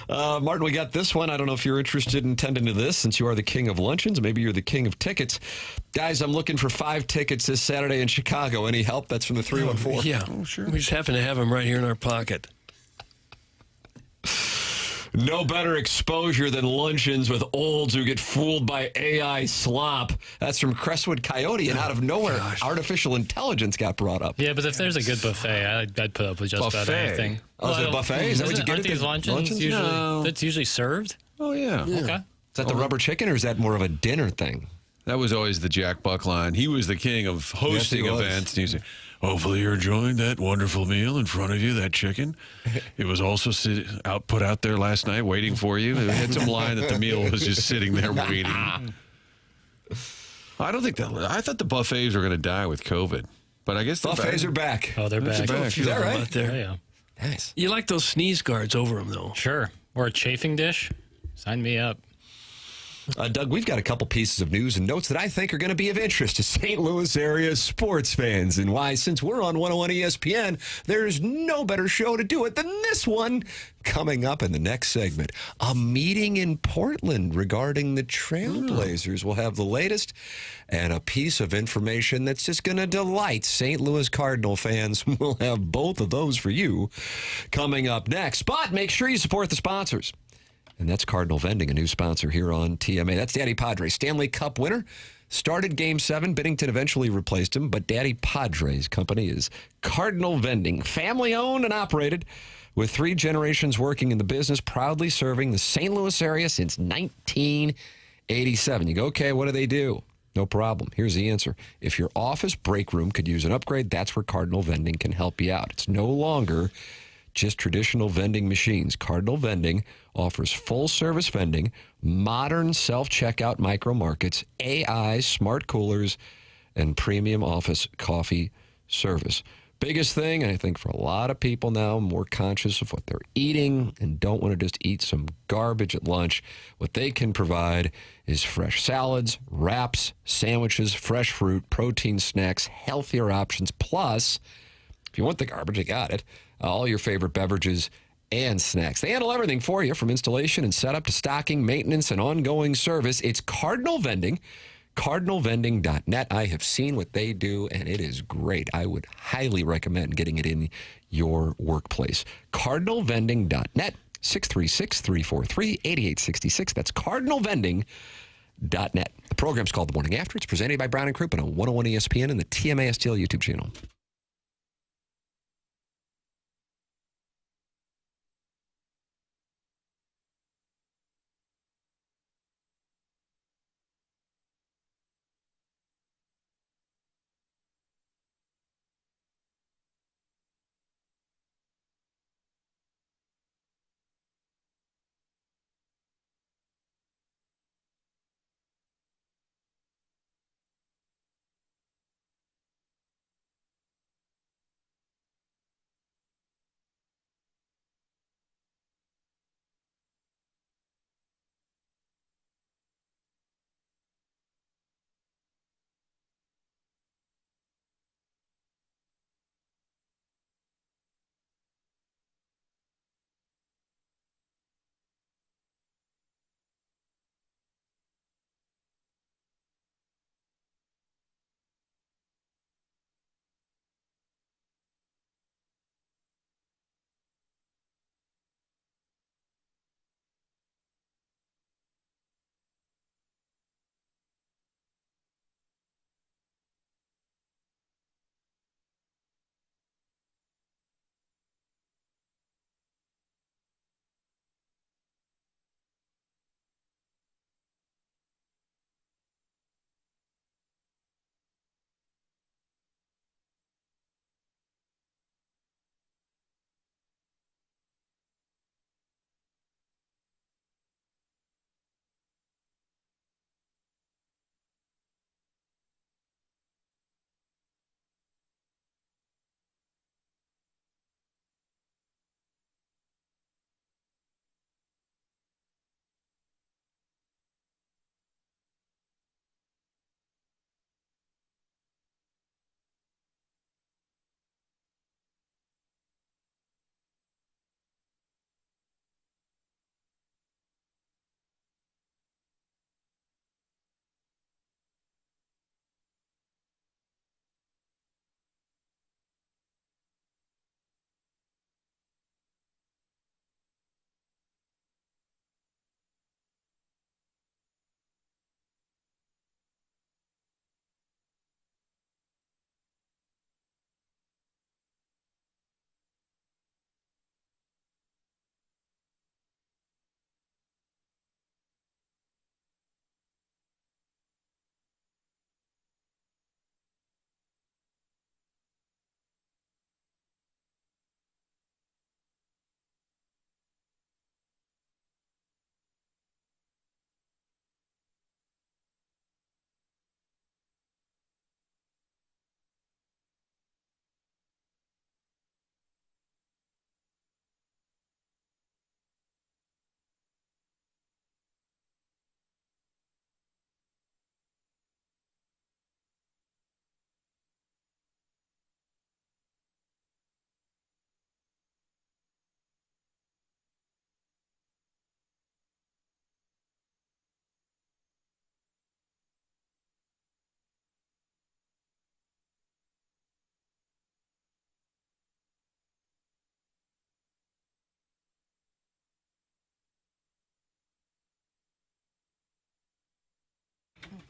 Martin, we got this one. I don't know if you're interested in tending to this since you are the king of luncheons. Maybe you're the king of tickets. Guys, I'm looking for 5 tickets this Saturday in Chicago. Any help? That's from the 314. Yeah. Oh, sure. We just happen to have them right here in our pocket. No better exposure than luncheons with olds who get fooled by AI slop. That's from Crestwood Coyote, and out of nowhere, artificial intelligence got brought up. Yeah, but if there's a good buffet, I'd put up with just about anything. Oh, is it a buffet? Is that what you get? Aren't these luncheons usually? No. That's usually served. Oh, yeah. Okay. Is that the rubber chicken, or is that more of a dinner thing? That was always the Jack Buck line. He was the king of hosting events. And he said, hopefully you're enjoying that wonderful meal in front of you, that chicken. It was also put out there last night waiting for you. It had some line that the meal was just sitting there waiting. I don't think I thought the buffets were going to die with COVID. But I guess buffets are back. Oh, they're back. Is that right? Out there. Yeah. Nice. You like those sneeze guards over them, though? Sure. Or a chafing dish. Sign me up. Doug, we've got a couple pieces of news and notes that I think are going to be of interest to St. Louis area sports fans, and why, since we're on 101 ESPN, there's no better show to do it than this one. Coming up in the next segment, a meeting in Portland regarding the Trailblazers. We'll have the latest and a piece of information that's just going to delight St. Louis Cardinal fans. We'll have both of those for you coming up next. But make sure you support the sponsors. And that's Cardinal Vending, a new sponsor here on TMA. That's Daddy Padres, Stanley Cup winner. Started Game 7. Binnington eventually replaced him, but Daddy Padres' company is Cardinal Vending. Family-owned and operated, with 3 generations working in the business, proudly serving the St. Louis area since 1987. You go, okay, what do they do? No problem. Here's the answer. If your office break room could use an upgrade, that's where Cardinal Vending can help you out. It's no longer just traditional vending machines. Cardinal Vending offers full-service vending, modern self-checkout micro markets, AI, smart coolers, and premium office coffee service. Biggest thing, I think for a lot of people now, more conscious of what they're eating and don't want to just eat some garbage at lunch. What they can provide is fresh salads, wraps, sandwiches, fresh fruit, protein snacks, healthier options. Plus, if you want the garbage, you got it. All your favorite beverages and snacks. They handle everything for you, from installation and setup to stocking, maintenance, and ongoing service. It's Cardinal Vending, cardinalvending.net. I have seen what they do, and it is great. I would highly recommend getting it in your workplace. Cardinalvending.net, 636-343-8866. That's cardinalvending.net. The program's called The Morning After. It's presented by Brown & Crouppen on 101 ESPN and the TMA STL YouTube channel.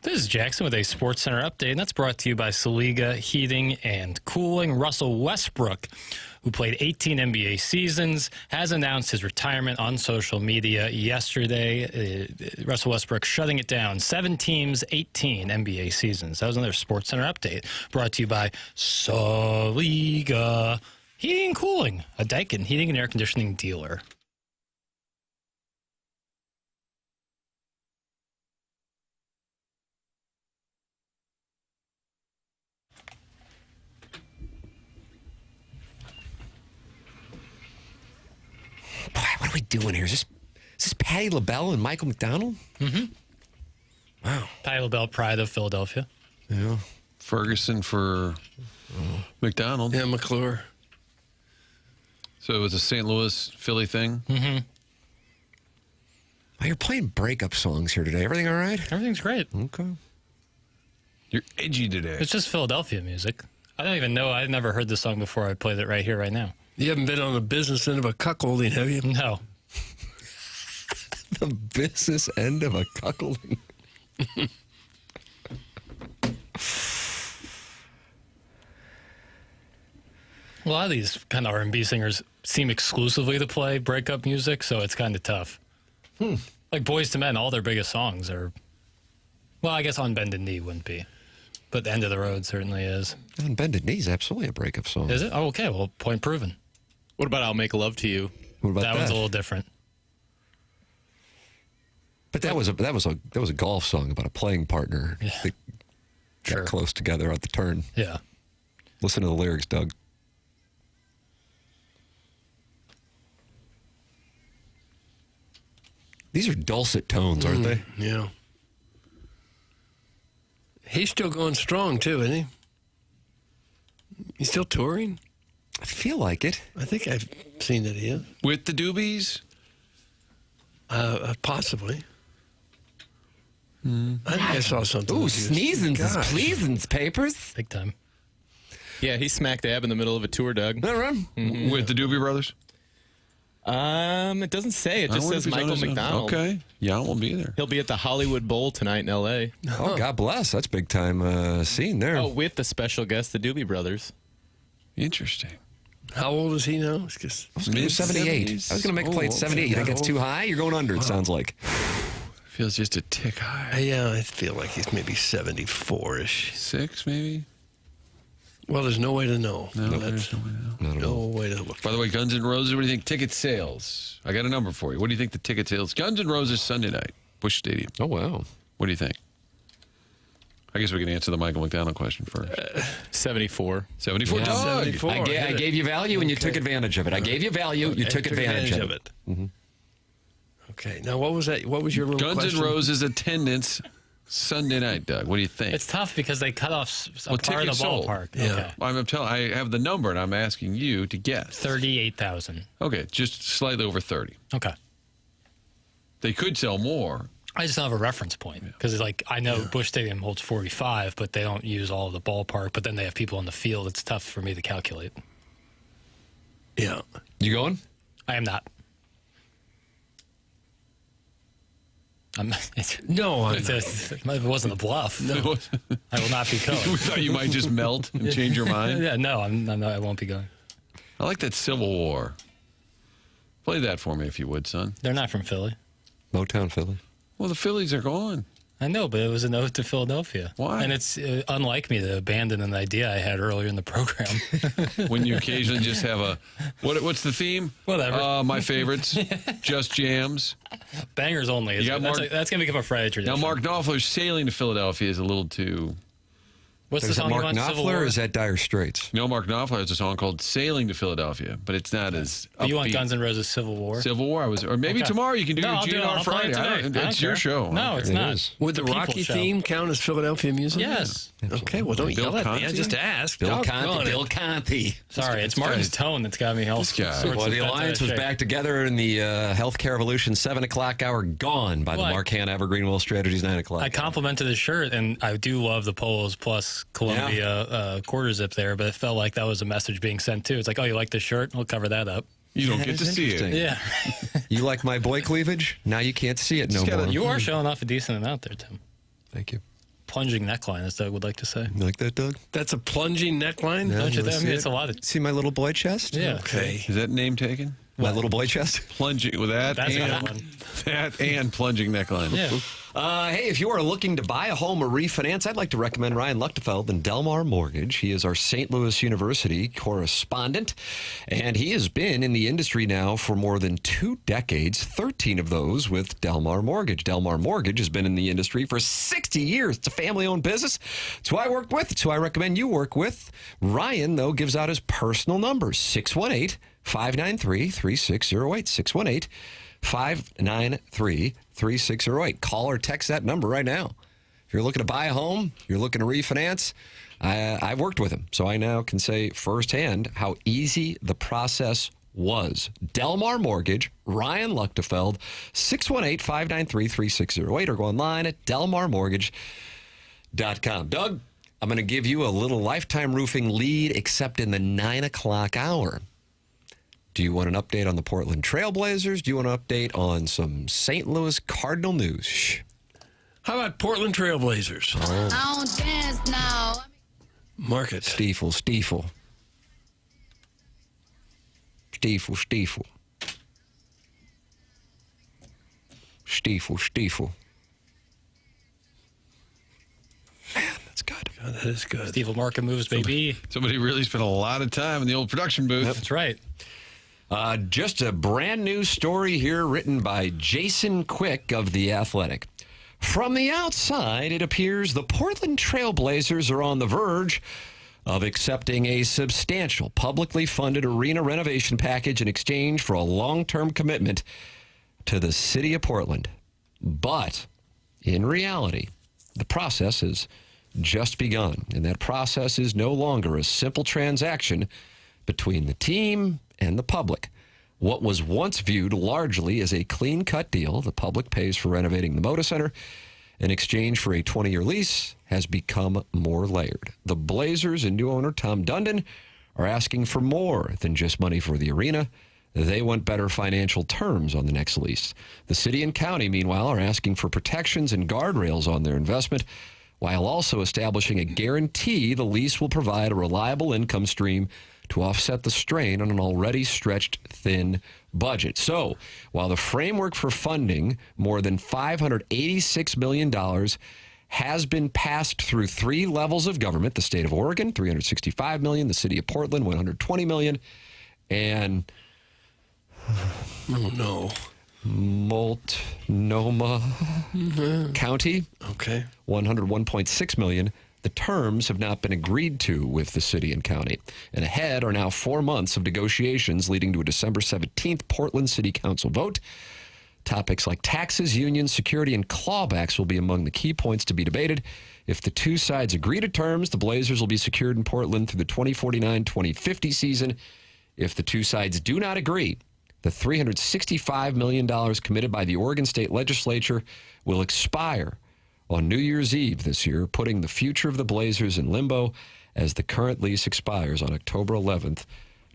This is Jackson with a Sports Center update, and that's brought to you by Saliga Heating and Cooling. Russell Westbrook, who played 18 NBA seasons, has announced his retirement on social media yesterday. Russell Westbrook shutting it down. 7 teams, 18 NBA seasons. That was another Sports Center update brought to you by Saliga Heating and Cooling, a Daikin heating and air conditioning dealer. Boy, what are we doing here? Is this Patty LaBelle and Michael McDonald? Mm-hmm. Wow. Patty LaBelle, Pride of Philadelphia. Yeah. Ferguson for McDonald. Yeah, McClure. So it was a St. Louis, Philly thing? Mm-hmm. Oh, you're playing breakup songs here today. Everything all right? Everything's great. Okay. You're edgy today. It's just Philadelphia music. I don't even know. I've never heard the song before. I played it right here, right now. You haven't been on the business end of a cuckolding, have you? No. The business end of a cuckolding. A lot of these kind of R&B singers seem exclusively to play breakup music, so it's kind of tough. Like Boyz II Men, all their biggest songs are, well, I guess On Bended Knee wouldn't be, but The End of the Road certainly is. On Bended Knee is absolutely a breakup song. Is it? Oh, okay. Well, point proven. What about I'll Make Love to You? What about That one's a little different. But that was a golf song about a playing partner. Yeah. They got close together at the turn. Yeah. Listen to the lyrics, Doug. These are dulcet tones, aren't they? Yeah. He's still going strong, too, isn't he? He's still touring? I feel like it. I think I've seen that he is. With the Doobies? Possibly. I think I saw something. Ooh, with you. sneezins is Gosh. pleasins, papers. Big time. Yeah, he's smack dab in the middle of a tour, Doug. All right. With the Doobie Brothers? It doesn't say. It just says Michael McDonald. Okay. Yeah, we'll be there. He'll be at the Hollywood Bowl tonight in L.A. Oh, God bless. That's big time scene there. Oh, with the special guest, the Doobie Brothers. Interesting. How old is he now? It's just I was going to do 78. I was going to make the play at 78. You think it's too high? You're going under, it sounds like. Feels just a tick high. Yeah, I feel like he's maybe 74-ish. 6, maybe? Well, there's no way to know. No, there's no way to know. No way to look. By the way, Guns N' Roses, what do you think? Ticket sales. I got a number for you. What do you think the ticket sales? Guns N' Roses Sunday night, Busch Stadium. Oh, wow. What do you think? I guess we can answer the Michael McDonald question first. 74. 74. Yeah. Doug. 74. I gave you value and you took advantage of it. I gave you value, you took advantage of it. Mm-hmm. Okay, now what was that? What was your little Guns question? N' Roses attendance Sunday night, Doug. What do you think? It's tough because they cut off a part of the tickets sold. ballpark. Yeah. Okay. I'm telling. I have the number, and I'm asking you to guess. 38,000. Okay, just slightly over 30. Okay. They could sell more. I just don't have a reference point because, like, I know Busch Stadium holds 45, but they don't use all of the ballpark. But then they have people on the field. It's tough for me to calculate. Yeah. You going? I am not. No, it wasn't a bluff. No. I will not be going. We thought you might just melt and change your mind. Yeah, no, I won't be going. I like that Civil War. Play that for me if you would, son. They're not from Philly. Motown Philly. Well, the Phillies are gone. I know, but it was an ode to Philadelphia. Why? And it's unlike me to abandon an idea I had earlier in the program. When you occasionally just have a... What's the theme? Whatever. My favorites. Just jams. Bangers only. You got That's Mark- going to become a Friday tradition. Now, Mark Knopfler's sailing to Philadelphia is a little too... What's the Is that song you Mark want? Civil War? Knopfler or is that Dire Straits? No, Mark Knopfler has a song called Sailing to Philadelphia, but it's not as But you want upbeat. Guns N' Roses Civil War? Civil War, or maybe Okay. tomorrow you can do No, your I'll do it. GNR I'll play it Friday. I today. don't- It's your show. No, it's It not. is. Would the People's Rocky show. theme count as Philadelphia music? Yes. Okay, well, don't Bill yell at me. I Conti? just asked. Bill Doggone Conti. it. Bill Conti. Sorry, it's Martin's tone that's got me all This guy. sorts Well, of the bent Alliance out of was shape. back together in the Healthcare Revolution 7 o'clock hour, gone by the Well, Mark Hanna Evergreen Will Strategies 9 o'clock. I complimented his shirt, and I do love the Polos plus Columbia quarter zip there, but it felt like that was a message being sent too. It's like, oh, you like the shirt? We'll cover that up. You don't That get to is see it. interesting. Yeah. You like my boy cleavage? Now you can't see it no more. You are showing off a decent amount there, Tim. Thank you. plunging neckline, as Doug would like to say. You like that, Doug? That's a plunging neckline? Don't you think? I mean, it's a lot of... See my little boy chest? Yeah. Okay. Is that name taken? My little boy chest? Plunging with that. That's a and, good one. that and plunging neckline. Yeah. Hey, if you are looking to buy a home or refinance, I'd like to recommend Ryan Luchtefeld and Delmar Mortgage. He is our St. Louis University correspondent, and he has been in the industry now for more than 2 decades, 13 of those with Delmar Mortgage. Delmar Mortgage has been in the industry for 60 years. It's a family-owned business. It's who I work with. It's who I recommend you work with. Ryan, though, gives out his personal number, 618-593-3608, 618-593-3608. Call or text that number right now. If you're looking to buy a home, you're looking to refinance, I've worked with him, so I now can say firsthand how easy the process was. Delmar Mortgage, Ryan Luchtefeld, 618-593-3608, or go online at delmarmortgage.com. Doug, I'm going to give you a little Lifetime Roofing lead, except in the 9 o'clock hour. Do you want an update on the Portland Trailblazers? Do you want an update on some St. Louis Cardinal news? Shh. How about Portland Trailblazers? Oh. I don't dance now. Market. Stiefel. Man, that's good. God, that is good. Steve Market moves, baby. Somebody really spent a lot of time in the old production booth. That's right. Just a brand new story here written by Jason Quick of The Athletic. From the outside, it appears the Portland Trailblazers are on the verge of accepting a substantial publicly funded arena renovation package in exchange for a long-term commitment to the city of Portland. But in reality, the process has just begun, and that process is no longer a simple transaction between the team and the public. What was once viewed largely as a clean-cut deal, the public pays for renovating the Moda Center in exchange for a 20-year lease, has become more layered. The Blazers and new owner Tom Dundon are asking for more than just money for the arena. They want better financial terms on the next lease. The city and county, meanwhile, are asking for protections and guardrails on their investment, while also establishing a guarantee the lease will provide a reliable income stream to offset the strain on an already stretched thin budget. So, while the framework for funding more than $586 million has been passed through 3 levels of government, the state of Oregon, $365 million, the city of Portland, $120 million, and Multnomah County, $101.6 million. The terms have not been agreed to with the city and county. And ahead are now 4 months of negotiations leading to a December 17th Portland City Council vote. Topics like taxes, unions, security, and clawbacks will be among the key points to be debated. If the two sides agree to terms, the Blazers will be secured in Portland through the 2049-2050 season. If the two sides do not agree, the $365 million committed by the Oregon State Legislature will expire on New Year's Eve this year, putting the future of the Blazers in limbo as the current lease expires on October 11th,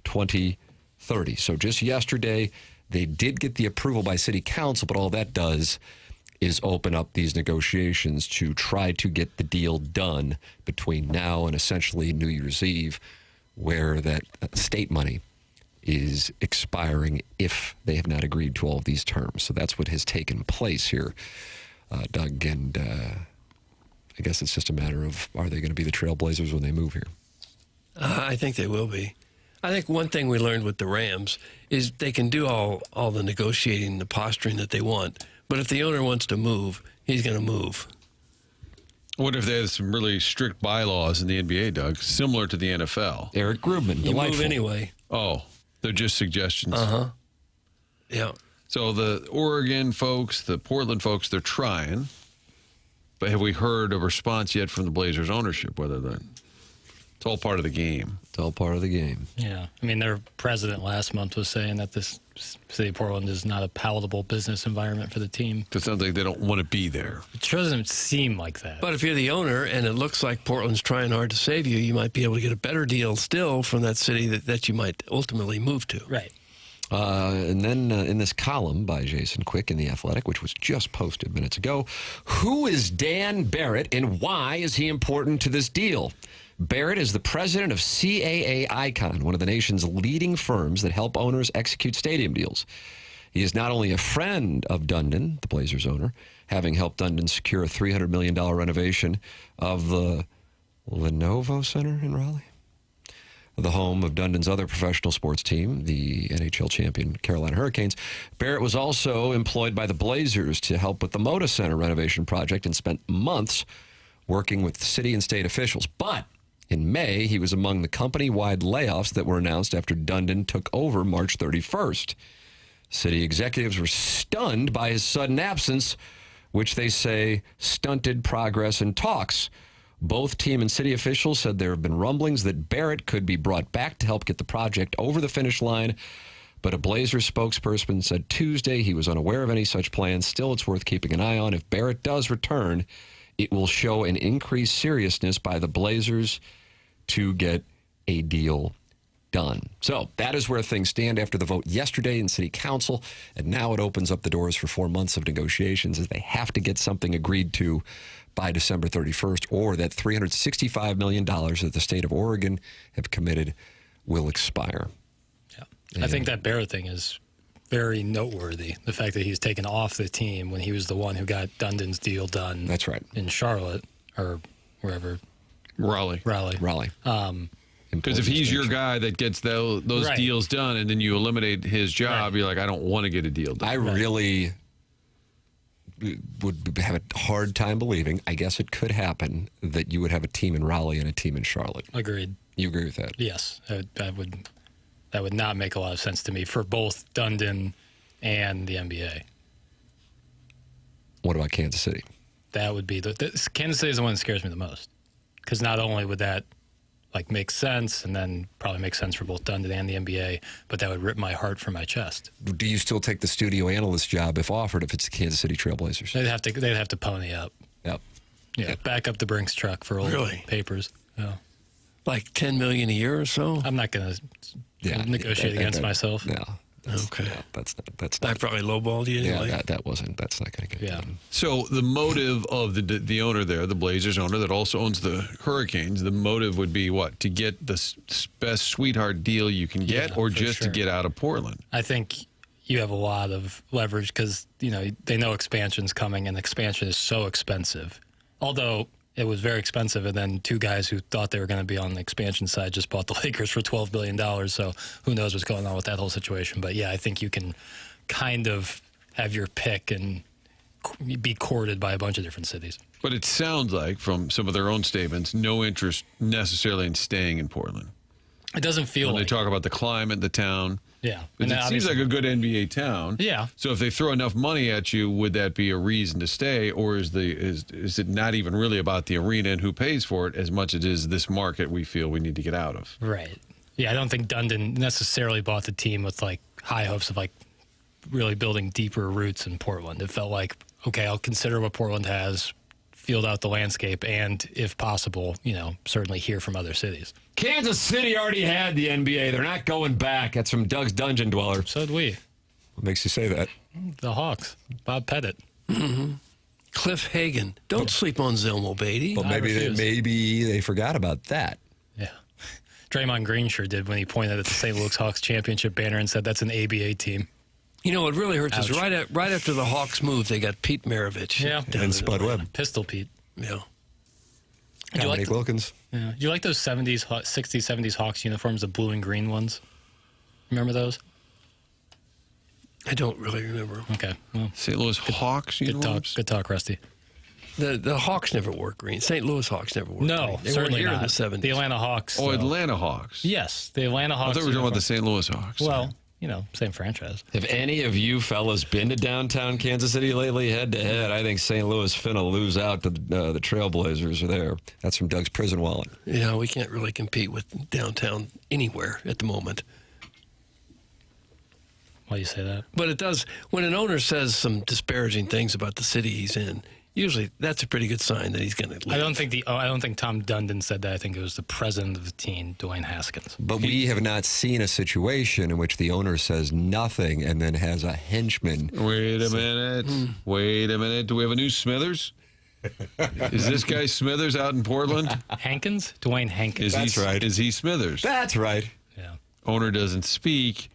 2030. So just yesterday, they did get the approval by City Council, but all that does is open up these negotiations to try to get the deal done between now and essentially New Year's Eve, where that state money is expiring if they have not agreed to all of these terms. So that's what has taken place here, Doug, and I guess it's just a matter of, are they going to be the Trailblazers when they move here? I think they will be. I think one thing we learned with the Rams is they can do all the negotiating, the posturing that they want, but if the owner wants to move, he's going to move. What if they had some really strict bylaws in the NBA, Doug, similar to the NFL? Eric Grubman, you move anyway. Oh, they're just suggestions. Yeah. So the Oregon folks, the Portland folks, they're trying. But have we heard a response yet from the Blazers ownership? Whether that it's all part of the game. It's all part of the game. Yeah. I mean, their president last month was saying that this city of Portland is not a palatable business environment for the team. It sounds like they don't want to be there. It doesn't seem like that. But if you're the owner and it looks like Portland's trying hard to save you, you might be able to get a better deal still from that city that you might ultimately move to. Right. And then in this column by Jason Quick in The Athletic, which was just posted minutes ago, who is Dan Barrett and why is he important to this deal? Barrett is the president of CAA Icon, one of the nation's leading firms that help owners execute stadium deals. He is not only a friend of Dundon, the Blazers owner, having helped Dundon secure a $300 million renovation of the Lenovo Center in Raleigh, the home of Dundon's other professional sports team, the NHL champion Carolina Hurricanes. Barrett was also employed by the Blazers to help with the Moda Center renovation project and spent months working with city and state officials. But in May, he was among the company-wide layoffs that were announced after Dundon took over March 31st. City executives were stunned by his sudden absence, which they say stunted progress in talks. Both team and city officials said there have been rumblings that Barrett could be brought back to help get the project over the finish line, but a Blazers spokesperson said Tuesday he was unaware of any such plans. Still, it's worth keeping an eye on. If Barrett does return, it will show an increased seriousness by the Blazers to get a deal done. So that is where things stand after the vote yesterday in City Council, and now it opens up the doors for 4 months of negotiations as they have to get something agreed to by December 31st, or that $365 million that the state of Oregon have committed will expire. Yeah. I think that Barrett thing is very noteworthy. The fact that he's taken off the team when he was the one who got Dundon's deal done. That's right. In Charlotte or wherever. Raleigh. Because if he's your guy that gets those Right. deals done and then you eliminate his job, you're like, I don't want to get a deal done. I really would have a hard time believing, I guess it could happen, that you would have a team in Raleigh and a team in Charlotte. Agreed. You agree with that? Yes. That would not make a lot of sense to me for both Dundon and the NBA. What about Kansas City? That would be Kansas City is the one that scares me the most, because not only would that make sense, and then probably make sense for both Dundon and the NBA, but that would rip my heart from my chest. Do you still take the studio analyst job if offered, if it's the Kansas City Trailblazers? They'd have to pony up. Yep. Yeah, back up the Brinks truck for old papers. Yeah. Like $10 million a year or so? I'm not going to negotiate against myself. No. Okay. Yeah, that's not. I probably lowballed you anyway. Yeah, that's not going to get done. So the motive of the owner there, the Blazers owner that also owns the Hurricanes, the motive would be what? To get the best sweetheart deal you can get, or just to get out of Portland? I think you have a lot of leverage because, they know expansion's coming, and expansion is so expensive. Although it was very expensive, and then two guys who thought they were going to be on the expansion side just bought the Lakers for $12 billion, so who knows what's going on with that whole situation. But, yeah, I think you can kind of have your pick and be courted by a bunch of different cities. But it sounds like, from some of their own statements, no interest necessarily in staying in Portland. It doesn't feel when like they talk about the climate, the town. Yeah. It seems like a good NBA town. Yeah. So if they throw enough money at you, would that be a reason to stay, or is it not even really about the arena and who pays for it as much as it is this market we feel we need to get out of? Right. Yeah, I don't think Dundon necessarily bought the team with high hopes of really building deeper roots in Portland. It felt like, okay, I'll consider what Portland has, field out the landscape, and if possible, certainly hear from other cities. Kansas City already had the NBA. They're not going back. That's from Doug's Dungeon Dweller. So did we. What makes you say that? The Hawks. Bob Pettit. Mm-hmm. Cliff Hagan. Don't sleep on Zelmo Beatty. Well, maybe they forgot about that. Yeah. Draymond Green sure did when he pointed at the St. Louis Hawks championship banner and said that's an ABA team. What really hurts is right after the Hawks moved, they got Pete Maravich. Yeah. And Spud Webb. Pistol Pete. Yeah. Dominique Wilkins. Yeah. Do you like those 60s, 70s Hawks uniforms, the blue and green ones? Remember those? I don't really remember. Okay. Well, St. Louis Hawks uniforms? Good talk, Rusty. The Hawks never wore green. St. Louis Hawks never wore green. No, They certainly weren't not. here in the 70s. The Atlanta Hawks. Oh, Atlanta Hawks. Yes, the Atlanta Hawks. I thought we were talking about the St. Louis Hawks. Well, same franchise. Have any of you fellas been to downtown Kansas City lately, head to head? I think St. Louis finna lose out to the Trailblazers are there. That's from Doug's Prison Wallet. Yeah, we can't really compete with downtown anywhere at the moment. Why do you say that? But it does, when an owner says some disparaging things about the city he's in, usually that's a pretty good sign that he's going to leave. I don't think Tom Dundon said that. I think it was the president of the team, Dwayne Haskins. But we have not seen a situation in which the owner says nothing and then has a henchman. Wait a minute. Do we have a new Smithers? Is this guy Smithers out in Portland? Hankins? Dwayne Hankins. That's right. Is he Smithers? That's right. Yeah. Owner doesn't speak.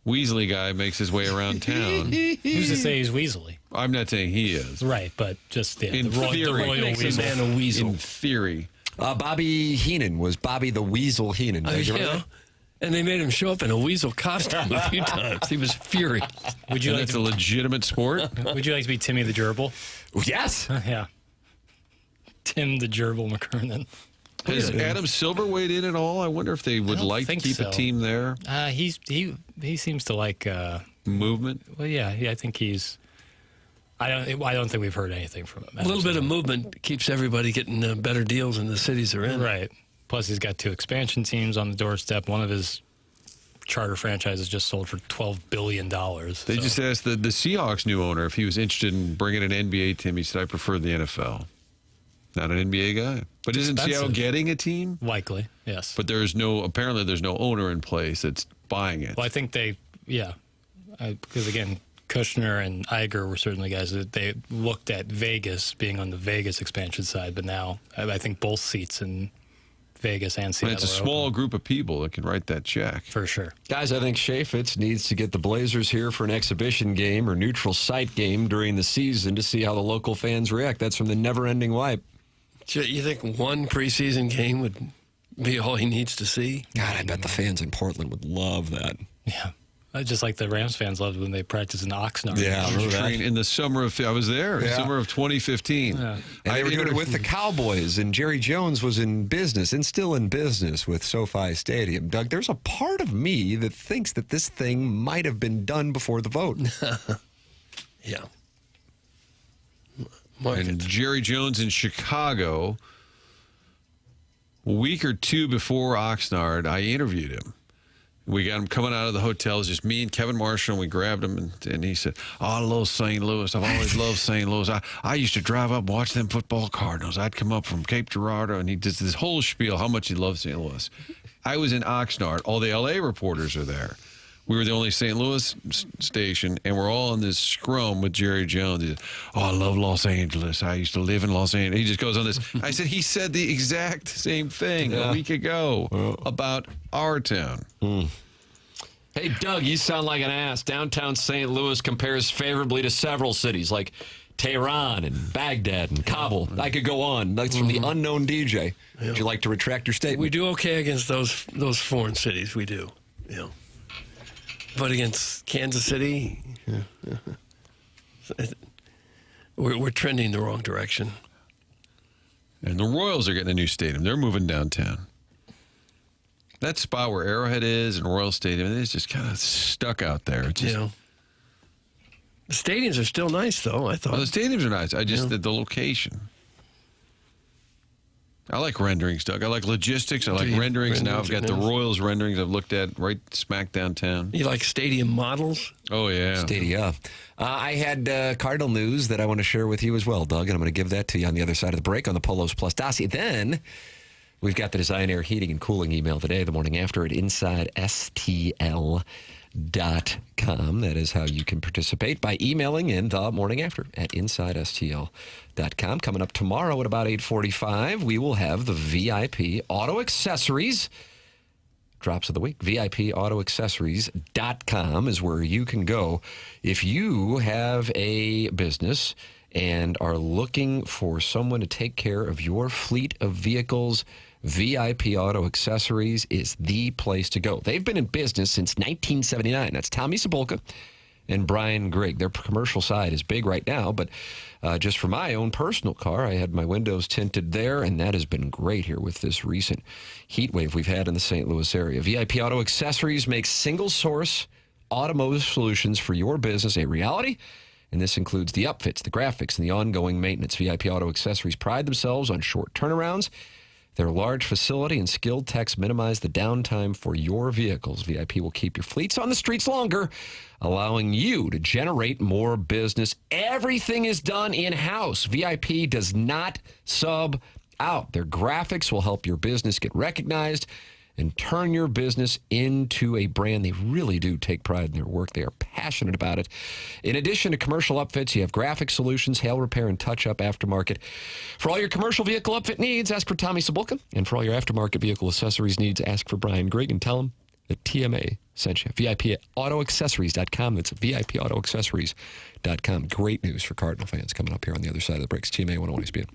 Weasley guy makes his way around town. Who's to say he's Weasley? I'm not saying he is. Right, but just In theory. the royal Makes a Weasel. man a weasel. In theory. Bobby Heenan was Bobby the Weasel Heenan. Yeah. And they made him show up in a weasel costume a few times. He was furious. Would you And like it's a legitimate sport? Would you like to be Timmy the Gerbil? Yes. Yeah. Tim the Gerbil McKernan. Has Adam Silver weighed in at all? I wonder if they would like to keep a team there. He seems to like movement. Well, yeah, I think he's. I don't think we've heard anything from him. A little bit of movement keeps everybody getting better deals in the cities they're in. Right. Plus, he's got 2 expansion teams on the doorstep. One of his charter franchises just sold for $12 billion. They just asked the Seahawks new owner if he was interested in bringing an NBA team. He said, I prefer the NFL. Not an NBA guy. But isn't Seattle getting a team? Likely, yes. But apparently there's no owner in place that's buying it. Well, I think because again, Kushner and Iger were certainly guys that they looked at Vegas being on the Vegas expansion side, but now I think both seats in Vegas and Seattle. And it's a small group of people that can write that check. For sure. Guys, I think Chaffetz needs to get the Blazers here for an exhibition game or neutral site game during the season to see how the local fans react. That's from the never-ending wipe. You think one preseason game would be all he needs to see? God, I bet the fans in Portland would love that. Yeah. Just like the Rams fans loved when they practiced in Oxnard. Yeah, I remember that. In the summer of, I was there, summer of 2015. Yeah. And they were doing it with the Cowboys, and Jerry Jones was in business and still in business with SoFi Stadium. Doug, there's a part of me that thinks that this thing might have been done before the vote. Yeah. And Jerry Jones in Chicago, a week or 2 before Oxnard, I interviewed him. We got him coming out of the hotel. It was just me and Kevin Marshall, and we grabbed him, and he said, I love St. Louis. I've always loved St. Louis. I used to drive up and watch them football Cardinals. I'd come up from Cape Girardeau, and he did this whole spiel how much he loved St. Louis. I was in Oxnard. All the L.A. reporters are there. We were the only St. Louis station, and we're all in this scrum with Jerry Jones. He said, I love Los Angeles. I used to live in Los Angeles. He just goes on this. I said, he said the exact same thing a week ago about our town. Hey, Doug, you sound like an ass. Downtown St. Louis compares favorably to several cities like Tehran and Baghdad and Kabul. I could go on. That's from the unknown DJ. Would you like to retract your statement? We do okay against those foreign cities. We do. Yeah. But against Kansas City, we're trending the wrong direction. And the Royals are getting a new stadium. They're moving downtown. That spot where Arrowhead is and Royal Stadium is just kind of stuck out there. It's just, the stadiums are still nice, though, I thought. the stadiums are nice. I just the location. I like renderings, Doug. I like logistics. I like renderings. Now I've got the Royals renderings I've looked at right smack downtown. You like stadium models? Oh, yeah. Stadia. I had Cardinal news that I want to share with you as well, Doug, and I'm going to give that to you on the other side of the break on the Polos Plus dossier. Then we've got the Design Air Heating and Cooling email today, the morning after at InsideSTL.com. That is how you can participate by emailing in the morning after at InsideSTL.com. Coming up tomorrow at about 8:45, we will have the VIP Auto Accessories drops of the week. VIPAutoAccessories.com is where you can go if you have a business and are looking for someone to take care of your fleet of vehicles. VIP Auto Accessories is the place to go. They've been in business since 1979. That's Tommy Cebulka and Brian Grigg. Their commercial side is big right now, but just for my own personal car, I had my windows tinted there, and that has been great here with this recent heat wave we've had in the St. Louis area. VIP Auto Accessories makes single-source automotive solutions for your business a reality, and this includes the upfits, the graphics, and the ongoing maintenance. VIP Auto Accessories pride themselves on short turnarounds. Their large facility and skilled techs minimize the downtime for your vehicles. VIP will keep your fleets on the streets longer, allowing you to generate more business. Everything is done in-house. VIP does not sub out. Their graphics will help your business get recognized and turn your business into a brand. They really do take pride in their work. They are passionate about it. In addition to commercial upfits, you have graphic solutions, hail repair, and touch-up aftermarket. For all your commercial vehicle upfit needs, ask for Tommy Sabulka. And for all your aftermarket vehicle accessories needs, ask for Brian Grigg and tell him that TMA sent you. VIP at autoaccessories.com. That's VIP@autoaccessories.com. Great news for Cardinal fans coming up here on the other side of the breaks. TMA 101 ESPN.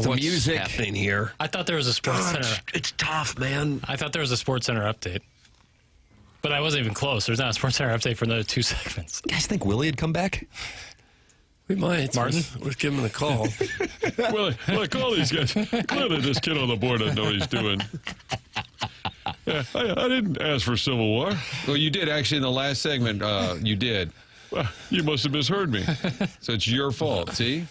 the what's music happening here. I thought there was a Sports Center. It's tough, man. I thought there was a Sports Center update. But I wasn't even close. There's not a Sports Center update for another 2 segments. You guys think Willie had come back? We might. Martin? Let's give him a call. Well, like all these guys, clearly this kid on the board doesn't know what he's doing. Yeah, I didn't ask for Civil War. Well, you did actually in the last segment. You did. Well, you must have misheard me. So it's your fault. See.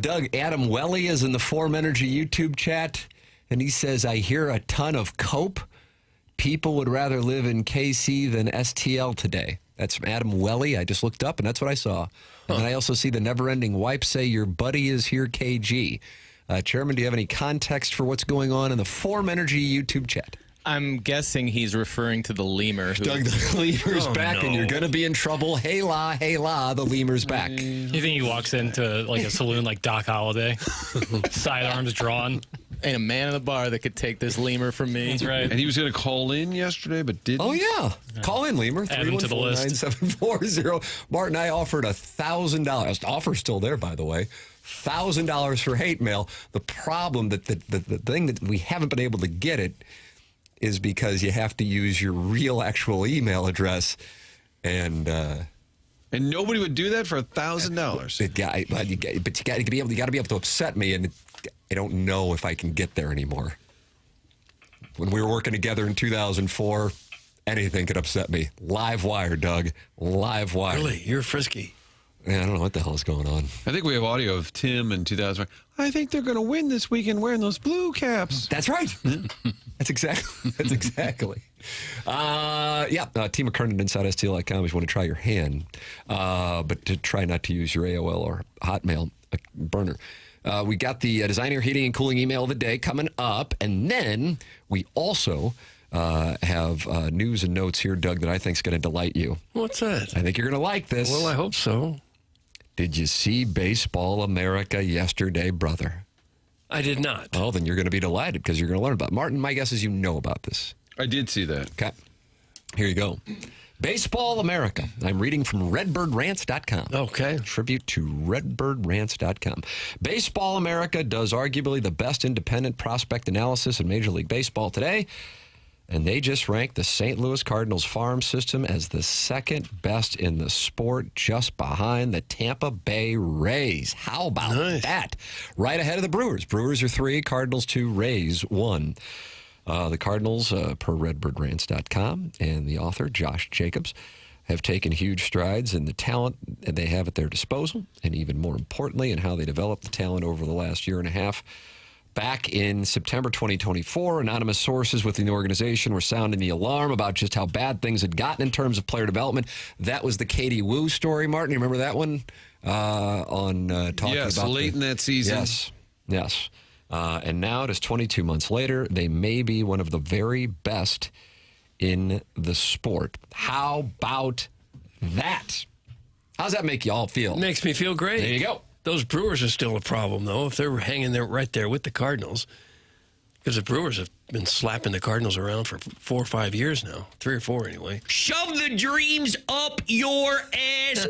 Doug, Adam Welly is in the Form Energy YouTube chat, and he says, I hear a ton of cope. People would rather live in KC than STL today. That's from Adam Welly. I just looked up, and that's what I saw. And then I also see the never-ending wipe say, your buddy is here, KG. Chairman, do you have any context for what's going on in the Form Energy YouTube chat? I'm guessing he's referring to the lemur. Doug, the lemur's back, and you're going to be in trouble. Hey la, the lemur's back. You think he walks into like a saloon like Doc Holliday, sidearms drawn? Ain't a man in the bar that could take this lemur from me. That's right. And he was going to call in yesterday, but didn't. Oh, yeah. Call in, Lemur. Add him to the list. 314-974-0. Martin, I offered $1,000. Offer's still there, by the way. $1,000 for hate mail. The problem, the thing that we haven't been able to get it is because you have to use your real actual email address. And nobody would do that for $1,000. But you got to be able to upset me, and I don't know if I can get there anymore. When we were working together in 2004, anything could upset me. Live wire, Doug. Live wire. Really? You're frisky. Yeah, I don't know what the hell is going on. I think we have audio of Tim in 2000. I think they're going to win this weekend wearing those blue caps. That's right. That's exactly. Team McKernan inside STL.com if you want to try your hand, but to try not to use your AOL or Hotmail burner. We got the designer heating and cooling email of the day coming up, and then we also have news and notes here, Doug, that I think is going to delight you. What's that? I think you're going to like this. Well, I hope so. Did you see Baseball America yesterday, brother? I did not. Oh, then you're going to be delighted because you're going to learn about it. Martin, my guess is you know about this. I did see that. Okay. Here you go. Baseball America. I'm reading from redbirdrant.com. Okay. Tribute to redbirdrant.com. Baseball America does arguably the best independent prospect analysis in Major League Baseball today. And they just ranked the St. Louis Cardinals farm system as the second best in the sport, just behind the Tampa Bay Rays. How about that? Right ahead of the Brewers. Brewers are 3, Cardinals 2, Rays 1. The Cardinals, per redbirdrant.com, and the author, Josh Jacobs, have taken huge strides in the talent that they have at their disposal, and even more importantly, in how they developed the talent over the last year and a half. Back in September 2024, anonymous sources within the organization were sounding the alarm about just how bad things had gotten in terms of player development. That was the Katie Wu story, Martin. You remember that one? Talking about late in that season. Yes. And now, just 22 months later, they may be one of the very best in the sport. How about that? How's that make you all feel? Makes me feel great. There you go. Those Brewers are still a problem, though, if they're hanging there right there with the Cardinals. Because the Brewers have been slapping the Cardinals around for 4 or 5 years now. 3 or 4 anyway. Shove the dreams up your ass.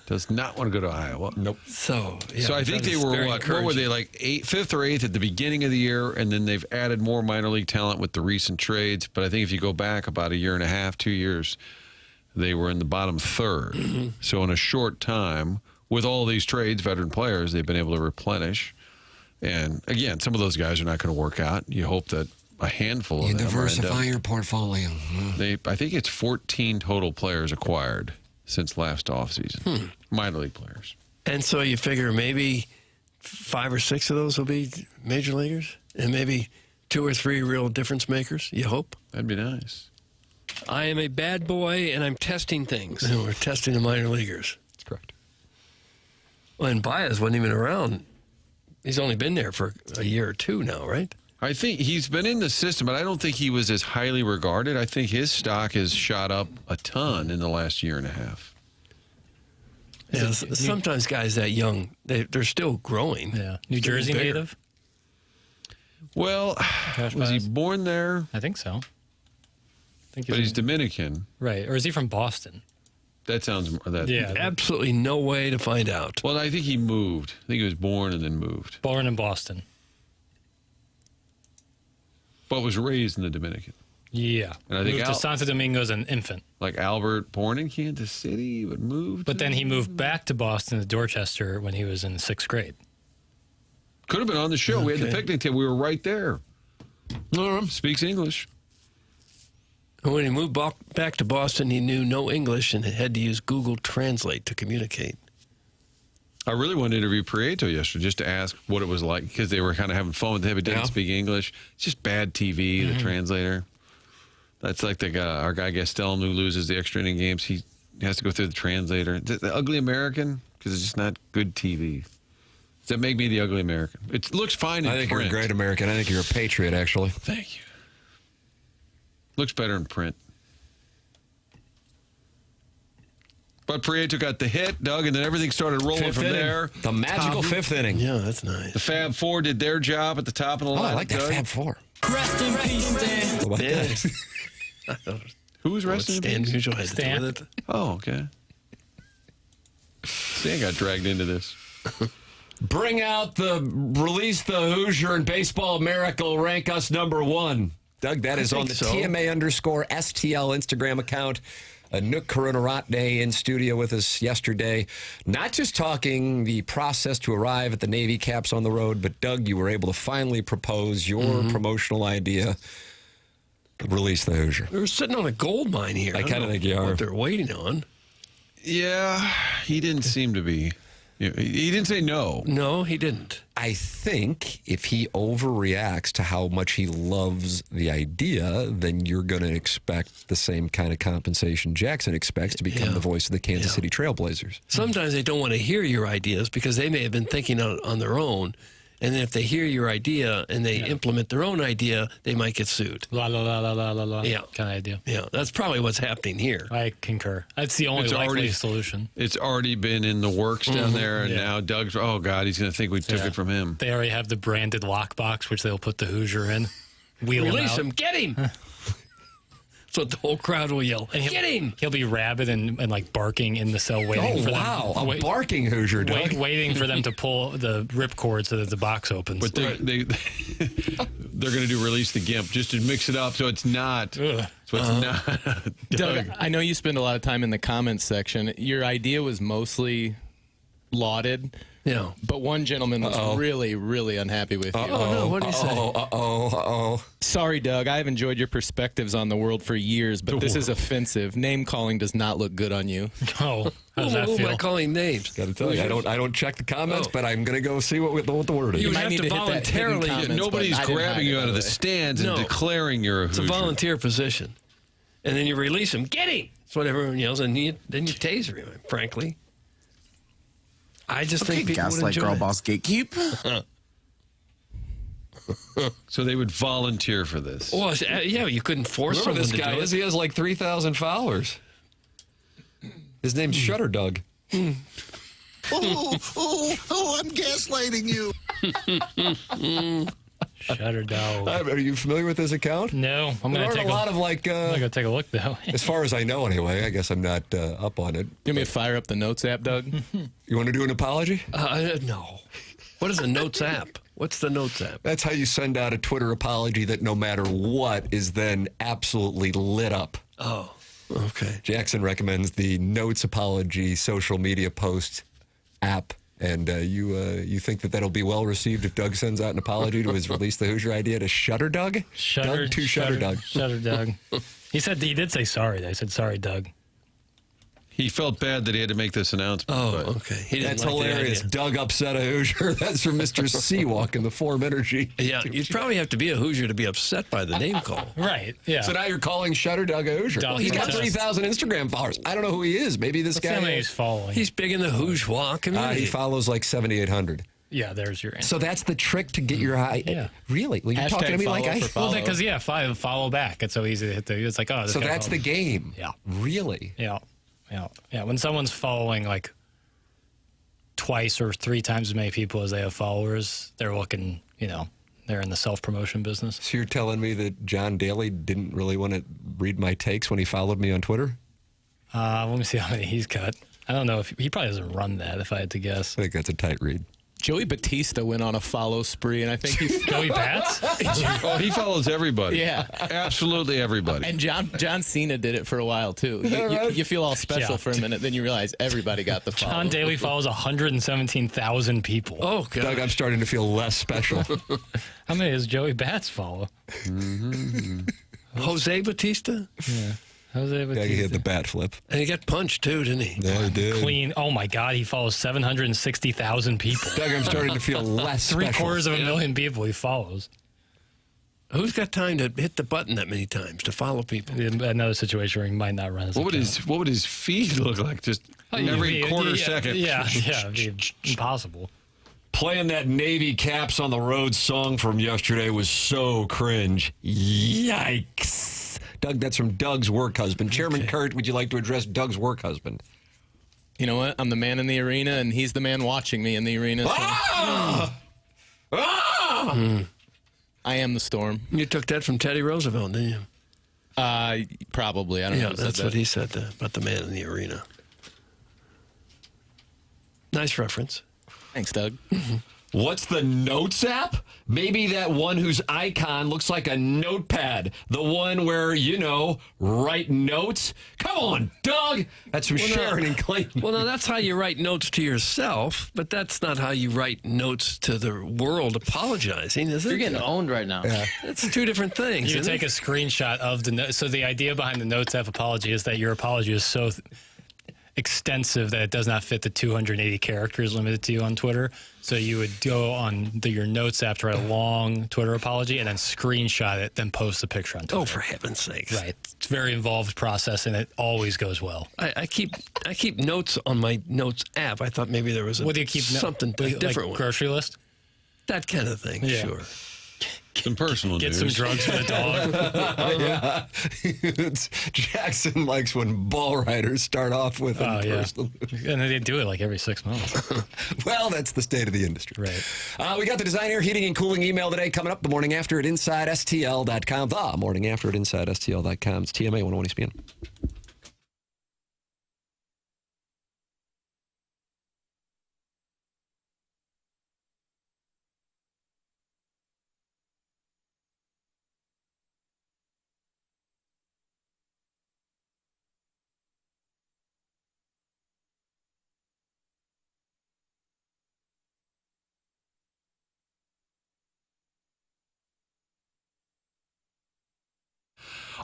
Does not want to go to Iowa. Nope. So I think they were, what were they, like 5th or 8th at the beginning of the year, and then they've added more minor league talent with the recent trades. But I think if you go back about a year and a half, 2 years, they were in the bottom 3rd. Mm-hmm. So in a short time, with all these trades, veteran players, they've been able to replenish. And again, some of those guys are not going to work out. You hope that a handful of them diversify your portfolio. I think it's 14 total players acquired since last offseason. Minor league players. And so you figure maybe 5 or 6 of those will be major leaguers? And maybe 2 or 3 real difference makers, you hope? That'd be nice. I am a bad boy, and I'm testing things. And we're testing the minor leaguers. That's correct. Well, and Baez wasn't even around. He's only been there for a year or 2 now, right? I think he's been in the system, but I don't think he was as highly regarded. I think his stock has shot up a ton in the last year and a half. Yeah, sometimes guys that young, they're still growing. Yeah. New Jersey native? Well, was he born there? I think so. But he's Dominican. Right. Or is he from Boston? That sounds that. Yeah. Absolutely no way to find out. Well, I think he moved. I think he was born and then moved. Born in Boston. But was raised in the Dominican. Yeah. And I think moved to Santo Domingo as an infant. Like Albert, born in Kansas City, but moved. But then he moved back to Boston to Dorchester when he was in 6th grade. Could have been on the show. We had the picnic table. We were right there. Speaks English. When he moved back to Boston, he knew no English and had to use Google Translate to communicate. I really wanted to interview Prieto yesterday just to ask what it was like because they were kind of having fun with him. He didn't speak English. It's just bad TV, the translator. That's like our guy Gastelum who loses the extra inning games. He has to go through the translator. The ugly American because it's just not good TV. Does that make me the ugly American? It looks fine in I think print. you're a great American. I think you're a patriot, actually. Thank you. Looks better in print. But Prieto got the hit, Doug, and then everything started rolling from there. The magical fifth inning. Yeah, that's nice. The Fab Four did their job at the top of the line. I like that Doug. Fab Four. Rest in peace, Dan. How about that? Who was resting? Stan Musial had to do Stan. with it. Oh, okay. Stan got dragged into this. Release the Hoosier and Baseball America will rank us number 1. Doug, that is on the TMA_STL Instagram account. Nook Karunaratne in studio with us yesterday. Not just talking the process to arrive at the Navy Caps on the road, but Doug, you were able to finally propose your promotional idea. Release the Hoosier. We were sitting on a gold mine here. I kind of think you are. What they're waiting on. Yeah, he didn't seem to be. He didn't say no. No, he didn't. I think if he overreacts to how much he loves the idea, then you're going to expect the same kind of compensation Jackson expects to become the voice of the Kansas City Trailblazers. Sometimes they don't want to hear your ideas because they may have been thinking on their own. And then if they hear your idea and they implement their own idea, they might get sued. La, la, la, la, la, la, la. Yeah. Kind of idea. Yeah, that's probably what's happening here. I concur. That's the only likely solution. It's already been in the works down there, and now Doug's, oh, God, he's going to think we took it from him. They already have the branded lockbox, which they'll put the Hoosier in. Release him. Get him. So the whole crowd will yell, get him! He'll be rabid and like barking in the cell waiting for them. A barking Hoosier, Doug. Waiting for them to pull the ripcord so that the box opens. But they're going to do release the GIMP just to mix it up so it's not. So it's not. Doug, I know you spend a lot of time in the comments section. Your idea was mostly lauded. Yeah. But one gentleman was really, really unhappy with you. Oh, no. What did he say? Sorry, Doug. I have enjoyed your perspectives on the world for years, but this is offensive. Name calling does not look good on you. Oh, how does that Who am I feel? calling names? Got to tell you, I don't check the comments, but I'm going to go see what the word is. You might have need to to hit that hidden voluntarily. comments, Nobody's but I didn't grabbing hide you it, out of by the way. stands and No. declaring you're a It's a Hoosier. volunteer position. And then you release him. Get him! That's what everyone yells. And then you taser him, frankly. I just think people would enjoy it. gatekeep. So they would volunteer for this. Well, yeah, you couldn't force Whoever someone this guy to do is, it. he has like 3,000 followers. His name's Shutter Doug. I'm gaslighting you. Shutter dog. Are you familiar with his account? No, I'm There going to aren't take a lot of I'm gonna take a look though. as far as I know anyway. I guess I'm not up on it. You want me to fire up the notes app, Doug? You want to do an apology? No. What is a notes app? What's the notes app? That's how you send out a Twitter apology that no matter what is then absolutely lit up. Oh, okay. Jackson recommends the Notes Apology social media post app. And you think that'll be well received if Doug sends out an apology to his Release the Hoosier idea to Shutter Doug? Doug to Shutter Doug. Shutter Doug. He did say sorry. They said sorry, Doug. He felt bad that he had to make this announcement. Oh, okay. He didn't That's like the hilarious. idea. Doug upset a Hoosier. That's from Mr. Seawalk in the Form Energy. Yeah, you'd probably have to be a Hoosier to be upset by the name call. Right. Yeah. So now you're calling Shutter Doug a Hoosier. Doug He's got protest. 3,000 Instagram followers. I don't know who he is. Maybe this Let's see how many guy. he's following. He's big in the Hoosier community. He follows like 7,800. Yeah, there's your answer. So that's the trick to get your high. Yeah. Really? Well, you're talking to me like I. Well, because follow back. It's so easy to hit it's like, oh, this So guy that's the followed. game. Yeah. Really? Yeah. When someone's following like twice or three times as many people as they have followers, they're looking, they're in the self-promotion business. So you're telling me that John Daly didn't really want to read my takes when he followed me on Twitter? Let me see how many he's cut. I don't know if he probably doesn't run that, if I had to guess. I think that's a tight read. Joey Batista went on a follow spree, and I think he's Joey Bats? Oh, he follows everybody. Yeah. Absolutely everybody. And John Cena did it for a while, too. You feel all special for a minute, then you realize everybody got the follow. John Daly follows 117,000 people. Oh, God. Doug, I'm starting to feel less special. How many does Joey Bats follow? Jose Batista? Yeah. Jose Batista. Yeah, he hit the bat flip. And he got punched, too, didn't he? Yeah, he did. Clean. Oh, my God. He follows 760,000 people. Doug, I'm starting to feel less special. 750,000 people he follows. Who's got time to hit the button that many times to follow people? Another situation where he might not run as What would his feed look like? Just every quarter second. Yeah, it'd be impossible. Playing that Navy Caps on the Road song from yesterday was so cringe. Yikes. Doug, that's from Doug's work husband. Chairman Kurt, would you like to address Doug's work husband? You know what? I'm the man in the arena, and he's the man watching me in the arena. So. Ah! I am the storm. You took that from Teddy Roosevelt, didn't you? Probably. I don't know. Yeah, that's what he said about the man in the arena. Nice reference. Thanks, Doug. What's the Notes app? Maybe that one whose icon looks like a notepad. The one where, write notes. Come on, Doug. That's from Sharon and Clayton. Well, no, that's how you write notes to yourself, but that's not how you write notes to the world apologizing, is it? You're getting owned right now. Yeah. It's two different things. You take a screenshot of the note. So the idea behind the Notes app apology is that your apology is so extensive that it does not fit the 280 characters limited to you on Twitter. So you would go on your Notes app to write a long Twitter apology and then screenshot it, then post a picture on Twitter. Oh, for heaven's sakes. Right. It's a very involved process, and it always goes well. I keep notes on my Notes app. I thought maybe there was What do you keep? something different like one. Grocery list? That kind of thing, Yeah. sure. Some personal Get news. some drugs for the dog. Yeah. Jackson likes when ball riders start off with personal news. And they do it like every 6 months. Well, that's the state of the industry. Right. We got the Design, Air, Heating, and Cooling email today coming up the morning after at InsideSTL.com. The morning after at InsideSTL.com. It's TMA 101 ESPN.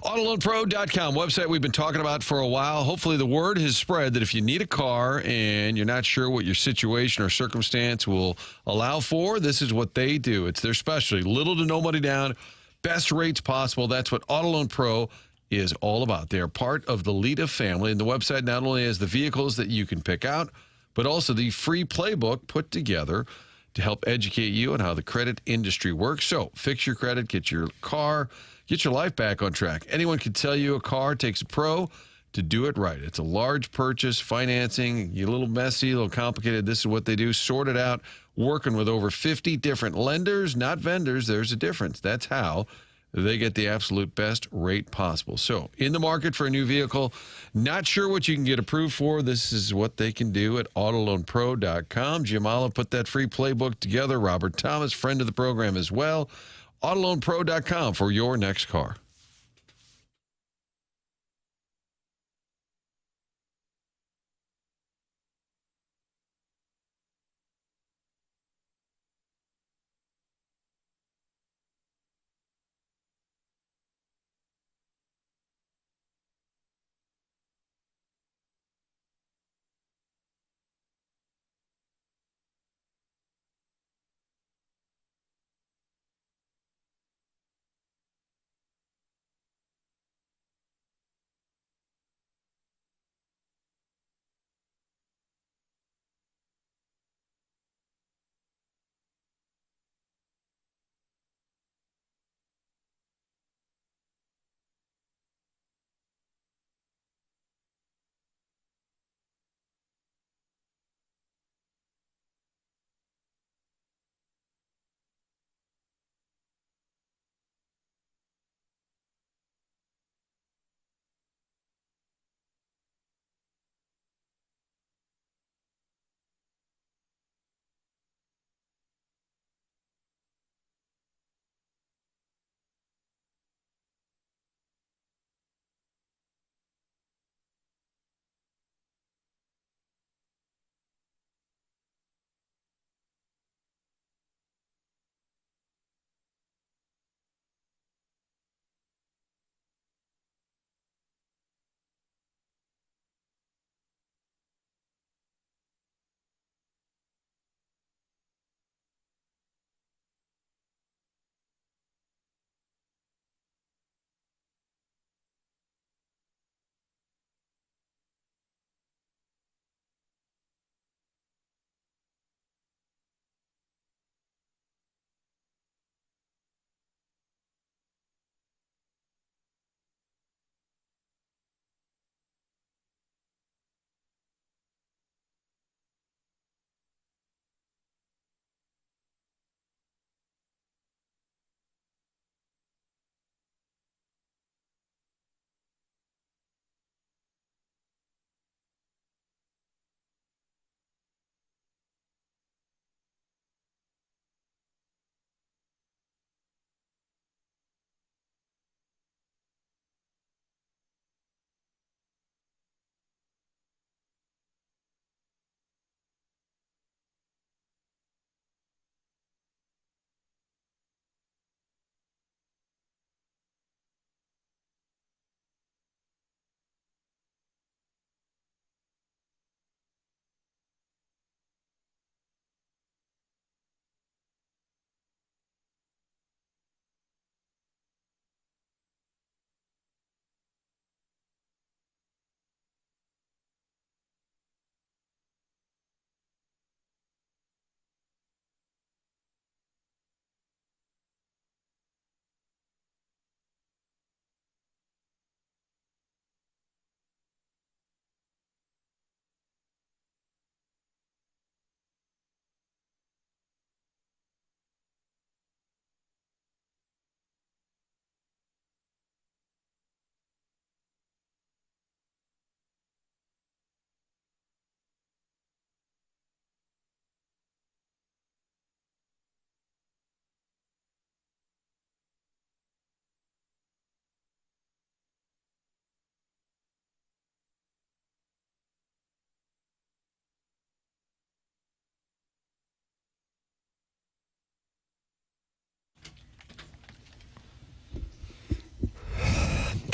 AutoLoanPro.com, website we've been talking about for a while. Hopefully the word has spread that if you need a car and you're not sure what your situation or circumstance will allow for, this is what they do. It's their specialty. Little to no money down, best rates possible. That's what AutoLoan Pro is all about. They are part of the Lita family, and the website not only has the vehicles that you can pick out, but also the free playbook put together to help educate you on how the credit industry works. So fix your credit, get your car, get your life back on track. Anyone can tell you a car takes a pro to do it right. It's a large purchase, financing, you're a little messy, a little complicated. This is what they do. Sort it out, working with over 50 different lenders, not vendors. There's a difference. That's how they get the absolute best rate possible. So in the market for a new vehicle, not sure what you can get approved for. This is what they can do at AutoLoanPro.com. Jim Olive put that free playbook together. Robert Thomas, friend of the program as well. AutoLoanPro.com for your next car.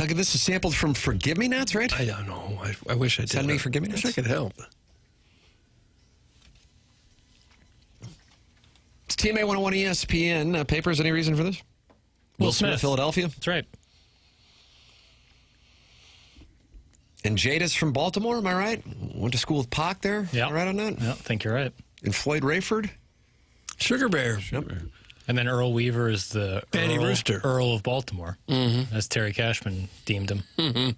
Doug, this is sampled from Forgive Me Nots, right? I don't know. I wish I did. Send me Forgive Me I Nots. wish I could help. It's TMA 101 ESPN. Papers, any reason for this? Will Smith, Philadelphia. That's right. And Jada's from Baltimore, am I right? Went to school with Pac there? Yeah. Am I right on that? Yeah, I think you're right. And Floyd Rayford? Sugar Bear. Yep. And then Earl Weaver is the Banty Rooster. Earl of Baltimore, as Terry Cashman deemed him.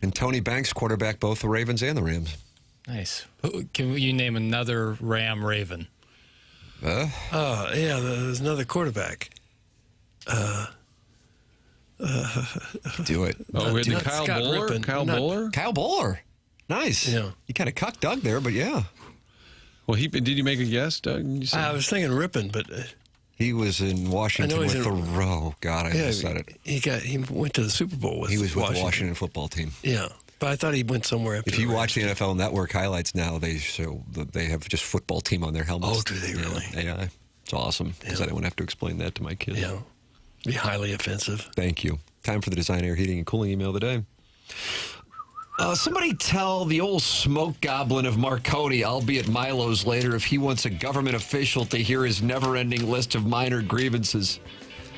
And Tony Banks, quarterback both the Ravens and the Rams. Nice. Can you name another Ram Raven? Yeah, there's another quarterback. Do it. Oh, we had Not Kyle Scott Bowler? Rippon. Kyle Not- Bowler? Kyle Bowler. Nice. Yeah. You kind of cucked Doug there, but yeah. Well, did you make a guess, Doug? You said- I was thinking Rippon, but He was in Washington he's with in- the row. God, I just said it. he went to the Super Bowl with He was with Washington. the Washington football team. Yeah, but I thought he went somewhere after. If you the watch the NFL Network highlights now, they have just football team on their helmets. Oh, do they really? Yeah. It's awesome because I don't have to explain that to my kids. Yeah, be highly offensive. Thank you. Time for the Design Air Heating and Cooling email of the day. Somebody tell the old smoke goblin of Marconi, I'll be at Milo's later, if he wants a government official to hear his never-ending list of minor grievances.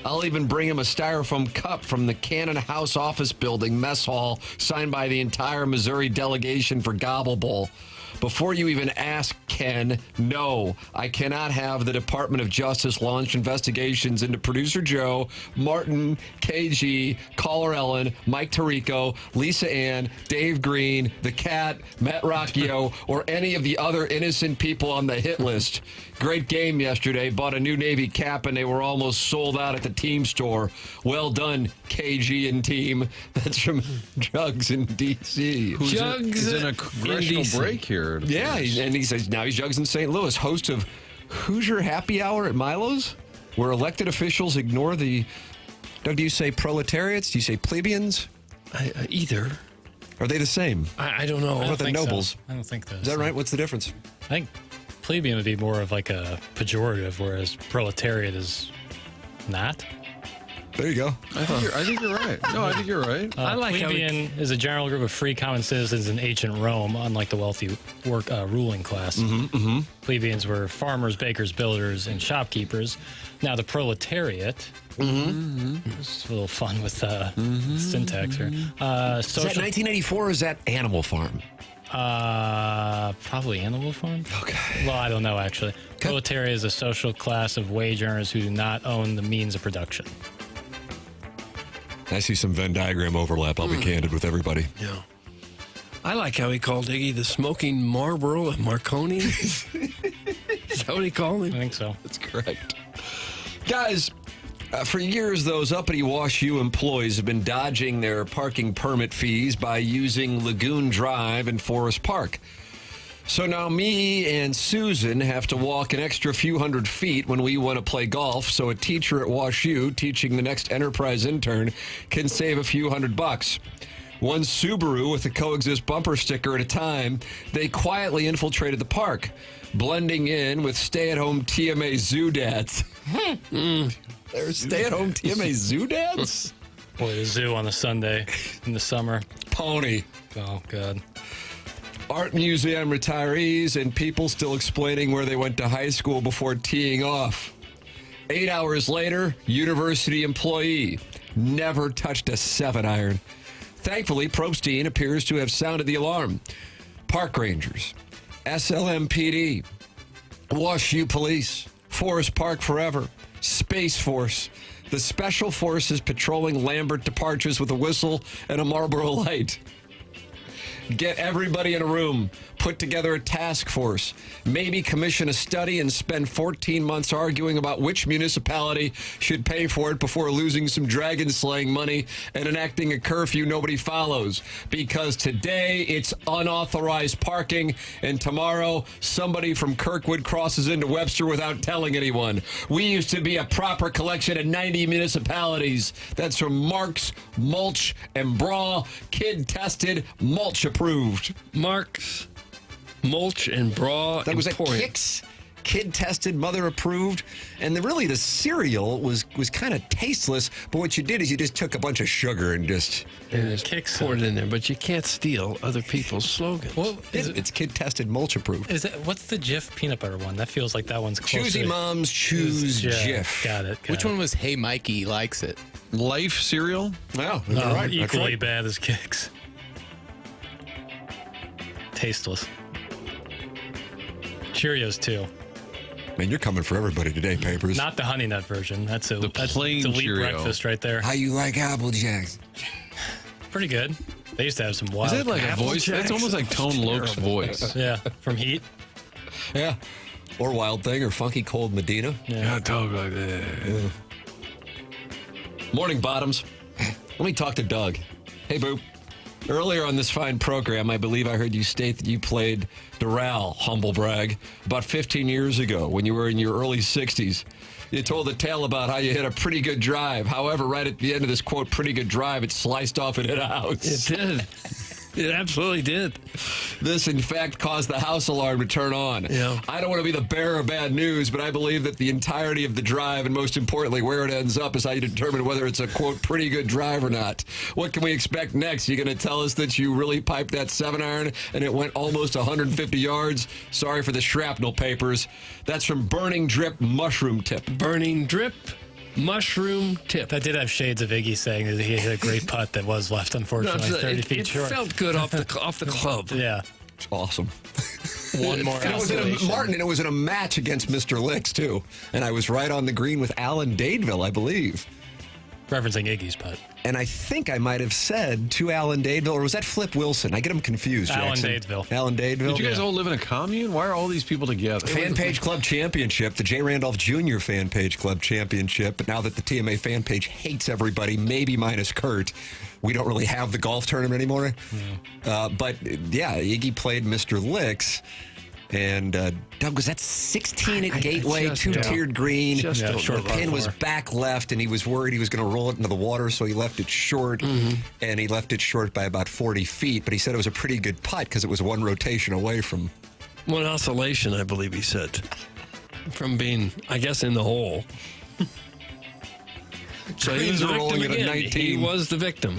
I'll even bring him a styrofoam cup from the Cannon House office building mess hall signed by the entire Missouri delegation for Gobble Bowl. Before you even ask, Ken, no, I cannot have the Department of Justice launch investigations into producer Joe, Martin, KG, Caller Ellen, Mike Tirico, Lisa Ann, Dave Green, The Cat, Matt Rocchio, or any of the other innocent people on the hit list. Great game yesterday. Bought a new Navy cap, and they were almost sold out at the team store. Well done, KG and team. That's from Jugs in D.C. He's in a congressional break here. Yeah, and he says now he's Jugs in St. Louis, host of Hoosier Happy Hour at Milo's, where elected officials ignore the... Doug, do you say proletariats? Do you say plebeians? Either. Are they the same? I don't know. What about the nobles? So. I don't think so. Is that right? What's the difference? I think plebeian would be more of like a pejorative, whereas proletariat is not. There you go. I think you're right. No, I think you're right. I like how plebeian is a general group of free common citizens in ancient Rome, unlike the wealthy ruling class. Plebeians were farmers, bakers, builders, and shopkeepers. Now the proletariat. It's a little fun with syntax here. Is that 1984 or is that Animal Farm? Probably Animal Farm. Okay. Well, I don't know, actually. Proletariat is a social class of wage earners who do not own the means of production. I see some Venn diagram overlap. I'll be candid with everybody. Yeah. I like how he called Iggy the smoking Marlboro of Marconi. Is that what he called him? I think so. That's correct. Guys, for years, those uppity Wash U employees have been dodging their parking permit fees by using Lagoon Drive in Forest Park. So now me and Susan have to walk an extra few hundred feet when we want to play golf, so a teacher at Wash U teaching the next Enterprise intern can save a few $100. One Subaru with a Coexist bumper sticker at a time, they quietly infiltrated the park, blending in with stay-at-home TMA zoo dads. They're stay-at-home TMA zoo dads? Boy, the zoo on a Sunday in the summer. Pony. Oh, God. Art museum retirees and people still explaining where they went to high school before teeing off. 8 hours later, university employee never touched a 7-iron. Thankfully, Probstein appears to have sounded the alarm. Park rangers, SLMPD, Wash U Police, Forest Park Forever, Space Force, the Special Forces patrolling Lambert departures with a whistle and a Marlboro Light. Get everybody in a room, put together a task force, maybe commission a study and spend 14 months arguing about which municipality should pay for it before losing some dragon slaying money and enacting a curfew nobody follows. Because today it's unauthorized parking and tomorrow somebody from Kirkwood crosses into Webster without telling anyone. We used to be a proper collection of 90 municipalities. That's from Marks, Mulch, and Bra. Kid tested, Mulch approved. Marks, Mulch, and Bra. That was at Emporium. kid tested, mother approved, and really the cereal was kind of tasteless. But what you did is you just took a bunch of sugar and just poured it in there. But you can't steal other people's slogans. Well, it's kid tested, mulch approved. What's the Jif peanut butter one? That feels like that one's closer. Choosy moms choose Jif. Got it. Which one was Hey Mikey likes it? Life cereal? No, right. Equally bad as Kix. Tasteless. Cheerios too. Man, you're coming for everybody today, Papers. Not the Honey Nut version. That's plain elite Cheerio. breakfast right there. How you like Apple Jacks? Pretty good. They used to have some wild. Is that like a voice? That's almost like Tone Loc's voice. Yeah, from Heat. Yeah. Or Wild Thing or Funky Cold Medina. Yeah, talk like that. Yeah. Morning, Bottoms. Let me talk to Doug. Hey, Boo. Earlier on this fine program, I believe I heard you state that you played Doral, humble brag, about 15 years ago when you were in your early 60s. You told a tale about how you hit a pretty good drive. However, right at the end of this, quote, pretty good drive, it sliced off and hit a house. It did. It absolutely did. This, in fact, caused the house alarm to turn on. Yeah. I don't want to be the bearer of bad news, but I believe that the entirety of the drive, and most importantly, where it ends up, is how you determine whether it's a, quote, pretty good drive or not. What can we expect next? You going to tell us that you really piped that 7-iron and it went almost 150 yards? Sorry for the shrapnel, Papers. That's from Burning Drip Mushroom Tip. Burning Drip Mushroom Tip. That did have shades of Iggy saying that he hit a great putt that was left, unfortunately, 30 feet it short. It felt good off the club. Yeah. It's awesome. One more and it was Martin, and it was in a match against Mr. Licks, too. And I was right on the green with Alan Dadeville, I believe. Referencing Iggy's putt. And I think I might have said to Alan Dadeville, or was that Flip Wilson? I get him confused, Jackson. Alan Dadeville. Did you guys all live in a commune? Why are all these people together? Fan Page Club Championship, the J. Randolph Jr. Fan Page Club Championship. But now that the TMA fan page hates everybody, maybe minus Kurt, we don't really have the golf tournament anymore. But yeah, Iggy played Mr. Licks. And Doug, was that 16 at Gateway, two-tiered green? The pin was back left, and he was worried he was going to roll it into the water, so he left it short, and he left it short by about 40 feet. But he said it was a pretty good putt because it was one rotation away from... One oscillation, I believe he said, from being, I guess, in the hole. So he was rolling at a 19. He was the victim.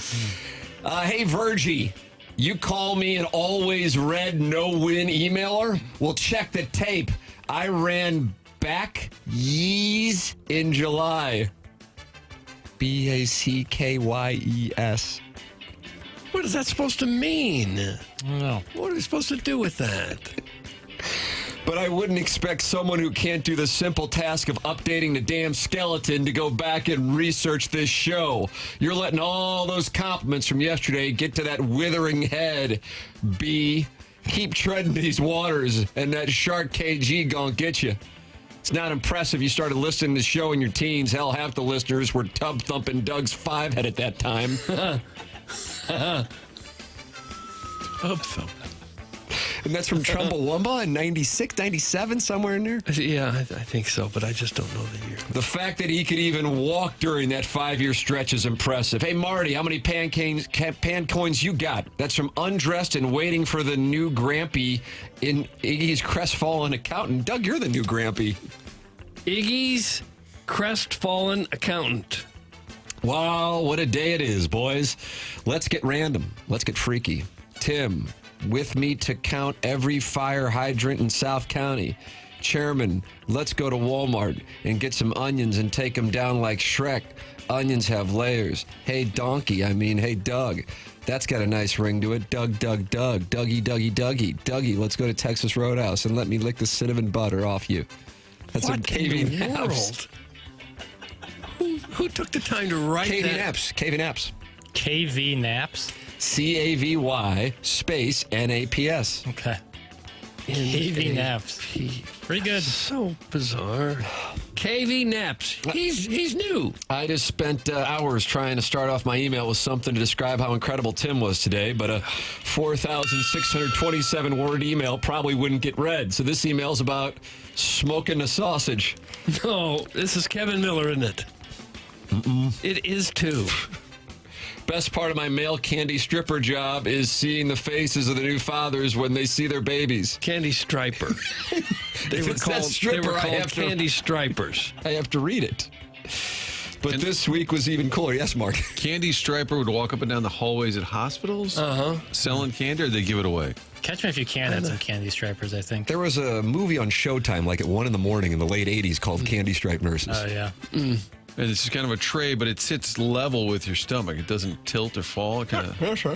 Hey, Virgie. You call me an always read no-win emailer? Well, check the tape. I ran back yees in July. Backkyes. What is that supposed to mean? I don't know. What are we supposed to do with that? But I wouldn't expect someone who can't do the simple task of updating the damn skeleton to go back and research this show. You're letting all those compliments from yesterday get to that withering head. B, keep treading these waters, and that shark KG gonna get you. It's not impressive you started listening to the show in your teens. Hell, half the listeners were tub-thumping Doug's 5-head at that time. Tub-thumping. And that's from Chumbawamba in 96, 97, somewhere in there? Yeah, I think so, but I just don't know the year. The fact that he could even walk during that 5-year stretch is impressive. Hey, Marty, how many pan coins you got? That's from Undressed and Waiting for the New Grampy in Iggy's Crestfallen Accountant. Doug, you're the new Grampy. Iggy's Crestfallen Accountant. Wow, what a day it is, boys. Let's get random. Let's get freaky. Tim, with me to count every fire hydrant in South County. Chairman, let's go to Walmart and get some onions and take them down like Shrek. Onions have layers. Hey, donkey, hey, Doug. That's got a nice ring to it. Doug. Dougie. Dougie, let's go to Texas Roadhouse and let me lick the cinnamon butter off you. That's what in the world? Who took the time to write KV that? Naps. KV Naps. KV Naps? CAVY space NAPS. Okay. KV Naps. Pretty good. So bizarre. KV Naps. He's new. I just spent hours trying to start off my email with something to describe how incredible Tim was today, but a 4,627-word email probably wouldn't get read. So this email's about smoking a sausage. No, this is Kevin Miller, isn't it? Mm-mm. It is too. Best part of my male candy stripper job is seeing the faces of the new fathers when they see their babies. Candy striper. They were called candy stripers. I have to read it. But this week was even cooler. Yes, Mark. Candy striper would walk up and down the hallways at hospitals selling candy, or they give it away? Catch Me If You Can had some candy stripers, I think. There was a movie on Showtime like at 1 in the morning in the late 80s called Candy Stripe Nurses. Oh, yeah. And it's kind of a tray, but it sits level with your stomach. It doesn't tilt or fall. It kind of. Yeah, sure.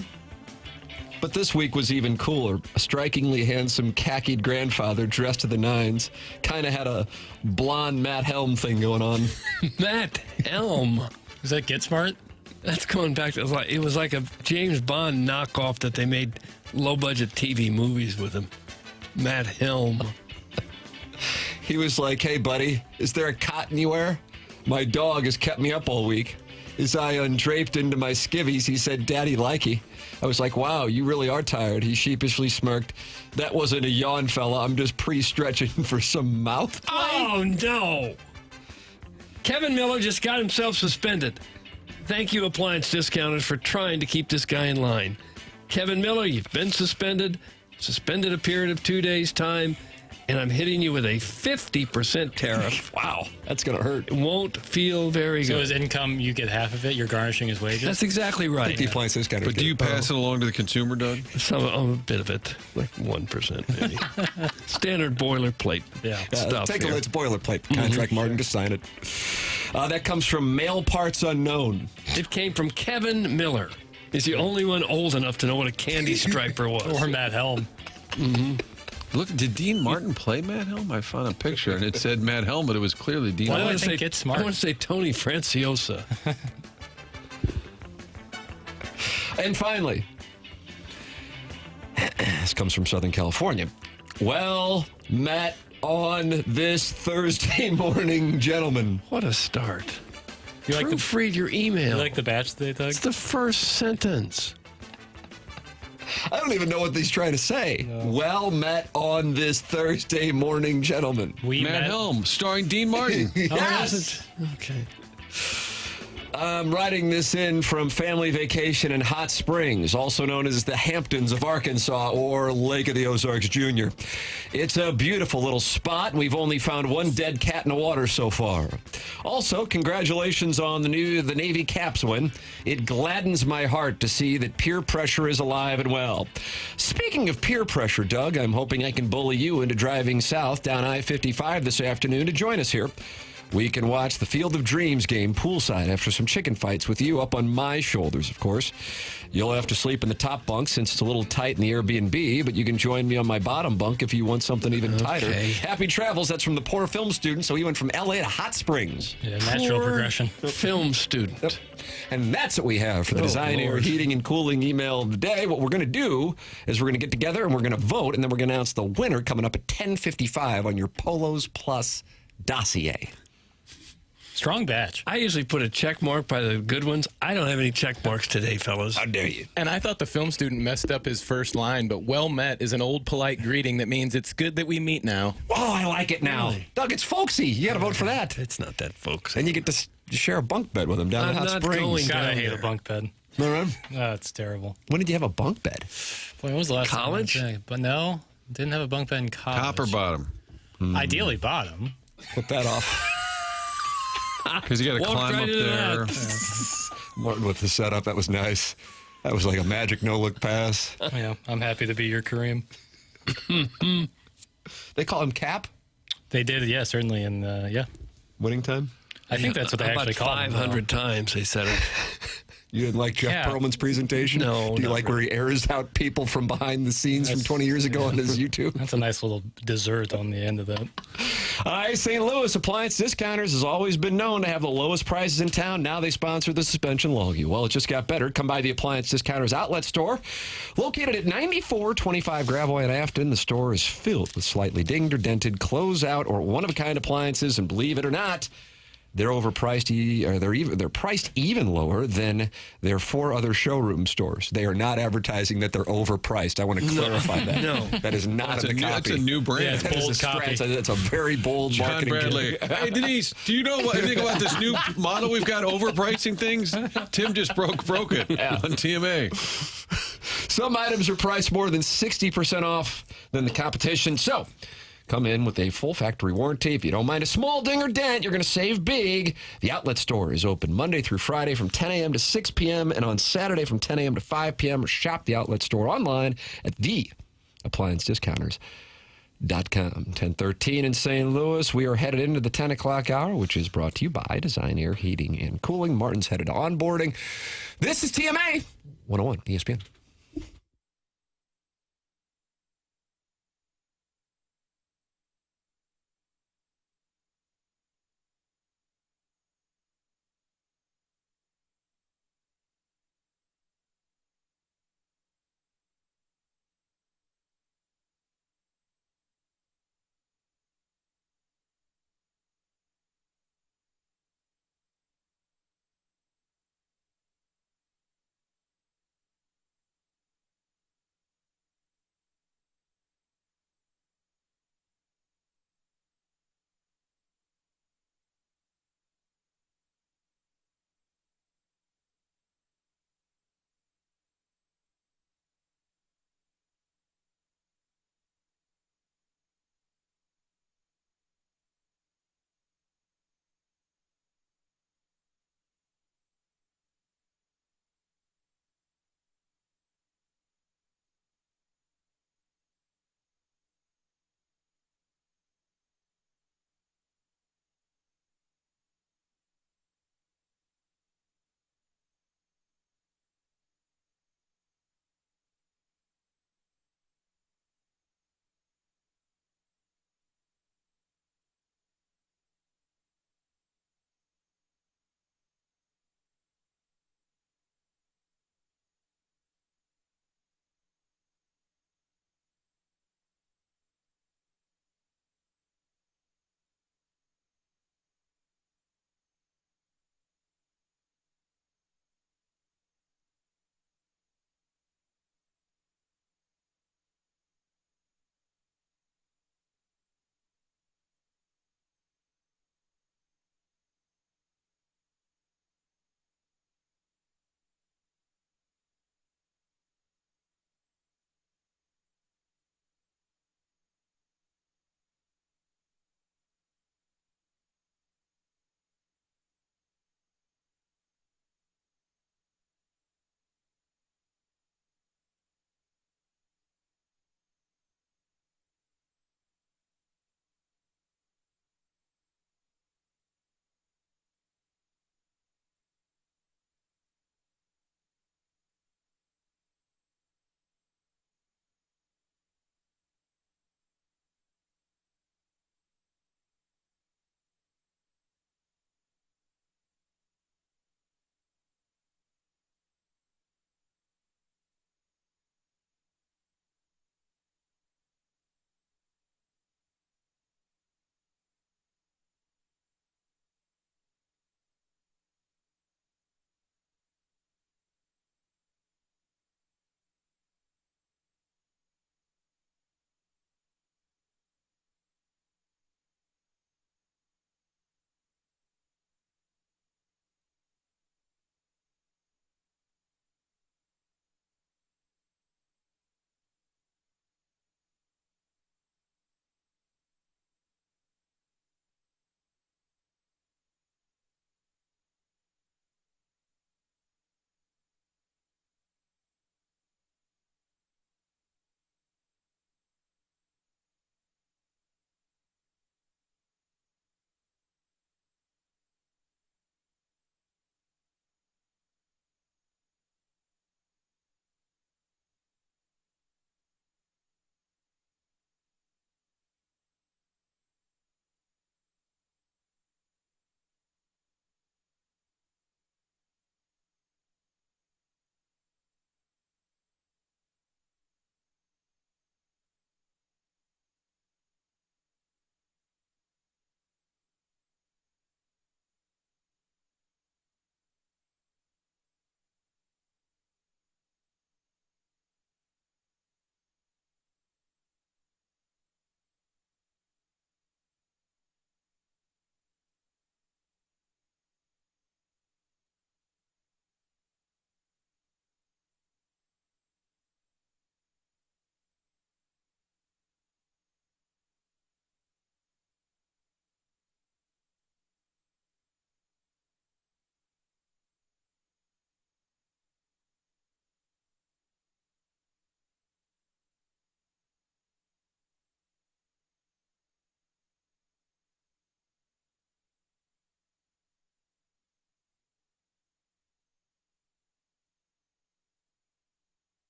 But this week was even cooler. A strikingly handsome, khaki grandfather dressed to the nines. Kind of had a blonde Matt Helm thing going on. Matt Helm. Is that Get Smart? That's going back to, it was like a James Bond knockoff that they made low-budget TV movies with him. Matt Helm. He was like, hey, buddy, is there a cot anywhere? My dog has kept me up all week. As I undraped into my skivvies, he said, Daddy, likey. I was like, wow, you really are tired. He sheepishly smirked. That wasn't a yawn, fella. I'm just pre-stretching for some mouth play. Oh, no. Kevin Miller just got himself suspended. Thank you, appliance discounters, for trying to keep this guy in line. Kevin Miller, you've been suspended a period of 2 days' time, and I'm hitting you with a 50% tariff. Wow, that's going to hurt. It won't feel very So good. his income, you get half of it, you're garnishing his wages? That's exactly I right. think the appliance discounters But do you pass it along to the consumer, Doug? A bit of it, like 1% maybe. Standard boilerplate stuff. Take here. it's boilerplate contract, Martin. Just sign it. That comes from Mail Parts Unknown. It came from Kevin Miller. He's the only one old enough to know what a candy striper was. Or Matt Helm. Look, did Dean Martin play Matt Helm? I found a picture, and it said Matt Helm, but it was clearly Dean Why do Martin. I think Get Smart? I want to say Tony Franciosa. And finally, this comes from Southern California. Well, Matt, on this Thursday morning, gentlemen. What a start. You like Proofread your email. You like the batch they took? It's the first sentence. I don't even know what he's trying to say. No. Well met on this Thursday morning, gentlemen. Matt Helm, starring Dean Martin. Yes. Okay. I'm writing this in from family vacation in Hot Springs, also known as the Hamptons of Arkansas or Lake of the Ozarks Jr. It's a beautiful little spot. We've only found one dead cat in the water so far. Also, congratulations on the Navy Caps win. It gladdens my heart to see that peer pressure is alive and well. Speaking of peer pressure, Doug, I'm hoping I can bully you into driving south down I-55 this afternoon to join us here. We can watch the Field of Dreams game poolside after some chicken fights with you up on my shoulders, of course. You'll have to sleep in the top bunk since it's a little tight in the Airbnb, but you can join me on my bottom bunk if you want something even tighter. Happy travels. That's from the poor film student, so he went from L.A. to Hot Springs. Yeah, natural progression. Film student. Yep. And that's what we have for the Design Air Heating and Cooling email of the day. What we're going to do is we're going to get together and we're going to vote, and then we're going to announce the winner coming up at 10:55 on your Polos Plus dossier. Strong batch. I usually put a check mark by the good ones. I don't have any check marks today, fellas. How dare you? And I thought the film student messed up his first line, but well met is an old polite greeting that means it's good that we meet now. Oh, I like it now. Really? Doug, it's folksy. You got to vote for that. It's not that folksy. And you get to share a bunk bed with him down at Hot Springs. God, I hate a bunk bed. All right. Oh, it's terrible. When did you have a bunk bed? Boy, when was the last College? time? But no, didn't have a bunk bed in college. Top or bottom? Ideally bottom. Put that off. Because you got to climb up there. Martin with the setup. That was nice. That was like a magic no-look pass. Yeah, I'm happy to be your Kareem. They call him Cap? They did, yeah, certainly. And, yeah. Winning time? I think that's what they actually called him. About 500 times they said it. You didn't like Jeff Pearlman's presentation? No. Do you like where he airs out people from behind the scenes from 20 years ago on his YouTube? That's a nice little dessert on the end of that. St. Louis Appliance Discounters has always been known to have the lowest prices in town. Now they sponsor the suspension loggie. Well, it just got better. Come by the Appliance Discounters outlet store. Located at 9425 Gravois in Afton, the store is filled with slightly dinged or dented, close-out, or one-of-a-kind appliances. And believe it or not, they're overpriced, or they're priced even lower than their 4 other showroom stores. They are not advertising that they're overpriced. I want to clarify that. No. That is not in the copy. That's a new brand. Yeah, it's That is bold a copy. stretch. That's a very bold John marketing Bradley. gimmick. Hey, Denise, do you know anything about this new model we've got overpricing things? Tim just broke it on TMA. Some items are priced more than 60% off than the competition. So come in with a full factory warranty. If you don't mind a small ding or dent, you're going to save big. The outlet store is open Monday through Friday from 10 a.m. to 6 p.m. and on Saturday from 10 a.m. to 5 p.m. Or shop the outlet store online at theappliancediscounters.com. 10:13 in St. Louis. We are headed into the 10 o'clock hour, which is brought to you by Design Air Heating and Cooling. Martin's headed to onboarding. This is TMA 101 ESPN.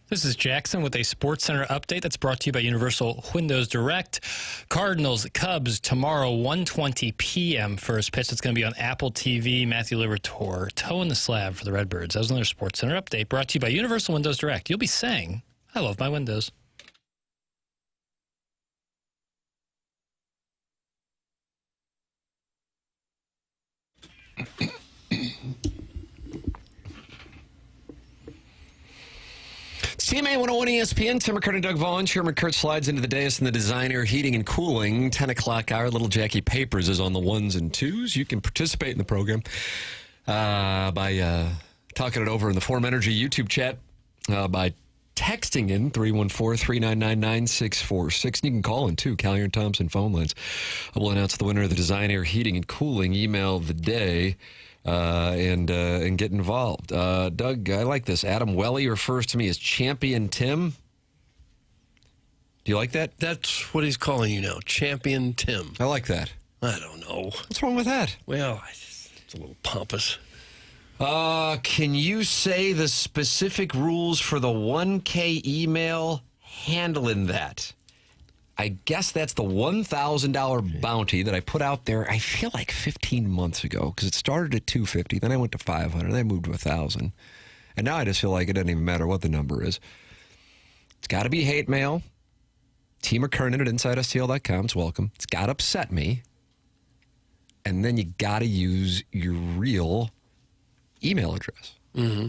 This is Jackson with a Sports Center update that's brought to you by Universal Windows Direct. Cardinals, Cubs, tomorrow, 1:20 p.m. first pitch. That's going to be on Apple TV. Matthew Liberatore, toe in the slab for the Redbirds. That was another Sports Center update brought to you by Universal Windows Direct. You'll be saying, I love my windows. CMA 101 ESPN, Tim McKernan, Doug Vaughn. Chairman Kurt slides into the dais in the designer heating and cooling. 10 o'clock hour. Little Jackie Papers is on the ones and twos. You can participate in the program by talking it over in the Form Energy YouTube chat, by texting in 314-399-9646. You can call in, too. Collier and Thompson phone lines. I will announce the winner of the designer heating and cooling email of the day. And get involved. Doug, I like this. Adam Welly refers to me as Champion Tim. Do you like that? That's what he's calling you now, Champion Tim. I like that. I don't know. What's wrong with that? Well, it's a little pompous. Can you say the specific rules for the 1K email handling that? I guess that's the $1,000 bounty that I put out there, I feel like 15 months ago, because it started at $250, then I went to $500, then I moved to $1,000. And now I just feel like it doesn't even matter what the number is. It's got to be hate mail. T. McKernan at InsideSTL.com is welcome. It's got to upset me. And then you got to use your real email address. Mm-hmm.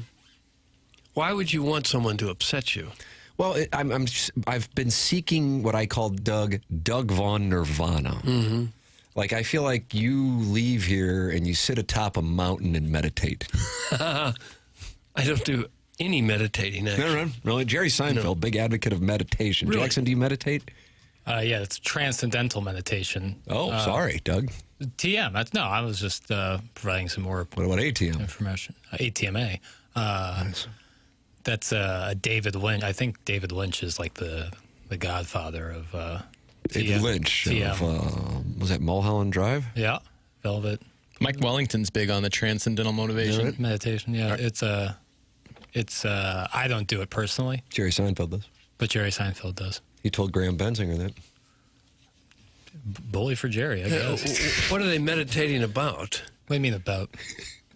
Why would you want someone to upset you? Well, I've been seeking what I call Doug Vaughn nirvana. Mm-hmm. Like, I feel like you leave here and you sit atop a mountain and meditate. I don't do any meditating, actually. No. Really? Jerry Seinfeld, big advocate of meditation. Really? Jackson, do you meditate? Yeah, it's transcendental meditation. Oh, sorry, Doug. TM. No, I was just providing some more. What about ATM? Information. ATMA. Nice. That's David Lynch. I think David Lynch is like the godfather of David Lynch of, was that Mulholland Drive? Yeah, Velvet. Mike Wellington's big on the transcendental motivation. Meditation. Yeah, it's I don't do it personally. Jerry Seinfeld does. But Jerry Seinfeld does. He told Graham Bensinger that. Bully for Jerry, I guess. What are they meditating about? What do you mean about?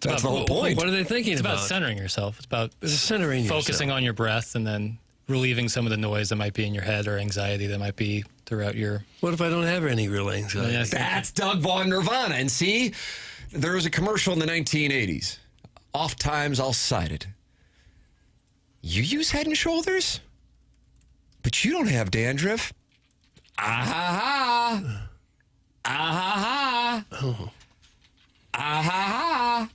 That's the whole point. What are they thinking It's about? about centering yourself. It's about centering focusing yourself. on your breath and then relieving some of the noise that might be in your head or anxiety that might be throughout your... What if I don't have any real anxiety? That's Doug Vaughn nirvana. And see, there was a commercial in the 1980s. Oft times I'll cite it. You use Head and Shoulders, but you don't have dandruff. Ah-ha-ha. Ah-ha-ha. Oh. Ah-ha-ha.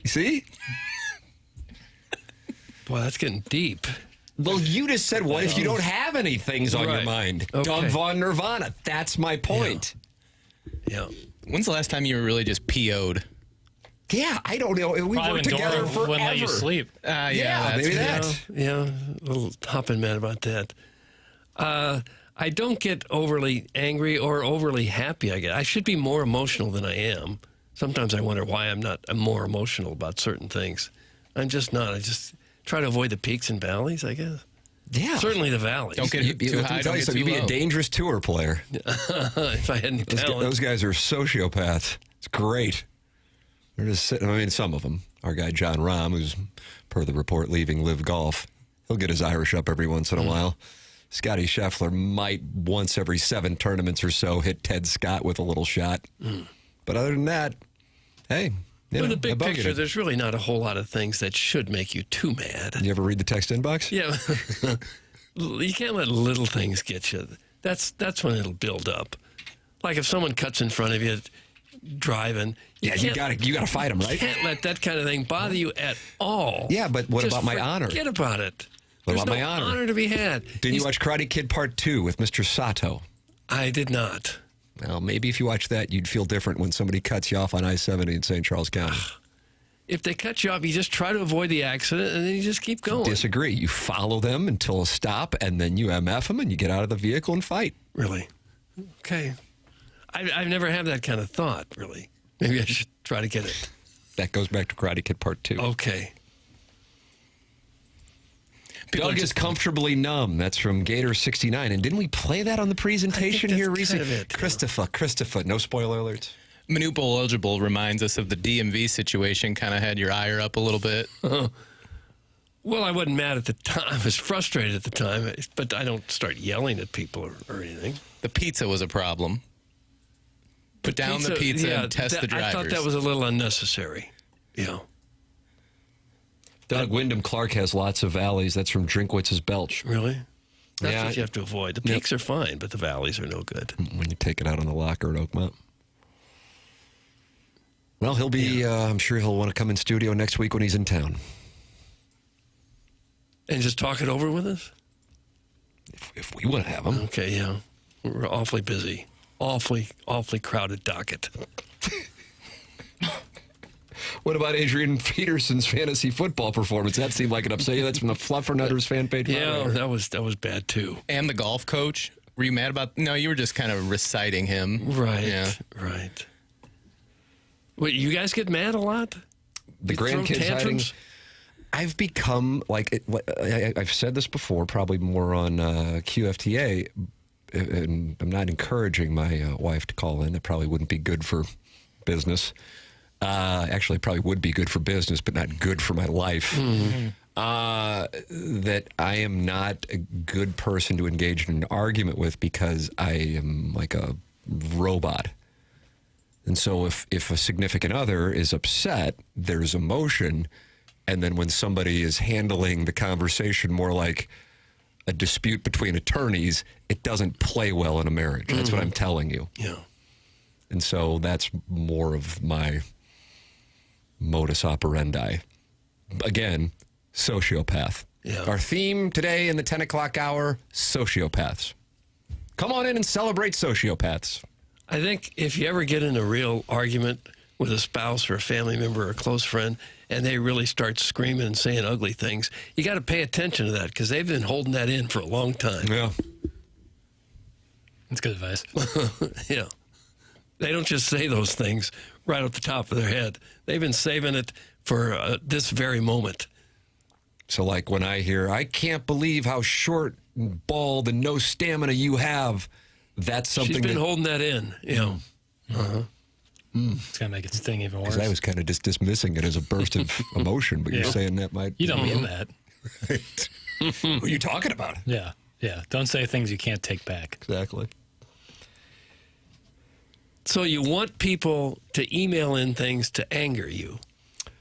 You see? Boy, that's getting deep. Well, you just said, what if you don't have any things on your Right. mind? Okay. Doug Vaughn nirvana. That's my point. Yeah. When's the last time you were really just PO'd? Yeah, I don't know. We Probably worked when together Dora forever. wouldn't let you sleep. Yeah, maybe that. Yeah, a little hopping mad about that. I don't get overly angry or overly happy. I should be more emotional than I am. Sometimes I wonder why I'm more emotional about certain things. I'm just not. I just try to avoid the peaks and valleys, I guess. Yeah. Certainly the valleys. Don't get too high, don't get too You'd be low. a dangerous tour player. If I had any talent. Those guys are sociopaths. It's great. They're just sitting. I mean, some of them. Our guy Jon Rahm, who's per the report leaving Live Golf, he'll get his Irish up every once in a while. Scotty Scheffler might once every 7 tournaments or so hit Ted Scott with a little shot. But other than that, hey. In the big picture, there's really not a whole lot of things that should make you too mad. You ever read the text inbox? Yeah. You can't let little things get you. That's when it'll build up. Like if someone cuts in front of you driving. Yeah, you gotta fight them, right? You can't let that kind of thing bother you at all. Yeah, but what Just about my honor? Forget about it. What There's about no my honor? to be had. Did you watch Karate Kid Part 2 with Mr. Sato? I did not. Well, maybe if you watch that, you'd feel different when somebody cuts you off on I-70 in St. Charles County. If they cut you off, you just try to avoid the accident, and then you just keep going. Disagree. You follow them until a stop, and then you MF them, and you get out of the vehicle and fight. Really? Okay. I've never had that kind of thought, really. Maybe I should try to get it. That goes back to Karate Kid Part 2. Okay. Doug is comfortably numb. That's from Gator69. And didn't we play that on the presentation here recently? Kind of it, Christopher. No spoiler alerts. Manute eligible reminds us of the DMV situation. Kind of had your ire up a little bit. Well, I wasn't mad at the time. I was frustrated at the time, but I don't start yelling at people or anything. The pizza was a problem. Put down the pizza and test the drivers. I thought that was a little unnecessary. Yeah. Doug Wyndham Clark has lots of valleys. That's from Drinkwitz's Belch. Really? That's what you have to avoid. The peaks are fine, but the valleys are no good. When you take it out on the locker at Oakmont. Well, he'll be, I'm sure he'll want to come in studio next week when he's in town. And just talk it over with us? If we want to have him. Okay, yeah. We're awfully busy. Awfully crowded docket. What about Adrian Peterson's fantasy football performance? That seemed like it upset you. That's from the Fluffernutters fan page. Yeah, that was bad too. And the golf coach. Were you mad about? No, you were just kind of reciting him. Right. Yeah. Right. Wait, you guys get mad a lot? The grandkids hiding. I've become like I've said this before, probably more on QFTA, and I'm not encouraging my wife to call in. That probably wouldn't be good for business. Actually, probably would be good for business, but not good for my life. Mm-hmm. That I am not a good person to engage in an argument with because I am like a robot. And so if a significant other is upset, there's emotion. And then when somebody is handling the conversation more like a dispute between attorneys, it doesn't play well in a marriage. That's what I'm telling you. Yeah. And so that's more of my modus operandi. Again, sociopath. Yeah. Our theme today in the 10 o'clock hour, sociopaths. Come on in and celebrate sociopaths. I think if you ever get in a real argument with a spouse or a family member or a close friend, and they really start screaming and saying ugly things, you got to pay attention to that because they've been holding that in for a long time. Yeah. That's good advice. Yeah. They don't just say those things right off the top of their head. They've been saving it for this very moment. So like when I hear, I can't believe how short and bald and no stamina you have, that's something She's been holding that in. Yeah. Uh-huh. It's going to make it sting even worse. Because I was kind of just dismissing it as a burst of emotion, but you're saying that might... You don't mean that. Right. Who are you talking about? Yeah. Don't say things you can't take back. Exactly. So you want people to email in things to anger you.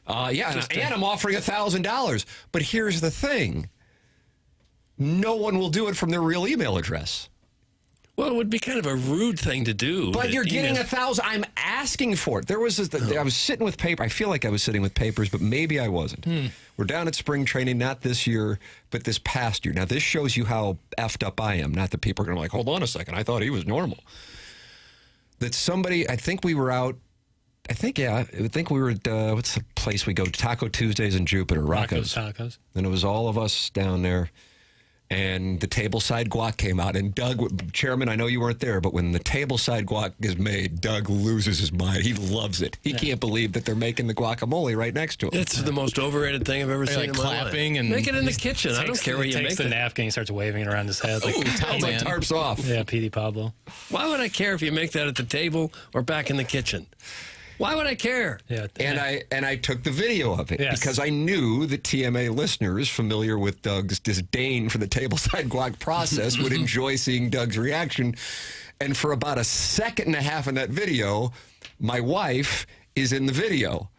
And I'm offering $1,000. But here's the thing. No one will do it from their real email address. Well, it would be kind of a rude thing to do. But you're getting $1,000. I'm asking for it. There was I was sitting with paper. I feel like I was sitting with papers, but maybe I wasn't. We're down at spring training, not this year, but this past year. Now, this shows you how effed up I am. Not that people are going to hold on a second. I thought he was normal. That somebody, I think we were out. I think we were at, what's the place we go? Taco Tuesdays in Jupiter, Rocco's. Tacos. And it was all of us down there. And the tableside guac came out. And Doug, Chairman, I know you weren't there, but when the tableside guac is made, Doug loses his mind. He loves it. He can't believe that they're making the guuacamole right next to him. It's the most overrated thing I've ever seen in my clapping life. and make it in the kitchen. I don't care where you make it. He takes the napkin, he starts waving it around his head. Like, like tarps off. Yeah, Petey Pablo. Why would I care if you make that at the table or back in the kitchen? Why would I care? Yeah, and I took the video of it because I knew the TMA listeners familiar with Doug's disdain for the tableside guac process would enjoy seeing Doug's reaction. And for about a second and a half in that video, my wife is in the video.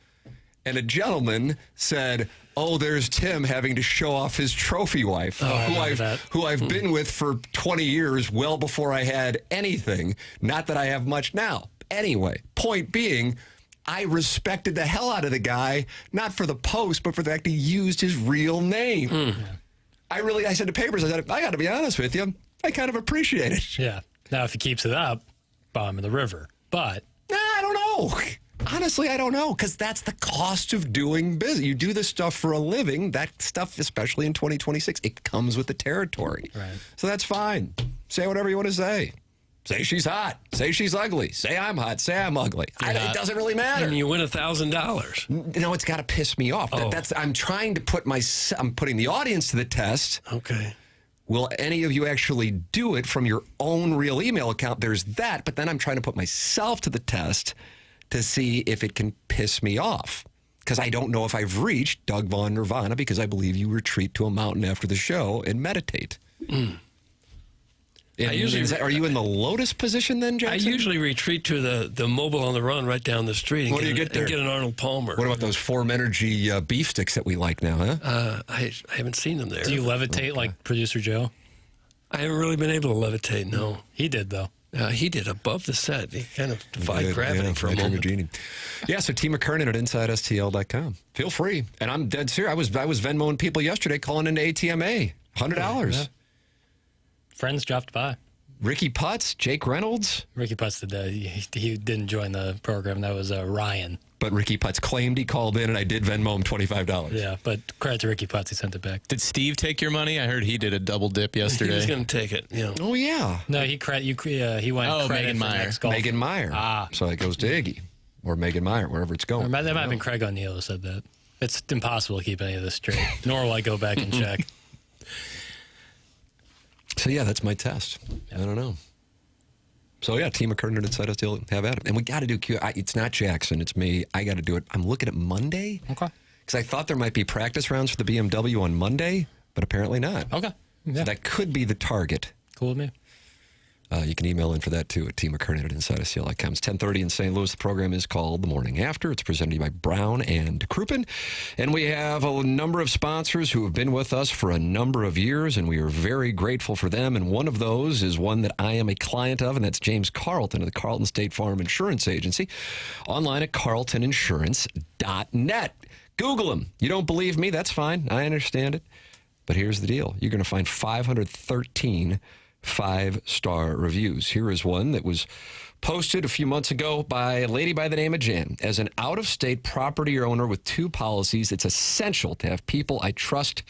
And a gentleman said, "Oh, there's Tim having to show off his trophy wife, who I've been with for 20 years, well before I had anything. Not that I have much now. Anyway, point being, I respected the hell out of the guy, not for the post, but for the fact he used his real name. I said to papers, I got to be honest with you, I kind of appreciate it. Yeah. Now, if he keeps it up, bomb in the river. But I don't know. Honestly, I don't know, because that's the cost of doing business. You do this stuff for a living. That stuff, especially in 2026, it comes with the territory. Right. So that's fine. Say whatever you want to say. Say she's hot. Say she's ugly. Say I'm hot. Say I'm ugly. It doesn't really matter. And you win $1,000. No, it's got to piss me off. I'm trying to I'm putting the audience to the test. Okay. Will any of you actually do it from your own real email account? There's that, but then I'm trying to put myself to the test to see if it can piss me off. Because I don't know if I've reached Doug Vaughn Nirvana, because I believe you retreat to a mountain after the show and meditate. Mm. Are you in the lotus position then, Jackson? I usually retreat to the mobile on the run right down the street and, What do you get there? and get an Arnold Palmer. What about those Form Energy beef sticks that we like now, huh? I haven't seen them there. Do you levitate like producer Joe? I haven't really been able to levitate, no. He did, though. He did above the set. He kind of defied gravity for a moment. Genie. Yeah, so T. McKernan at InsideSTL.com. Feel free. And I'm dead serious. I was Venmoing people yesterday calling into ATMA. $100. Yeah. Friends dropped by. Ricky Putz, Jake Reynolds. Ricky Putz did that. He didn't join the program. That was Ryan. But Ricky Putz claimed he called in, and I did Venmo him $25. Yeah, but credit to Ricky Putz, he sent it back. Did Steve take your money? I heard he did a double dip yesterday. He was going to take it. Yeah. Oh yeah. No, he went credit Megan for Meyer. next golf. Megan Meyer. So it goes to Iggy or Megan Meyer, wherever it's going. Or that might have been Craig O'Neill who said that. It's impossible to keep any of this straight. Nor will I go back and check. So yeah, that's my test. I don't know. So yeah, Team McKernan inside us, have at it. And we got to do Q. It's not Jackson, it's me. I got to do it. I'm looking at Monday. Okay. Because I thought there might be practice rounds for the BMW on Monday, but apparently not. Okay. Yeah. So that could be the target. Cool with me. You can email in for that too at tmckernan at InsideSTL.com. It's 10:30 in St. Louis. The program is called The Morning After. It's presented by Brown and Crouppen. And we have a number of sponsors who have been with us for a number of years, and we are very grateful for them. And one of those is one that I am a client of, and that's James Carlton of the Carlton State Farm Insurance Agency. Online at carltoninsurance.net. Google him. You don't believe me? That's fine. I understand it. But here's the deal. You're going to find 513 5-star reviews. Here is one that was posted a few months ago by a lady by the name of Jan. As an out-of-state property owner with 2 policies, it's essential to have people I trust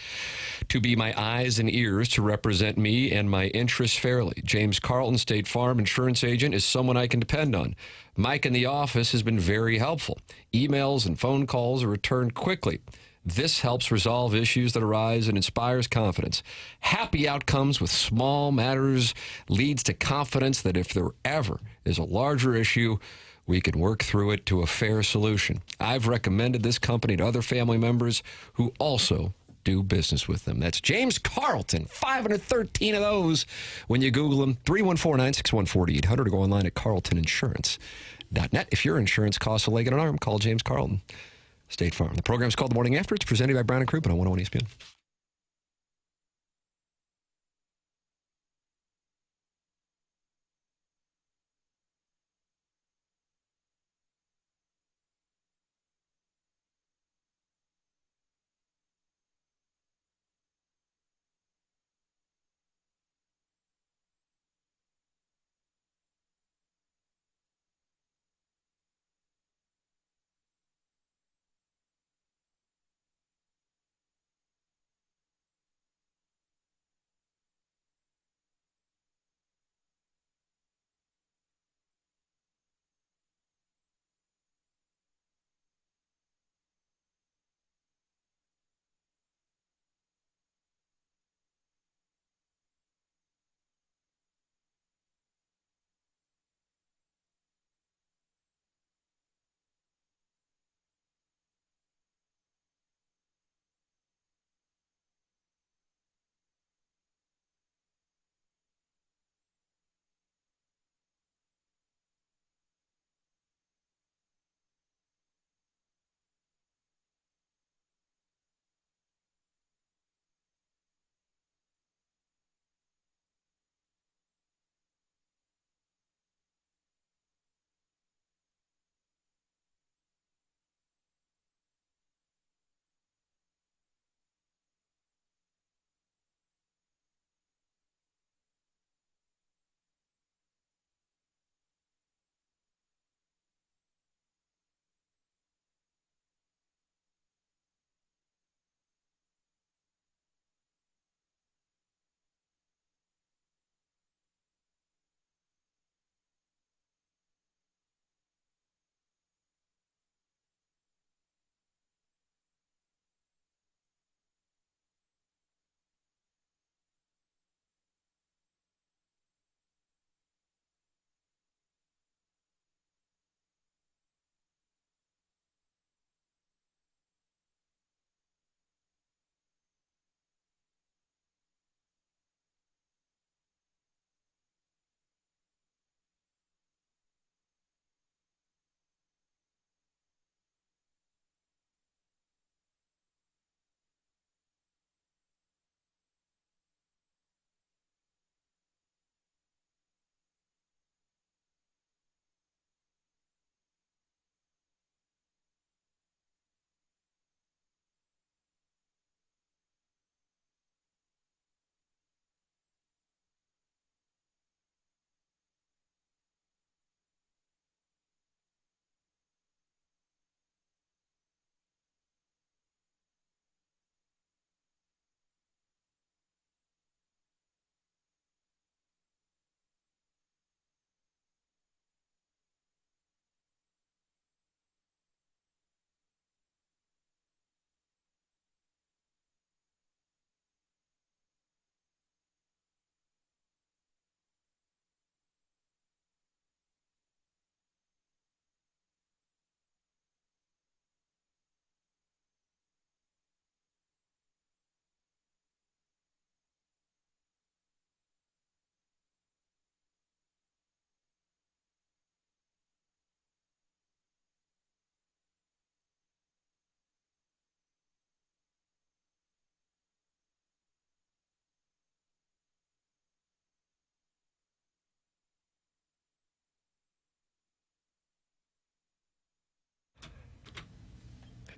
to be my eyes and ears to represent me and my interests fairly. James Carlton, State Farm Insurance Agent, is someone I can depend on. Mike in the office has been very helpful. Emails and phone calls are returned quickly. This helps resolve issues that arise and inspires confidence. Happy outcomes with small matters leads to confidence that if there ever is a larger issue, we can work through it to a fair solution. I've recommended this company to other family members who also do business with them. That's James Carlton, 513 of those. When you Google him, 314-961-4800 or go online at carltoninsurance.net. If your insurance costs a leg and an arm, call James Carlton. State Farm. The program is called The Morning After. It's presented by Brown and Crouppen on 101 ESPN.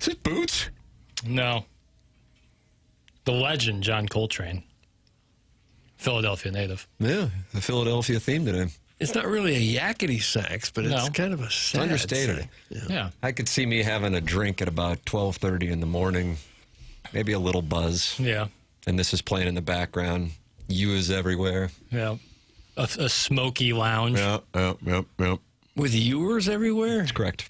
Is it Boots? No. The legend, John Coltrane. Philadelphia native. Yeah, the Philadelphia theme today. It's not really a yakety sax, but it's kind of a It's sad understated. sax. Yeah. I could see me having a drink at about 12:30 in the morning, maybe a little buzz. Yeah. And this is playing in the background. You is everywhere. Yeah. A smoky lounge. Yep. With ewers everywhere? That's correct.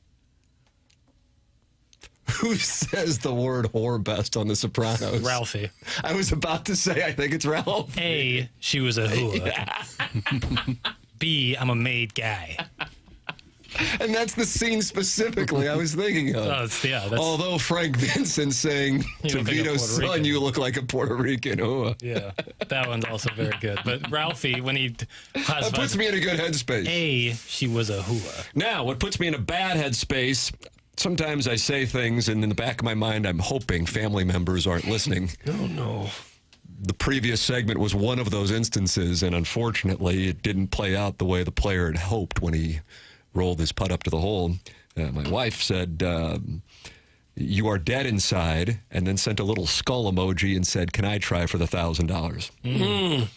Who says the word whore best on The Sopranos? Ralphie. I was about to say, I think it's Ralph. A, she was a hooah. B, I'm a made guy. And that's the scene specifically I was thinking of. That's Although Frank Vincent saying to look like a Vito's Puerto son, Rican. you look like a Puerto Rican. Yeah, that one's also very good. But Ralphie, when he That classifies puts me in a good headspace. A, she was a hooah. Now, what puts me in a bad headspace, sometimes I say things, and in the back of my mind, I'm hoping family members aren't listening. Oh, no. The previous segment was one of those instances, and unfortunately, it didn't play out the way the player had hoped when he rolled his putt up to the hole. My wife said, you are dead inside, and then sent a little skull emoji and said, can I try for the $1,000?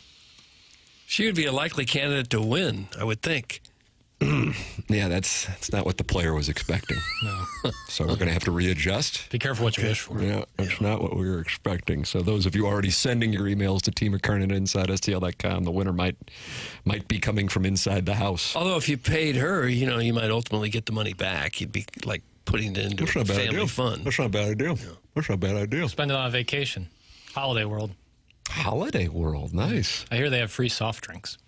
She would be a likely candidate to win, I would think. Yeah, that's not what the player was expecting. No. So we're going to have to readjust. Be careful what you wish for. Yeah, that's not what we were expecting. So those of you already sending your emails to T. McKernan at InsideSTL.com, the winner might be coming from inside the house. Although if you paid her, you might ultimately get the money back. You'd be like putting it into a family fund. That's not a bad idea. That's not a bad idea. Spend it on a vacation. Holiday World. Holiday World, nice. I hear they have free soft drinks.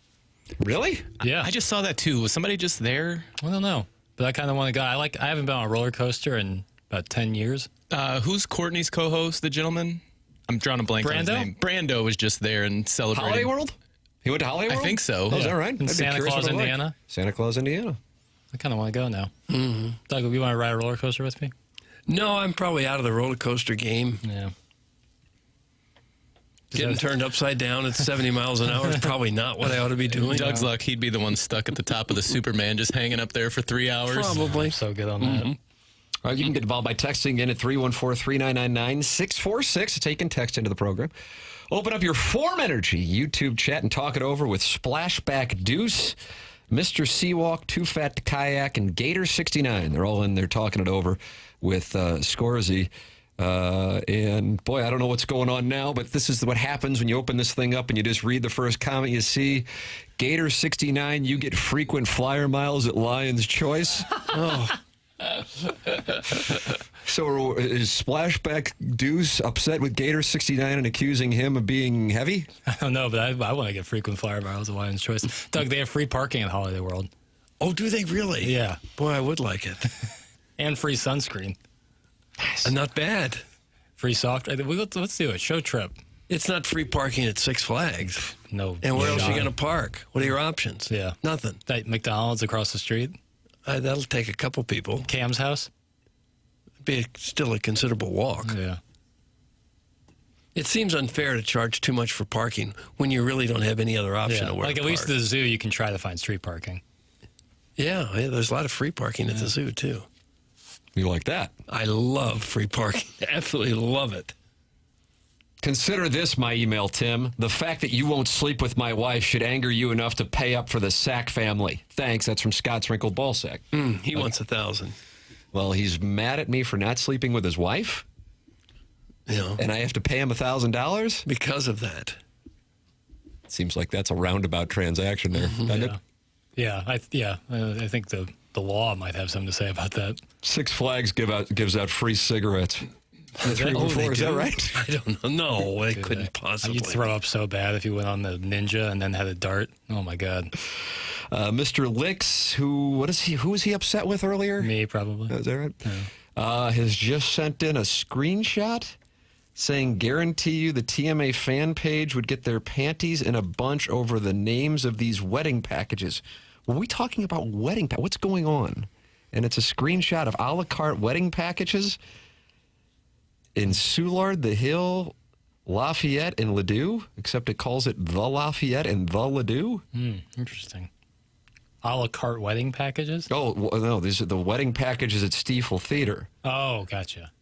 Really? Yeah. I just saw that too. Was somebody just there? I don't know. But I kind of want to go. I haven't been on a roller coaster in about 10 years. Who's Courtney's co-host, the gentleman? I'm drawing a blank on his Brando? name. Brando was just there and celebrating. Holiday World? He went to Holiday World? I think so. Oh, is that right? In I'd be Santa curious Claus, what it like. Indiana. Santa Claus, Indiana. I kind of want to go now. Mm-hmm. Doug, you want to ride a roller coaster with me? No, I'm probably out of the roller coaster game. Yeah. Getting turned upside down at 70 miles an hour is probably not what I ought to be doing. Doug's luck, he'd be the one stuck at the top of the Superman just hanging up there for 3 hours. Probably. I'm so good on that. All right, you can get involved by texting in at 314-3999-646. It's how you can text into the program. Open up your Form Energy YouTube chat and talk it over with Splashback Deuce, Mr. Seawalk, Too Fat to Kayak, and Gator 69. They're all in there talking it over with Scorzy. And boy, I don't know what's going on now, but this is what happens when you open this thing up and you just read the first comment you see. Gator 69, you get frequent flyer miles at Lion's Choice. Oh. So is Splashback Deuce upset with Gator 69 and accusing him of being heavy? I don't know, but I want to get frequent flyer miles at Lion's Choice. Doug, they have free parking at Holiday World. Oh, do they really? Yeah. Boy, I would like it. And free sunscreen. Not bad. Free soft. Let's do it. Show trip. It's not free parking at Six Flags. No. And where else are you shot. going to park? What are your options? Yeah. Nothing. That McDonald's across the street. That'll take a couple people. Cam's house. Be still a considerable walk. Yeah. It seems unfair to charge too much for parking when you really don't have any other option of where Like to at least park. at the zoo, you can try to find street parking. Yeah, there's a lot of free parking at the zoo, too. You like that? I love free parking. Absolutely love it. Consider this, my email, Tim. The fact that you won't sleep with my wife should anger you enough to pay up for the Sack family. Thanks. That's from Scott's Wrinkled Ballsack. He wants 1,000. Well, he's mad at me for not sleeping with his wife? Yeah. And I have to pay him $1,000? Because of that. Seems like that's a roundabout transaction there, doesn't it? Yeah. I think the law might have something to say about that. Six Flags gives out free cigarettes. Is that right? I don't know. No, it couldn't possibly. You'd throw up so bad if you went on the Ninja and then had a dart. Oh, my God. Mr. Licks, who was he upset with earlier? Me, probably. Is that right? Yeah. Has just sent in a screenshot saying, guarantee you the TMA fan page would get their panties in a bunch over the names of these wedding packages. Were we talking about wedding packages? What's going on? And it's a screenshot of a la carte wedding packages in Soulard, The Hill, Lafayette, and Ladue, except it calls it the Lafayette and the Ladue. Interesting. A la carte wedding packages? Oh, no, these are the wedding packages at Stiefel Theater. Oh, gotcha.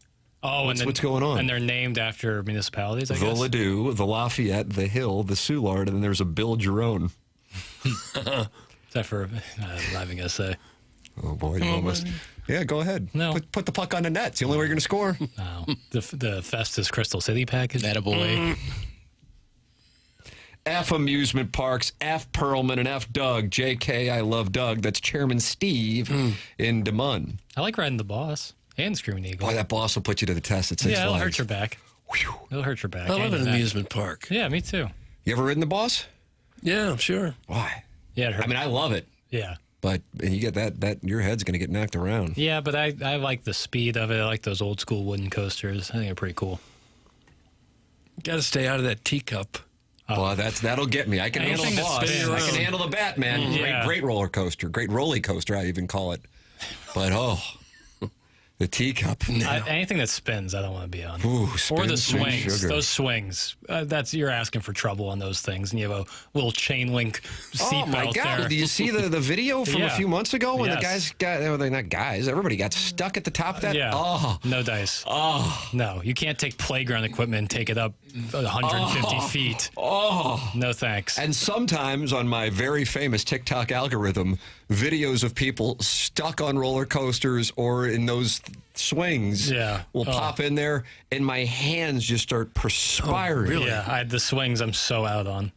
Oh, what's going on? And they're named after municipalities, I the guess. Ladue, the Lafayette, the Hill, the Soulard, and then there's a Bill Jerome. Except for, I'm not even going to say. Oh, boy. You almost. Yeah, go ahead. No. Put the puck on the net. It's the only way you're going to score. No. The Festus Crystal City package. That a boy. F amusement parks, F Perlman, and F Doug. JK, I love Doug. That's Chairman Steve in Des Moines. I like riding the Boss and Screaming Eagle. Boy, that Boss will put you to the test at Six Yeah, it'll Flags. hurt your back. It'll hurt your back. I love an amusement park. Yeah, me too. You ever ridden the Boss? Yeah, sure. Why? Yeah, it hurt. I mean, I love it. Yeah. But you get that your head's going to get knocked around. Yeah, but I like the speed of it. I like those old school wooden coasters. I think they're pretty cool. Got to stay out of that teacup. Well, that'll get me. I can handle the Boss. I can handle the Batman. Yeah. Great roller coaster. Great roller coaster, I even call it. But, the teacup. Anything that spins, I don't want to be on. Ooh, or the spin swings. sugar. Those swings. You're asking for trouble on those things. And you have a little chain link seatbelt Oh, my God. there. Did you see the video from a few months ago when the guys got, they're not guys, everybody got stuck at the top of that? Yeah. Oh. No dice. Oh. No, you can't take playground equipment and take it up 150 feet. Oh. No thanks. And sometimes on my very famous TikTok algorithm, videos of people stuck on roller coasters or in those swings will pop in there, and my hands just start perspiring. Really? Yeah, the swings I'm so out on.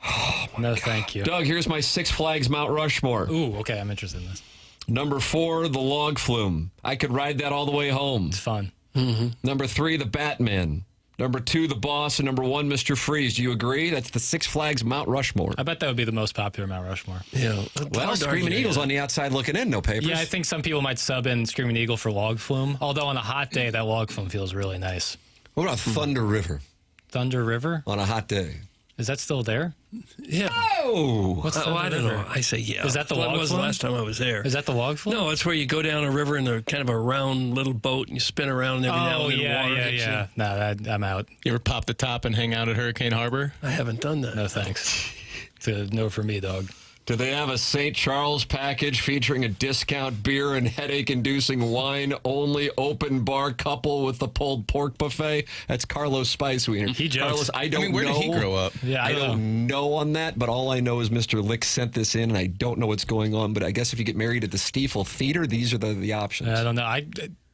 Oh, no, thank you. Doug, here's my Six Flags Mount Rushmore. Ooh, okay, I'm interested in this. Number 4, the log flume. I could ride that all the way home. It's fun. Mm-hmm. Number 3, the Batman. Number 2, the Boss, and number 1, Mr. Freeze. Do you agree? That's the Six Flags Mount Rushmore. I bet that would be the most popular Mount Rushmore. Yeah. Well, Screaming Eagle's on the outside looking in, no papers. Yeah, I think some people might sub in Screaming Eagle for log flume. Although on a hot day, that log flume feels really nice. What about Thunder River? Thunder River? On a hot day. Is that still there? Yeah. Oh! What's Thunder I don't River? know. I say yeah. Is that the Well, log it was flume? the last time I was there. Is that the log flume? No, it's where you go down a river in a kind of a round little boat and you spin around and every now and then water hits you. No, I'm out. You ever pop the top and hang out at Hurricane Harbor? I haven't done that. No thanks. It's a no for me, dog. Do they have a St. Charles package featuring a discount beer and headache-inducing wine-only open bar couple with the pulled pork buffet? That's Carlos Spiceweiner. He jokes. Carlos, I don't know. Where did he grow up? Yeah, I don't know on that, but all I know is Mr. Lick sent this in, and I don't know what's going on. But I guess if you get married at the Stiefel Theater, these are the options. I don't know.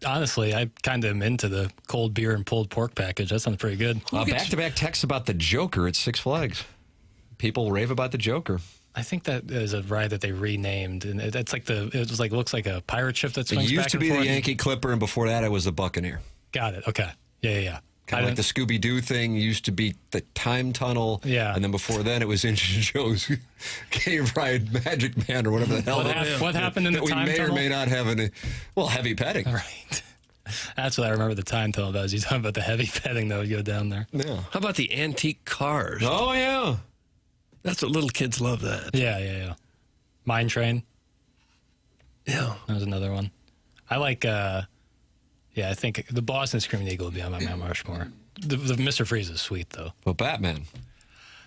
Honestly, I kind of am into the cold beer and pulled pork package. That sounds pretty good. Back-to-back texts about the Joker at Six Flags. People rave about the Joker. I think that is a ride that they renamed, and it's like looks like a pirate ship that swings It used back to and be forth. the Yankee Clipper, and before that, it was the Buccaneer. Got it. Okay. Yeah. Kind of like the Scooby-Doo thing used to be the Time Tunnel. Yeah. And then before then, it was Indiana Joe's Cave Ride Magic Man or whatever the hell. What happened in the Time Tunnel? We may or may not have heavy petting. Right. That's what I remember the Time Tunnel about. You talking about the heavy petting that would go down there. Yeah. How about the antique cars? Oh, yeah. That's what little kids love that. Yeah. Mine Train. Yeah. That was another one. I like, I think the Boston Screaming Eagle would be on my Mount Rushmore. The Mr. Freeze is sweet, though. Well, Batman.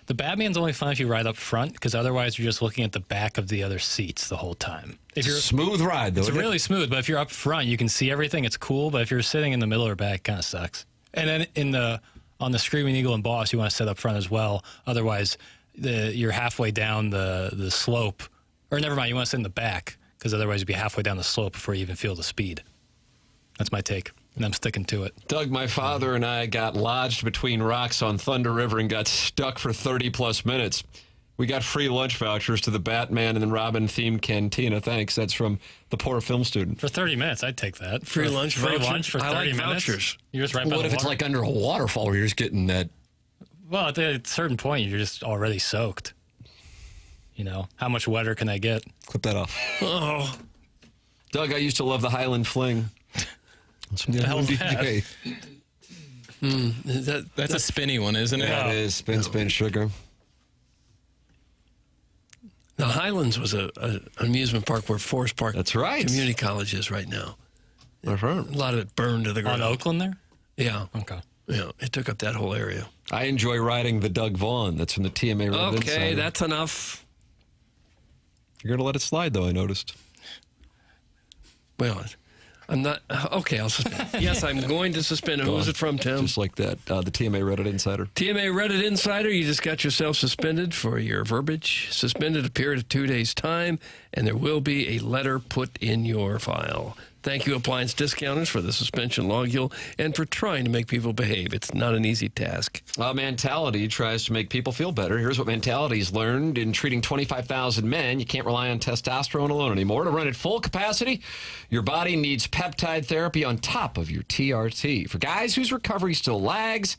The Batman's only fun if you ride up front, because otherwise you're just looking at the back of the other seats the whole time. It's a smooth ride, though. It's really smooth, but if you're up front, you can see everything. It's cool, but if you're sitting in the middle or back, it kind of sucks. And then on the Screaming Eagle and Boss, you want to sit up front as well. Otherwise, you're halfway down the slope. Or never mind, you want to sit in the back, because otherwise you'd be halfway down the slope before you even feel the speed. That's my take, and I'm sticking to it. Doug, my father and I got lodged between rocks on Thunder River and got stuck for 30-plus minutes. We got free lunch vouchers to the Batman and then Robin-themed cantina. Thanks. That's from the poor film student. For 30 minutes, I'd take that. Free lunch for vouchers? for 30 I like minutes. vouchers. You're just right by What the if it's water? like under a waterfall where you're just getting that? Well, at a certain point, you're just already soaked. You know, how much wetter can I get? Clip that off. Oh. Doug, I used to love the Highland Fling. That's from the hell is DJ. That's a spinny one, isn't it? Yeah, it is. Spin, sugar. The Highlands was an amusement park where Forest Park That's right. Community College is right now. That's right. A lot of it burned to the ground. On Oakland there? Yeah. Okay. Yeah, it took up that whole area. I enjoy riding the Doug Vaughn. That's from the TMA Road Okay, Insider. that's enough. You're going to let it slide, though, I noticed. Well, I'm not. Okay, I'll suspend. Yes, I'm going to suspend. Who is it from, Tim? Just like that. The TMA Reddit Insider. TMA Reddit Insider, you just got yourself suspended for your verbiage. Suspended a period of 2 days' time, and there will be a letter put in your file. Thank you, appliance discounters, for the suspension logule and for trying to make people behave. It's not an easy task. Mentality tries to make people feel better. Here's what Mentality's learned in treating 25,000 men. You can't rely on testosterone alone anymore. To run at full capacity, your body needs peptide therapy on top of your TRT. For guys whose recovery still lags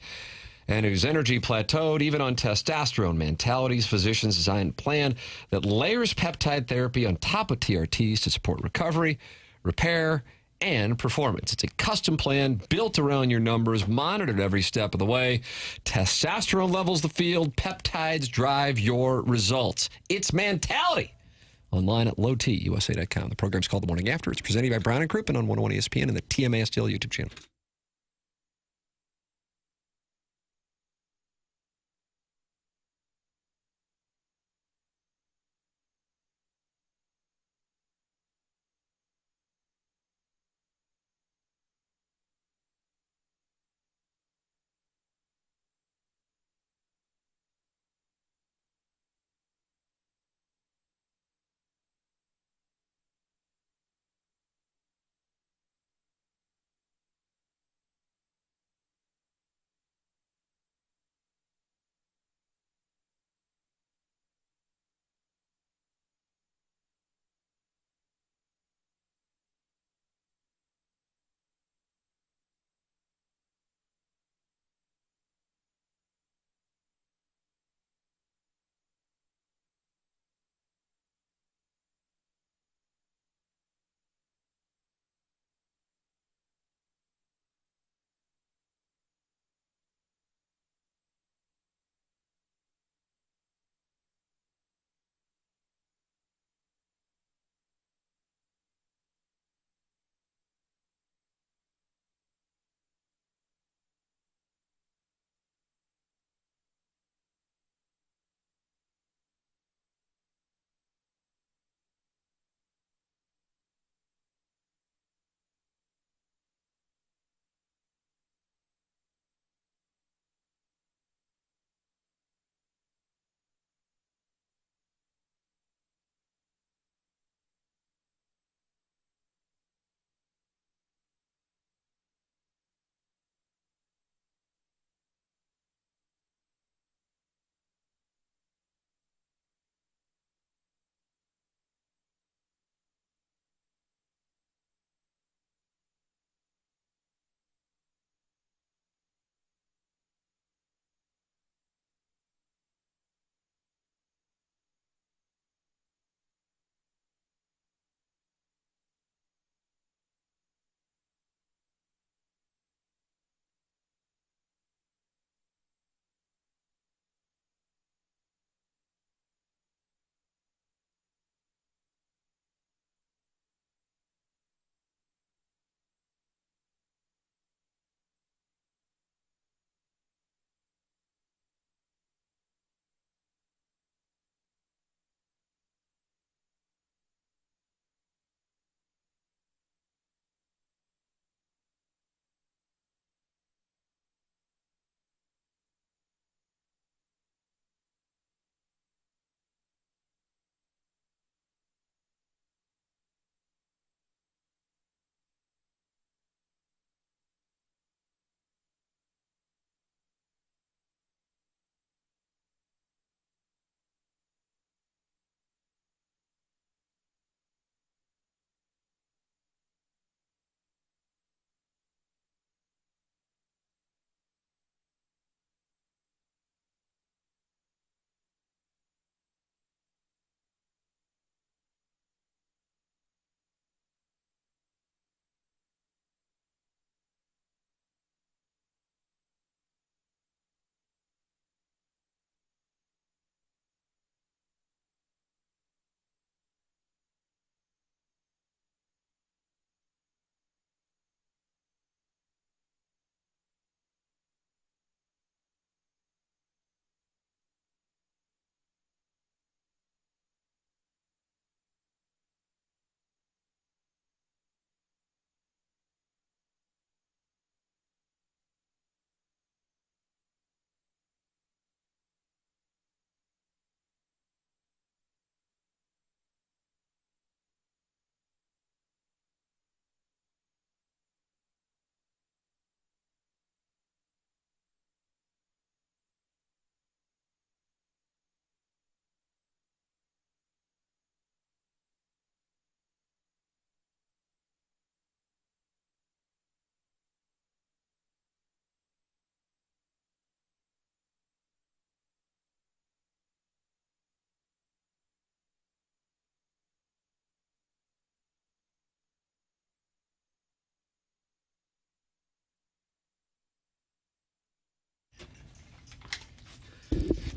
and whose energy plateaued, even on testosterone, Mentality's physicians designed a plan that layers peptide therapy on top of TRTs to support recovery, repair, and performance. It's a custom plan built around your numbers, monitored every step of the way. Testosterone levels the field. Peptides drive your results. It's Mentality. Online at lowtusa.com. The program's called The Morning After. It's presented by Brown & Crouppen on 101 ESPN and the TMA STL YouTube channel.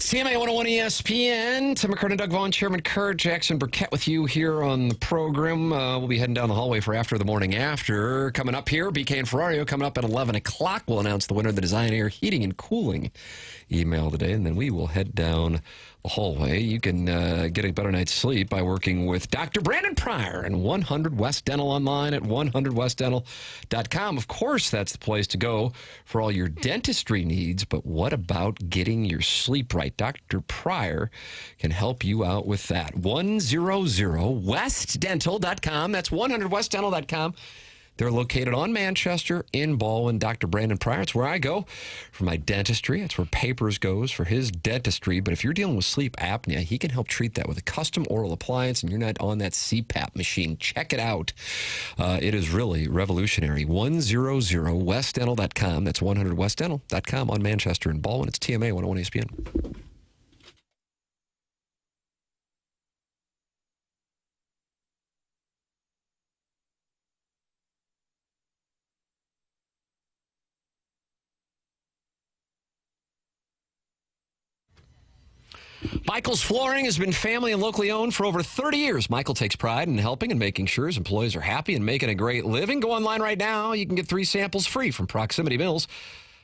It's TMA 101 ESPN. Tim McKernan, Doug Vaughn, Chairman Kurt, Jackson Burkett with you here on the program. We'll be heading down the hallway for After the Morning After. Coming up here, BK and Ferrario coming up at 11 o'clock. We'll announce the winner of the Design Air Heating and Cooling email today, and then we will head down the hallway. You can get a better night's sleep by working with Dr. Brandon Pryor and 100 West Dental online at 100westdental.com. Of course, that's the place to go for all your dentistry needs, but what about getting your sleep right? Dr. Pryor can help you out with that. 100westdental.com. That's 100westdental.com. They're located on Manchester in Baldwin. Dr. Brandon Pryor, it's where I go for my dentistry. It's where Papers goes for his dentistry. But if you're dealing with sleep apnea, he can help treat that with a custom oral appliance, and you're not on that CPAP machine. Check it out. It is really revolutionary. 100westdental.com. That's 100westdental.com on Manchester in Baldwin. It's TMA 101 ESPN. Michael's Flooring has been family and locally owned for over 30 years. Michael takes pride in helping and making sure his employees are happy and making a great living. Go online right now. You can get 3 samples free from Proximity Mills.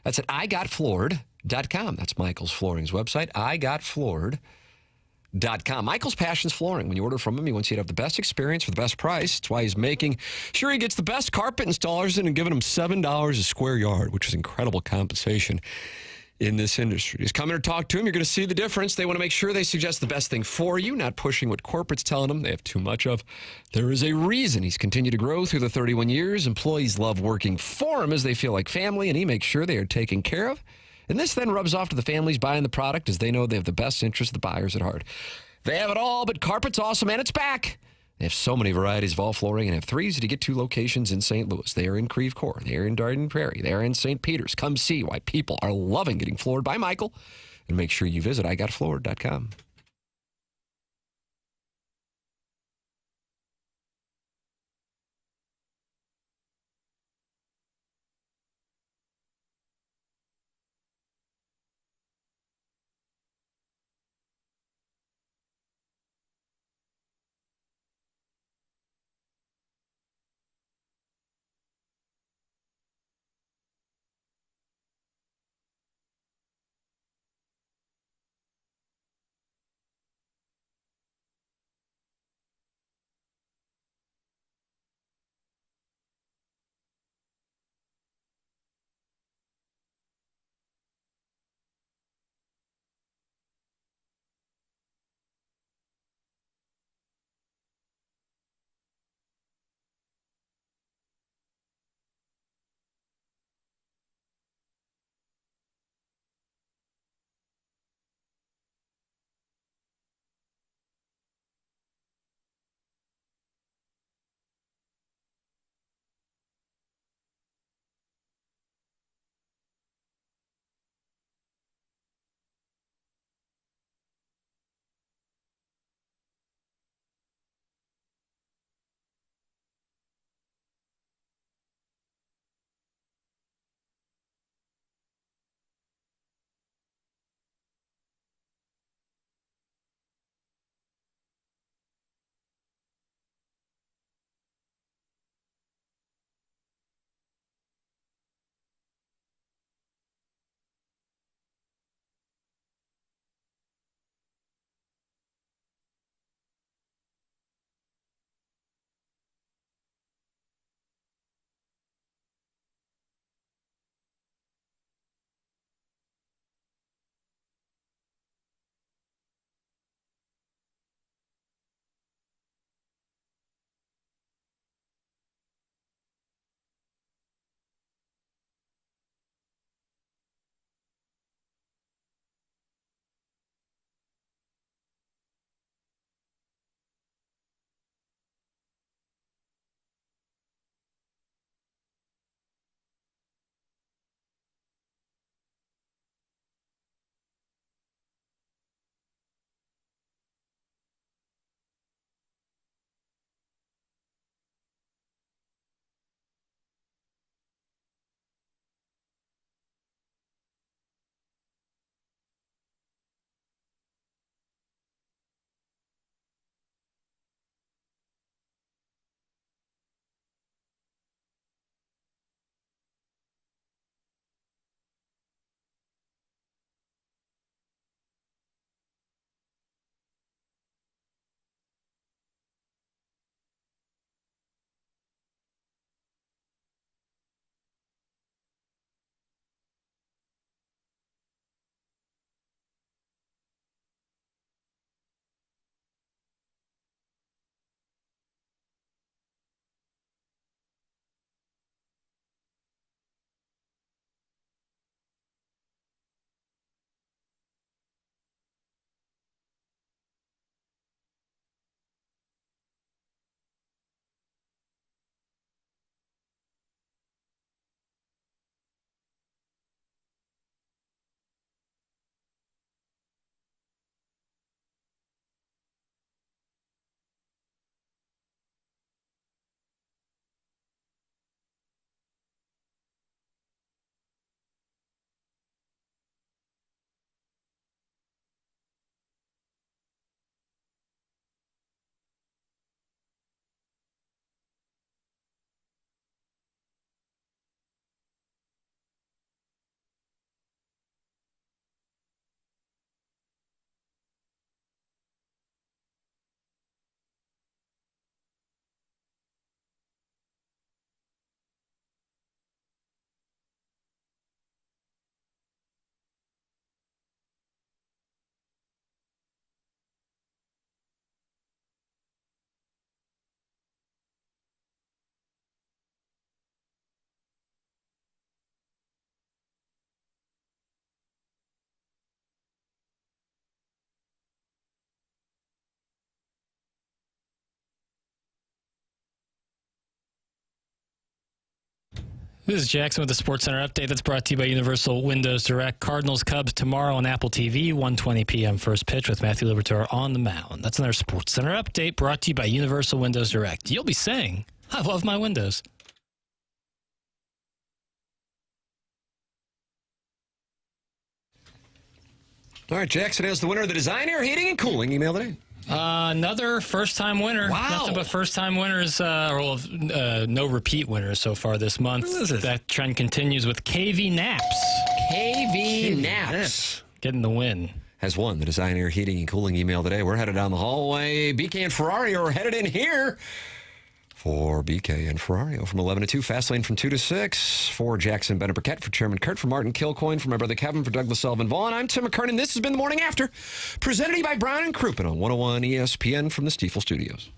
That's at igotfloored.com. That's Michael's Flooring's website, igotfloored.com. Michael's passion's flooring. When you order from him, he wants you to have the best experience for the best price. That's why he's making sure he gets the best carpet installers in and giving them $7 a square yard, which is incredible compensation in this industry. Just come in and talk to him. You're going to see the difference. They want to make sure they suggest the best thing for you, not pushing what corporate's telling them they have too much of. There is a reason he's continued to grow through the 31 years. Employees love working for him as they feel like family, and he makes sure they are taken care of. And this then rubs off to the families buying the product as they know they have the best interest of the buyers at heart. They have it all, but carpet's awesome, and it's back. They have so many varieties of all flooring and have 3 easy-to-get to locations in St. Louis. They are in Creve Coeur. They are in Garden Prairie. They are in St. Peters. Come see why people are loving getting floored by Michael. And make sure you visit igotfloored.com. This is Jackson with the Sports Center update that's brought to you by Universal Windows Direct. Cardinals Cubs tomorrow on Apple TV, 1:20 p.m. first pitch with Matthew Liberatore on the mound. That's another Sports Center update brought to you by Universal Windows Direct. You'll be saying, I love my windows. All right, Jackson has the winner of the Design, Air, Heating, and Cooling email today. Another first-time winner. Wow. Nothing but first-time winners, no repeat winners so far this month. Who is it? That trend continues with KV Naps. KV Naps. Getting the win. Has won the Design, Air, Heating, and Cooling email today. We're headed down the hallway. BK and Ferrari are headed in here for BK and Ferrario from 11 to 2. Fast lane from 2 to 6. For Jackson Burkett, for Chairman Kurt, for Martin Kilcoyne, for my brother Kevin, for Douglas Sullivan Vaughn. I'm Tim McKernan. This has been The Morning After, presented to you by Brown and Crouppen on 101 ESPN from the Stiefel Studios.